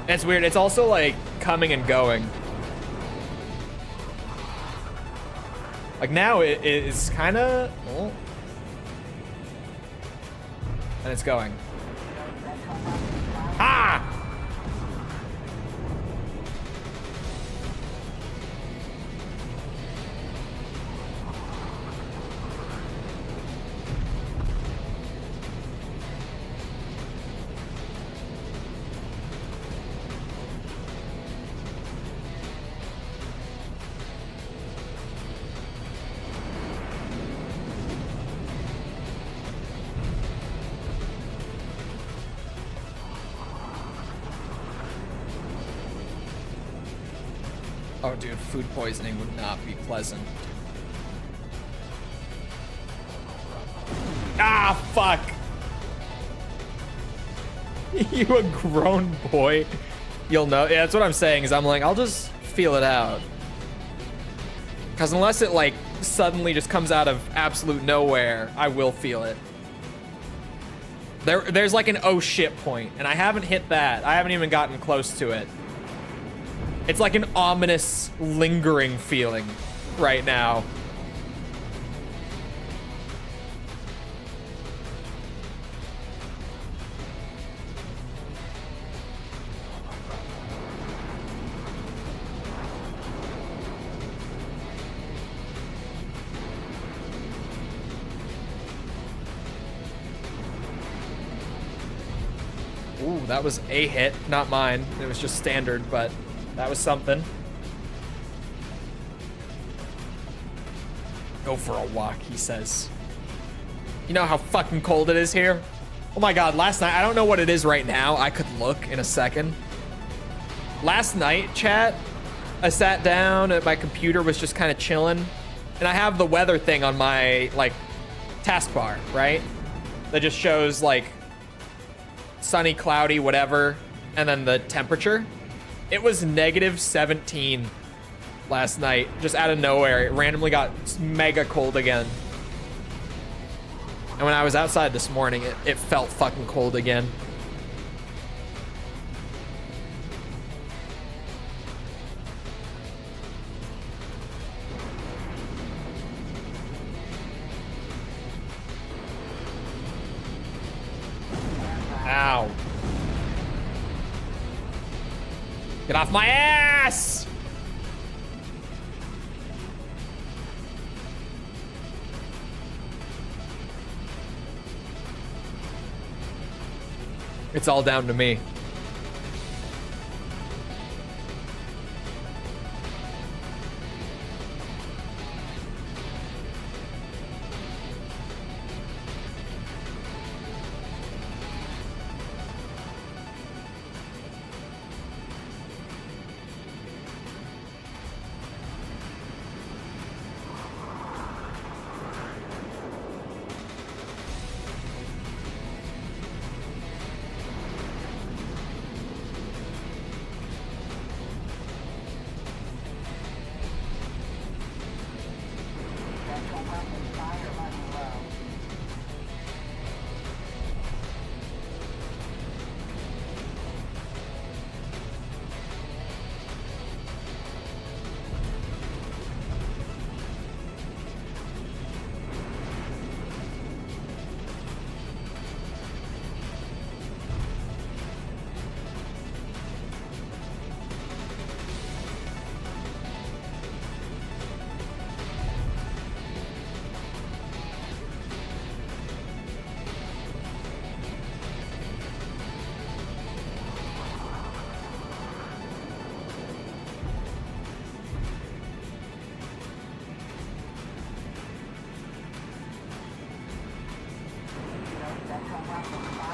It's weird. It's also like coming and going. Like now it is kind of, oh. And it's going. Ah! Oh, dude, food poisoning would not be pleasant. Ah, fuck! You a grown boy. You'll know. Yeah, that's what I'm saying, is I'm like, I'll just feel it out. Because unless it, like, suddenly just comes out of absolute nowhere, I will feel it. There's like an oh shit point, and I haven't hit that. I haven't even gotten close to it. It's like an ominous, lingering feeling right now. Ooh, that was a hit, not mine. It was just standard, but that was something. Go for a walk, he says. You know how fucking cold it is here? Oh my god, last night, I don't know what it is right now. I could look in a second. Last night, chat, I sat down at my computer, was just kind of chilling, and I have the weather thing on my, like, taskbar, right? That just shows, like, sunny, cloudy, whatever, and then the temperature. It was -17 last night, just out of nowhere. It randomly got mega cold again. And when I was outside this morning, it felt fucking cold again. Ow. Get off my ass! It's all down to me.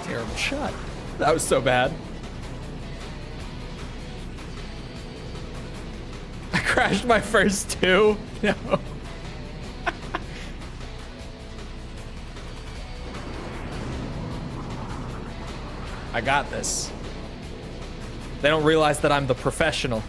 Terrible shot. That was so bad. I crashed my first two. No. I got this. They don't realize that I'm the professional.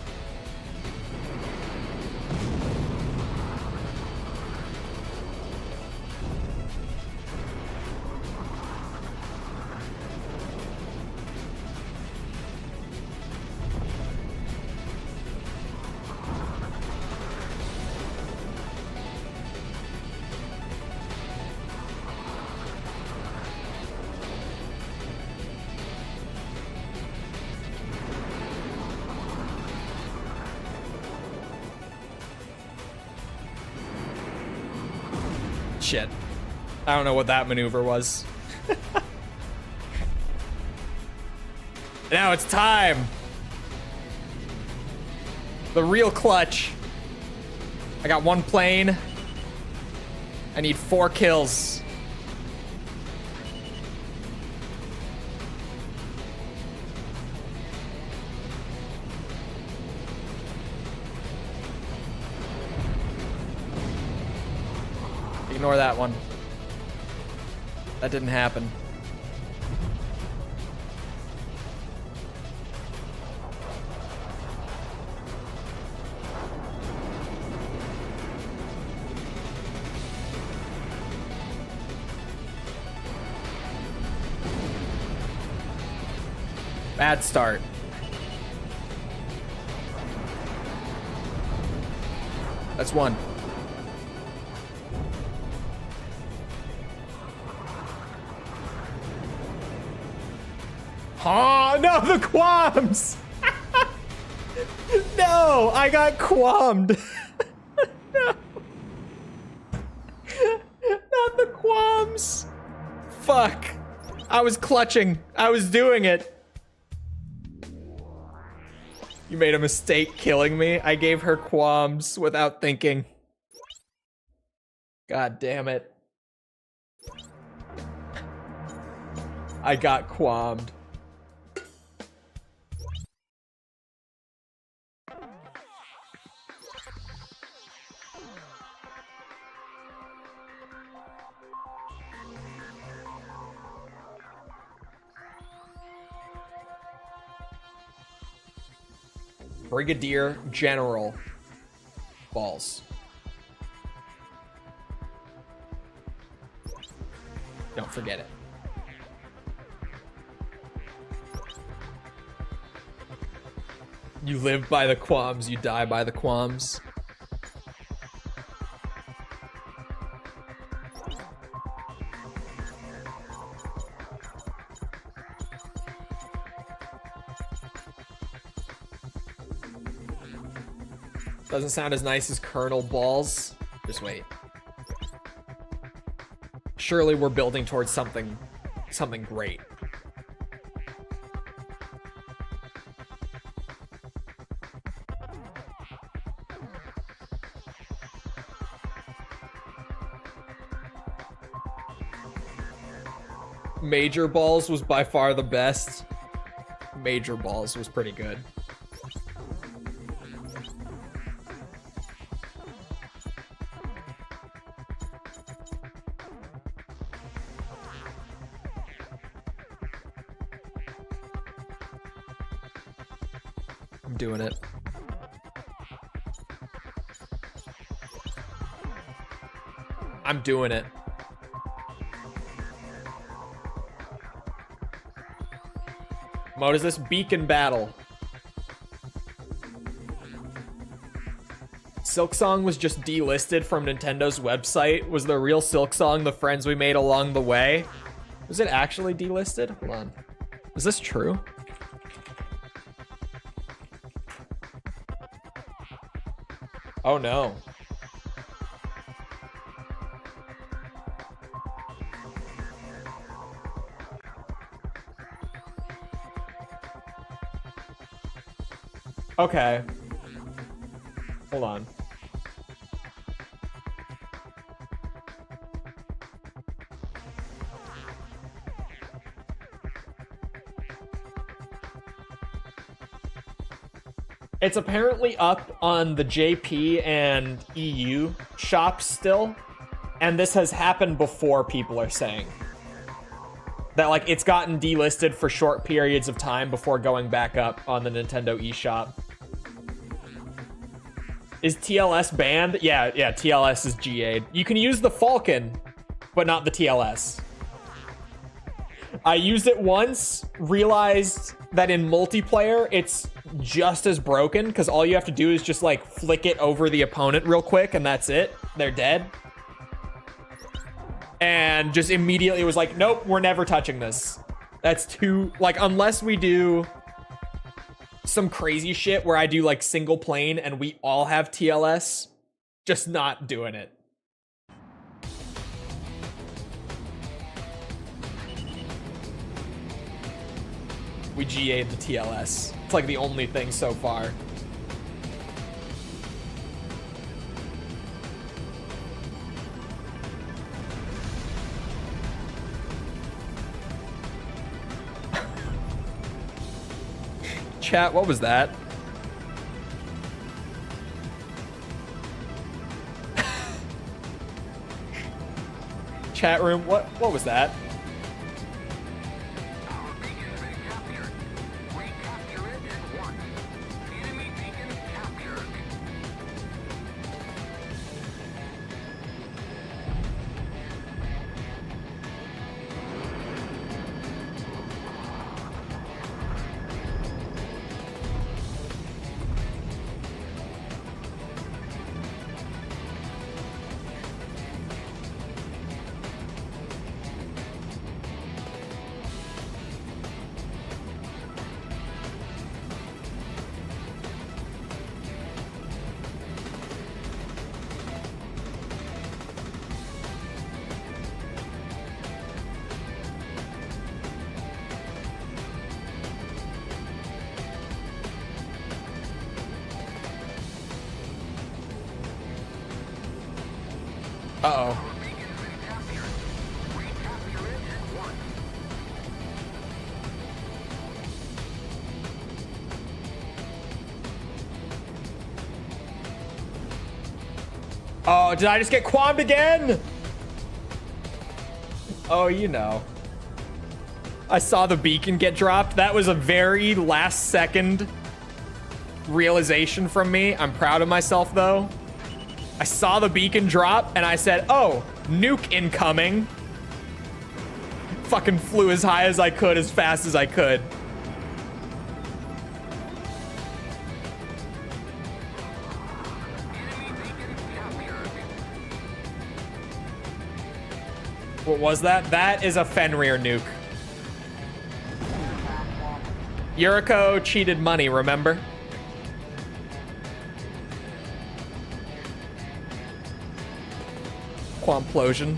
Shit. I don't know what that maneuver was. Now it's time. The real clutch. I got one plane. I need 4 kills. Ignore that one. That didn't happen. Bad start. That's one. Oh, no, the qualms! No, I got qualmed. No. Not the qualms. Fuck. I was clutching. I was doing it. You made a mistake killing me. I gave her qualms without thinking. God damn it. I got qualmed. Brigadier General balls. Don't forget it. You live by the qualms, you die by the qualms. Doesn't sound as nice as Colonel Balls. Just wait. Surely we're building towards something great. Major Balls was by far the best. Major Balls was pretty good. I'm doing it. I'm doing it. What is this? Beacon Battle. Silksong was just delisted from Nintendo's website. Was the real Silksong the friends we made along the way? Was it actually delisted? Hold on. Is this true? Oh no. Okay. Hold on. It's apparently up on the JP and EU shops still, and this has happened before, people are saying. That, like, it's gotten delisted for short periods of time before going back up on the Nintendo eShop. Is TLS banned? Yeah, TLS is GA'd. You can use the Falcon, but not the TLS. I used it once, realized that in multiplayer, it's just as broken, because all you have to do is just, like, flick it over the opponent real quick, and that's it. They're dead. And just immediately was like, nope, we're never touching this. That's too, like, unless we do some crazy shit where I do, like, single plane and we all have TLS, just not doing it. We GA'd the TLS. It's like the only thing so far. Chat, what was that? Chat room, what was that? Our beacon's been captured. Recapture it at once. Enemy beacon captured. Uh-oh. Our beacon's been captured. Recapture it at once. Oh, did I just get quammed again? Oh, you know. I saw the beacon get dropped. That was a very last second realization from me. I'm proud of myself, though. I saw the beacon drop, and I said, oh, nuke incoming. Fucking flew as high as I could, as fast as I could. Enemy beacon captured. What was that? That is a Fenrir nuke. Yuriko cheated money, remember? Quamplosion.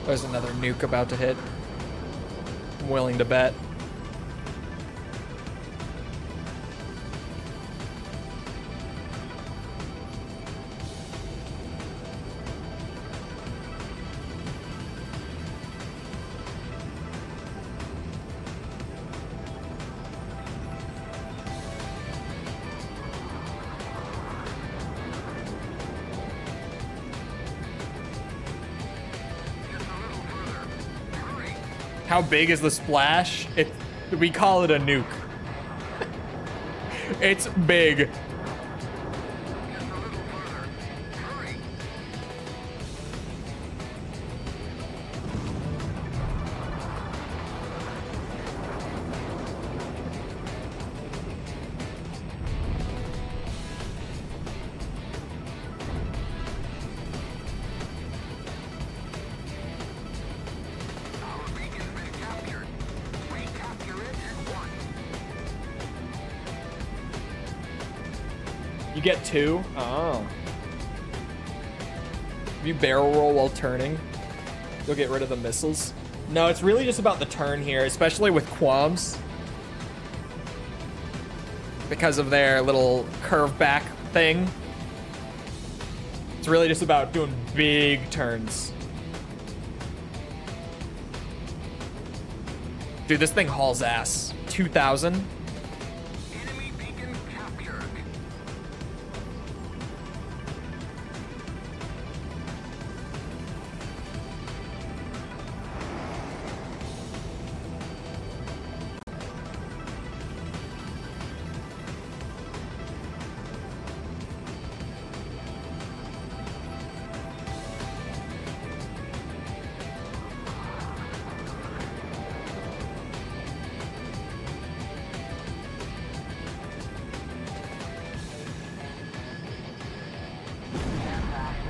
There's another nuke about to hit. I'm willing to bet. How big is the splash? We call it a nuke. It's big. You get two? Oh. If you barrel roll while turning, you'll get rid of the missiles. No, it's really just about the turn here, especially with qualms. Because of their little curve back thing. It's really just about doing big turns. Dude, this thing hauls ass. 2,000. Enemy beacon captured.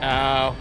Oh.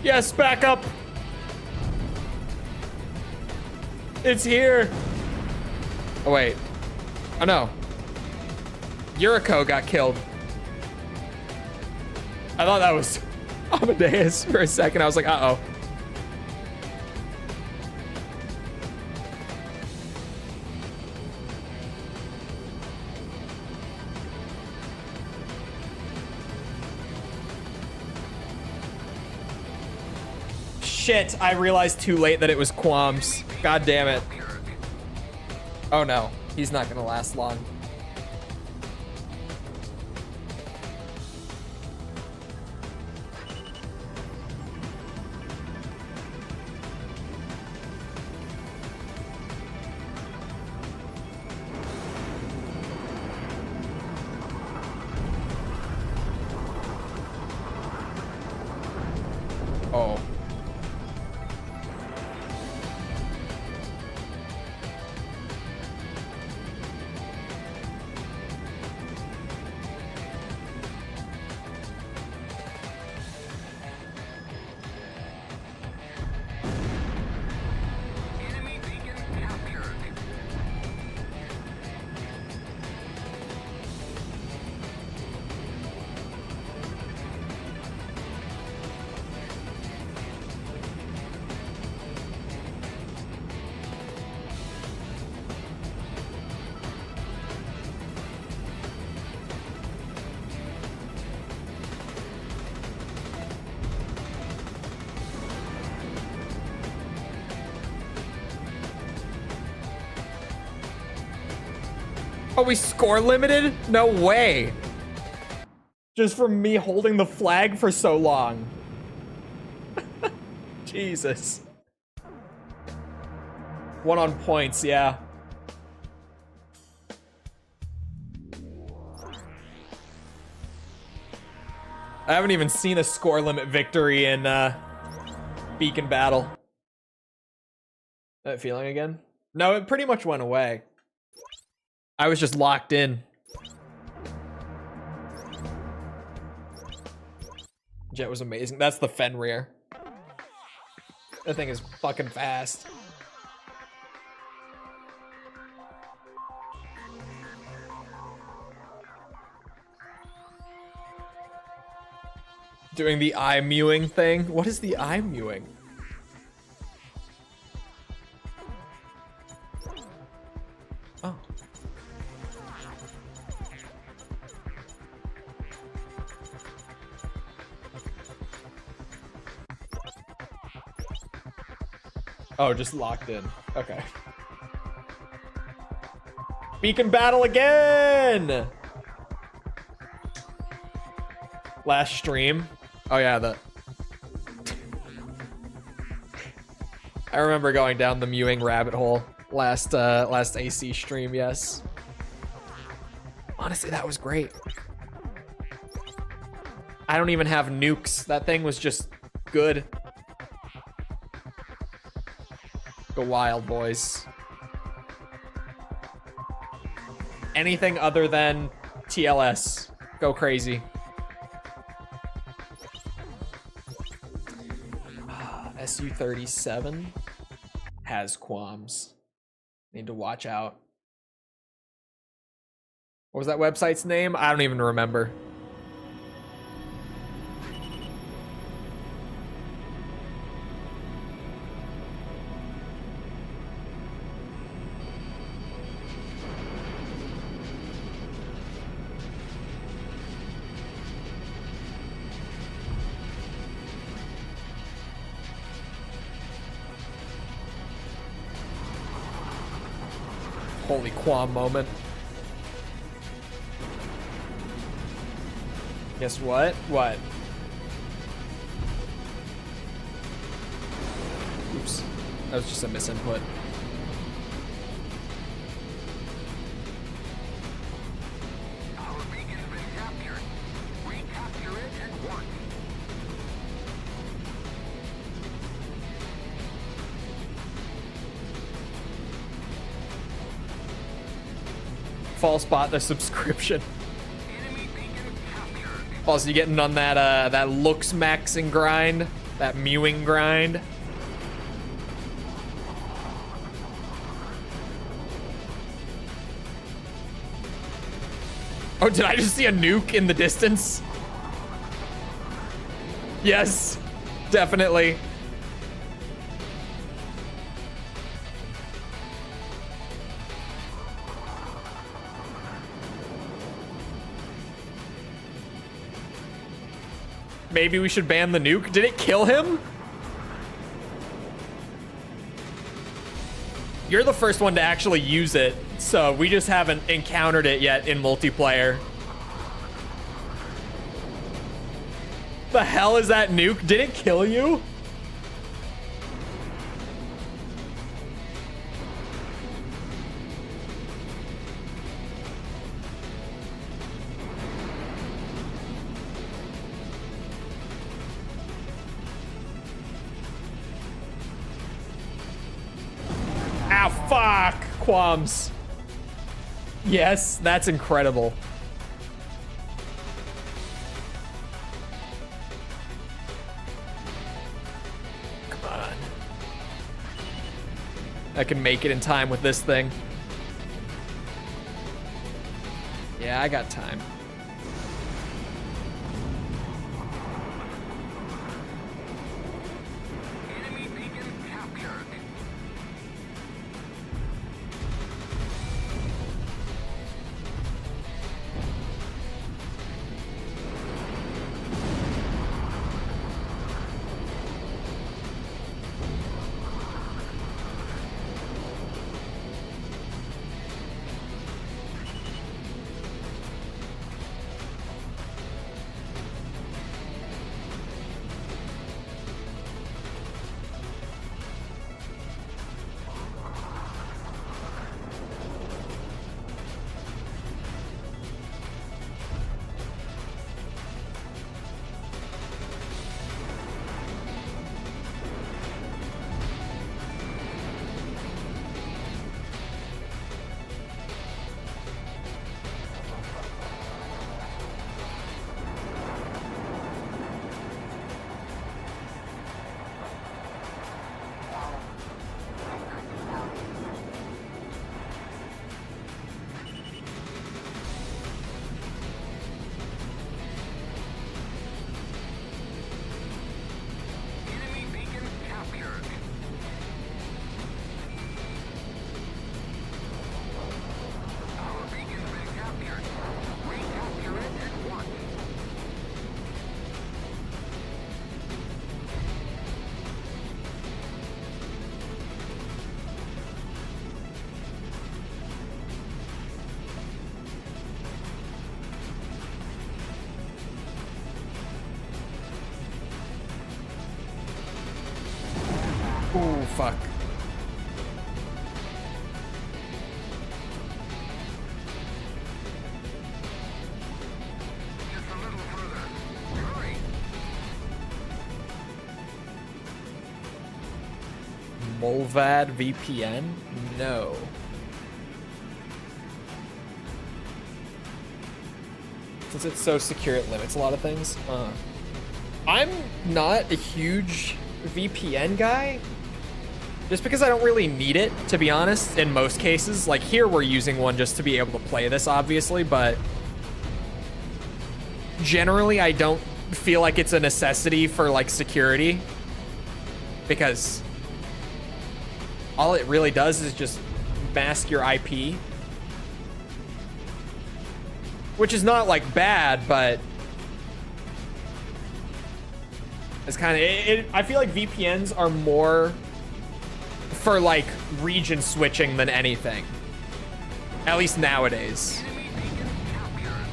Yes, back up. It's here. Oh, wait. Oh, no. Yuriko got killed. I thought that was Amadeus for a second. I was like, uh-oh. Shit, I realized too late that it was Qualms. God damn it. Oh no, he's not gonna last long. Oh. Are we score limited? No way. Just from me holding the flag for so long. Jesus. One on points, yeah. I haven't even seen a score limit victory in Beacon Battle. That feeling again? No, it pretty much went away. I was just locked in. Jet was amazing. That's the Fenrir. That thing is fucking fast. Doing the eye mewing thing. What is the eye mewing? Oh. Oh, just locked in. Okay. Beacon battle again! Last stream. Oh yeah, I remember going down the mewing rabbit hole last AC stream, yes. Honestly, that was great. I don't even have nukes. That thing was just good. Go wild, boys. Anything other than TLS. Go crazy. SU-37 has qualms. Need to watch out. What was that website's name? I don't even remember. Holy qualm moment. Guess what? What? Oops. That was just a misinput. Our beacon's been captured. Recapture it at once. False bot the subscription. Enemy beacon captured. Also, you getting on that looks maxing grind, that mewing grind. Oh, did I just see a nuke in the distance? Yes, definitely. Maybe we should ban the nuke. Did it kill him? You're the first one to actually use it, so we just haven't encountered it yet in multiplayer. The hell is that nuke? Did it kill you? Ow, fuck! Qualms. Yes, that's incredible. Come on. I can make it in time with this thing. Yeah, I got time. Enemy beacon captured. Ooh, fuck. Just a little further. Hurry. Molvad VPN? No. Since it's so secure, it limits a lot of things. I'm not a huge VPN guy, just because I don't really need it, to be honest, in most cases. Like here, we're using one just to be able to play this, obviously, but generally, I don't feel like it's a necessity for like security, because all it really does is just mask your IP. Which is not like bad, but it's kind of I feel like VPNs are more for like region switching than anything, at least nowadays. Enemy beacon captured.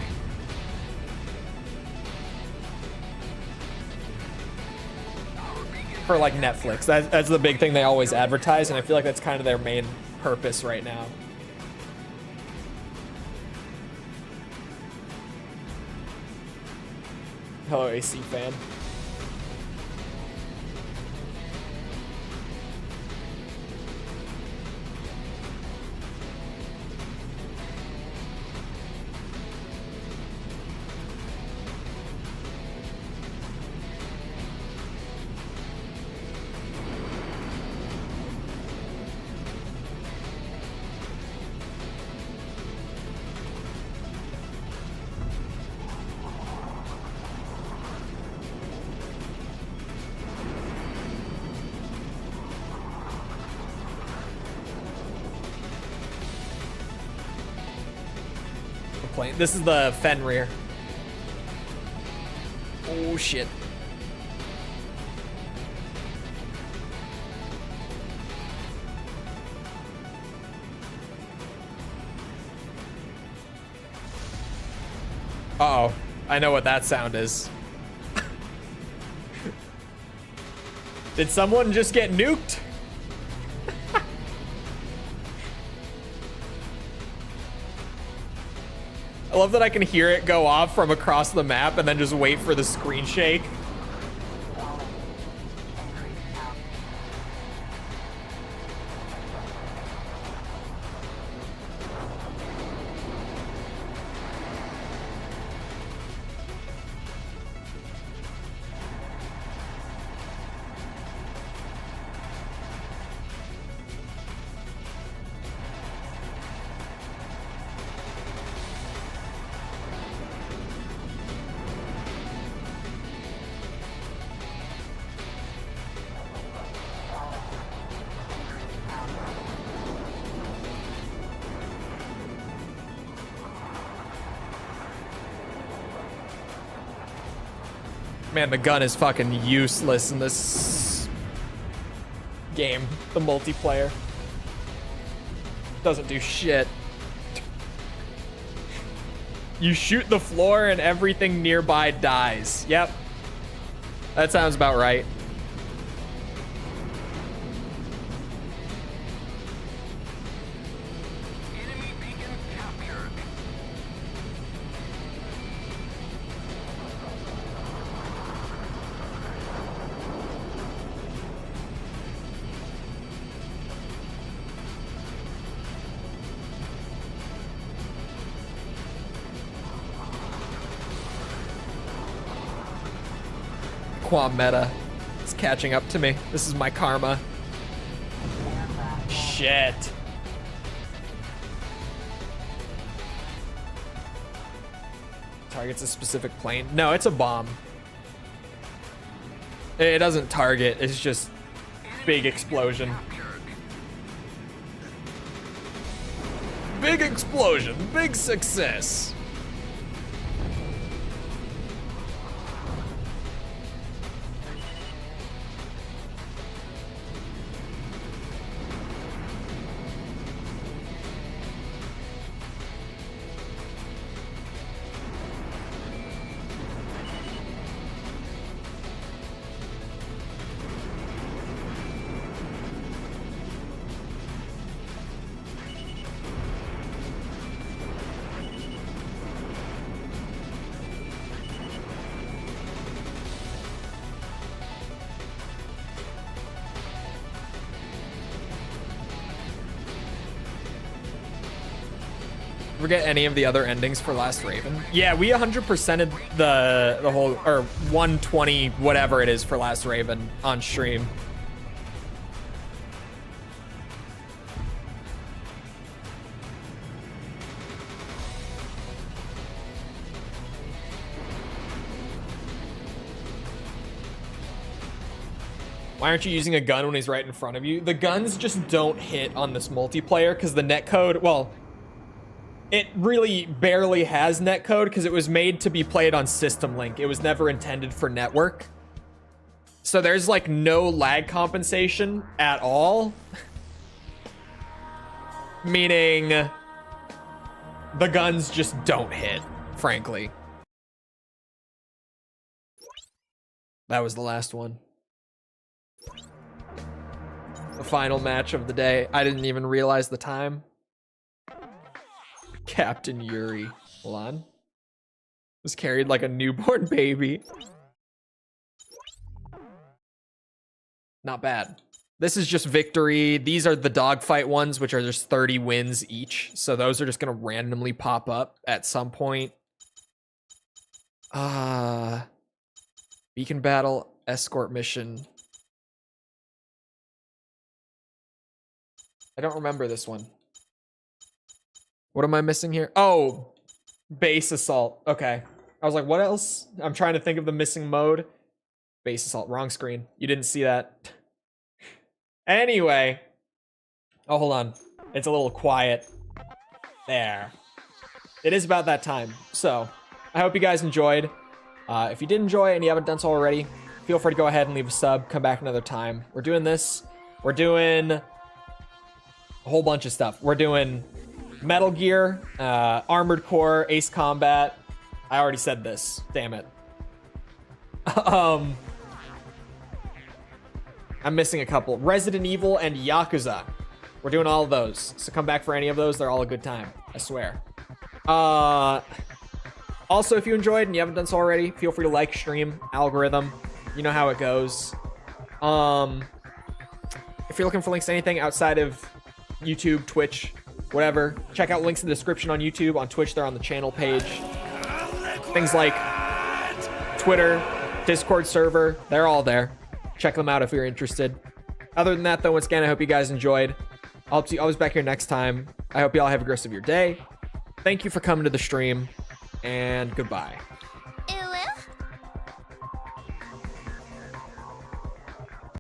Our beacon For like Netflix, that's the big thing they always advertise, and I feel like that's kind of their main purpose right now. Hello, AC fan. Plane. This is the Fenrir. Oh shit. Uh-oh. I know what that sound is. Did someone just get nuked? I love that I can hear it go off from across the map and then just wait for the screen shake. Man, the gun is fucking useless in this game. The multiplayer doesn't do shit. You shoot the floor and everything nearby dies. Yep. That sounds about right. enemy beacon captured. Quam meta. It's catching up to me. This is my karma. Shit. Targets a specific plane. No, it's a bomb. It doesn't target. It's just big explosion. Big explosion. Big success. Forget any of the other endings for Last Raven. Yeah, we 100%ed the whole, or 120 whatever it is for Last Raven on stream. Why aren't you using a gun when he's right in front of you? The guns just don't hit on this multiplayer because the netcode, well, it really barely has netcode because it was made to be played on System Link. It was never intended for network. So there's like no lag compensation at all. Meaning the guns just don't hit, frankly. That was the last one. The final match of the day. I didn't even realize the time. Captain Yuri. Hold on. Was carried like a newborn baby. Not bad. This is just victory. These are the dogfight ones, which are just 30 wins each. So those are just going to randomly pop up at some point. Beacon battle, escort mission. I don't remember this one. What am I missing here? Oh, base assault. Okay. I was like, what else? I'm trying to think of the missing mode. Base assault. Wrong screen. You didn't see that. Anyway. Oh, hold on. It's a little quiet. There. It is about that time. So, I hope you guys enjoyed. If you did enjoy and you haven't done so already, feel free to go ahead and leave a sub. Come back another time. We're doing this. We're doing a whole bunch of stuff. We're doing Metal Gear, Armored Core, Ace Combat. I already said this. Damn it. I'm missing a couple. Resident Evil and Yakuza. We're doing all of those. So come back for any of those. They're all a good time. I swear. Also, if you enjoyed and you haven't done so already, feel free to like, stream, algorithm. You know how it goes. If you're looking for links to anything outside of YouTube, Twitch, whatever, check out links in the description on YouTube. On Twitch, they're on the channel page. Things like Twitter, Discord server, they're all there. Check them out if you're interested. Other than that, though, once again, I hope you guys enjoyed. I'll see you always back here next time. I hope you all have a good rest of your day. Thank you for coming to the stream, and goodbye.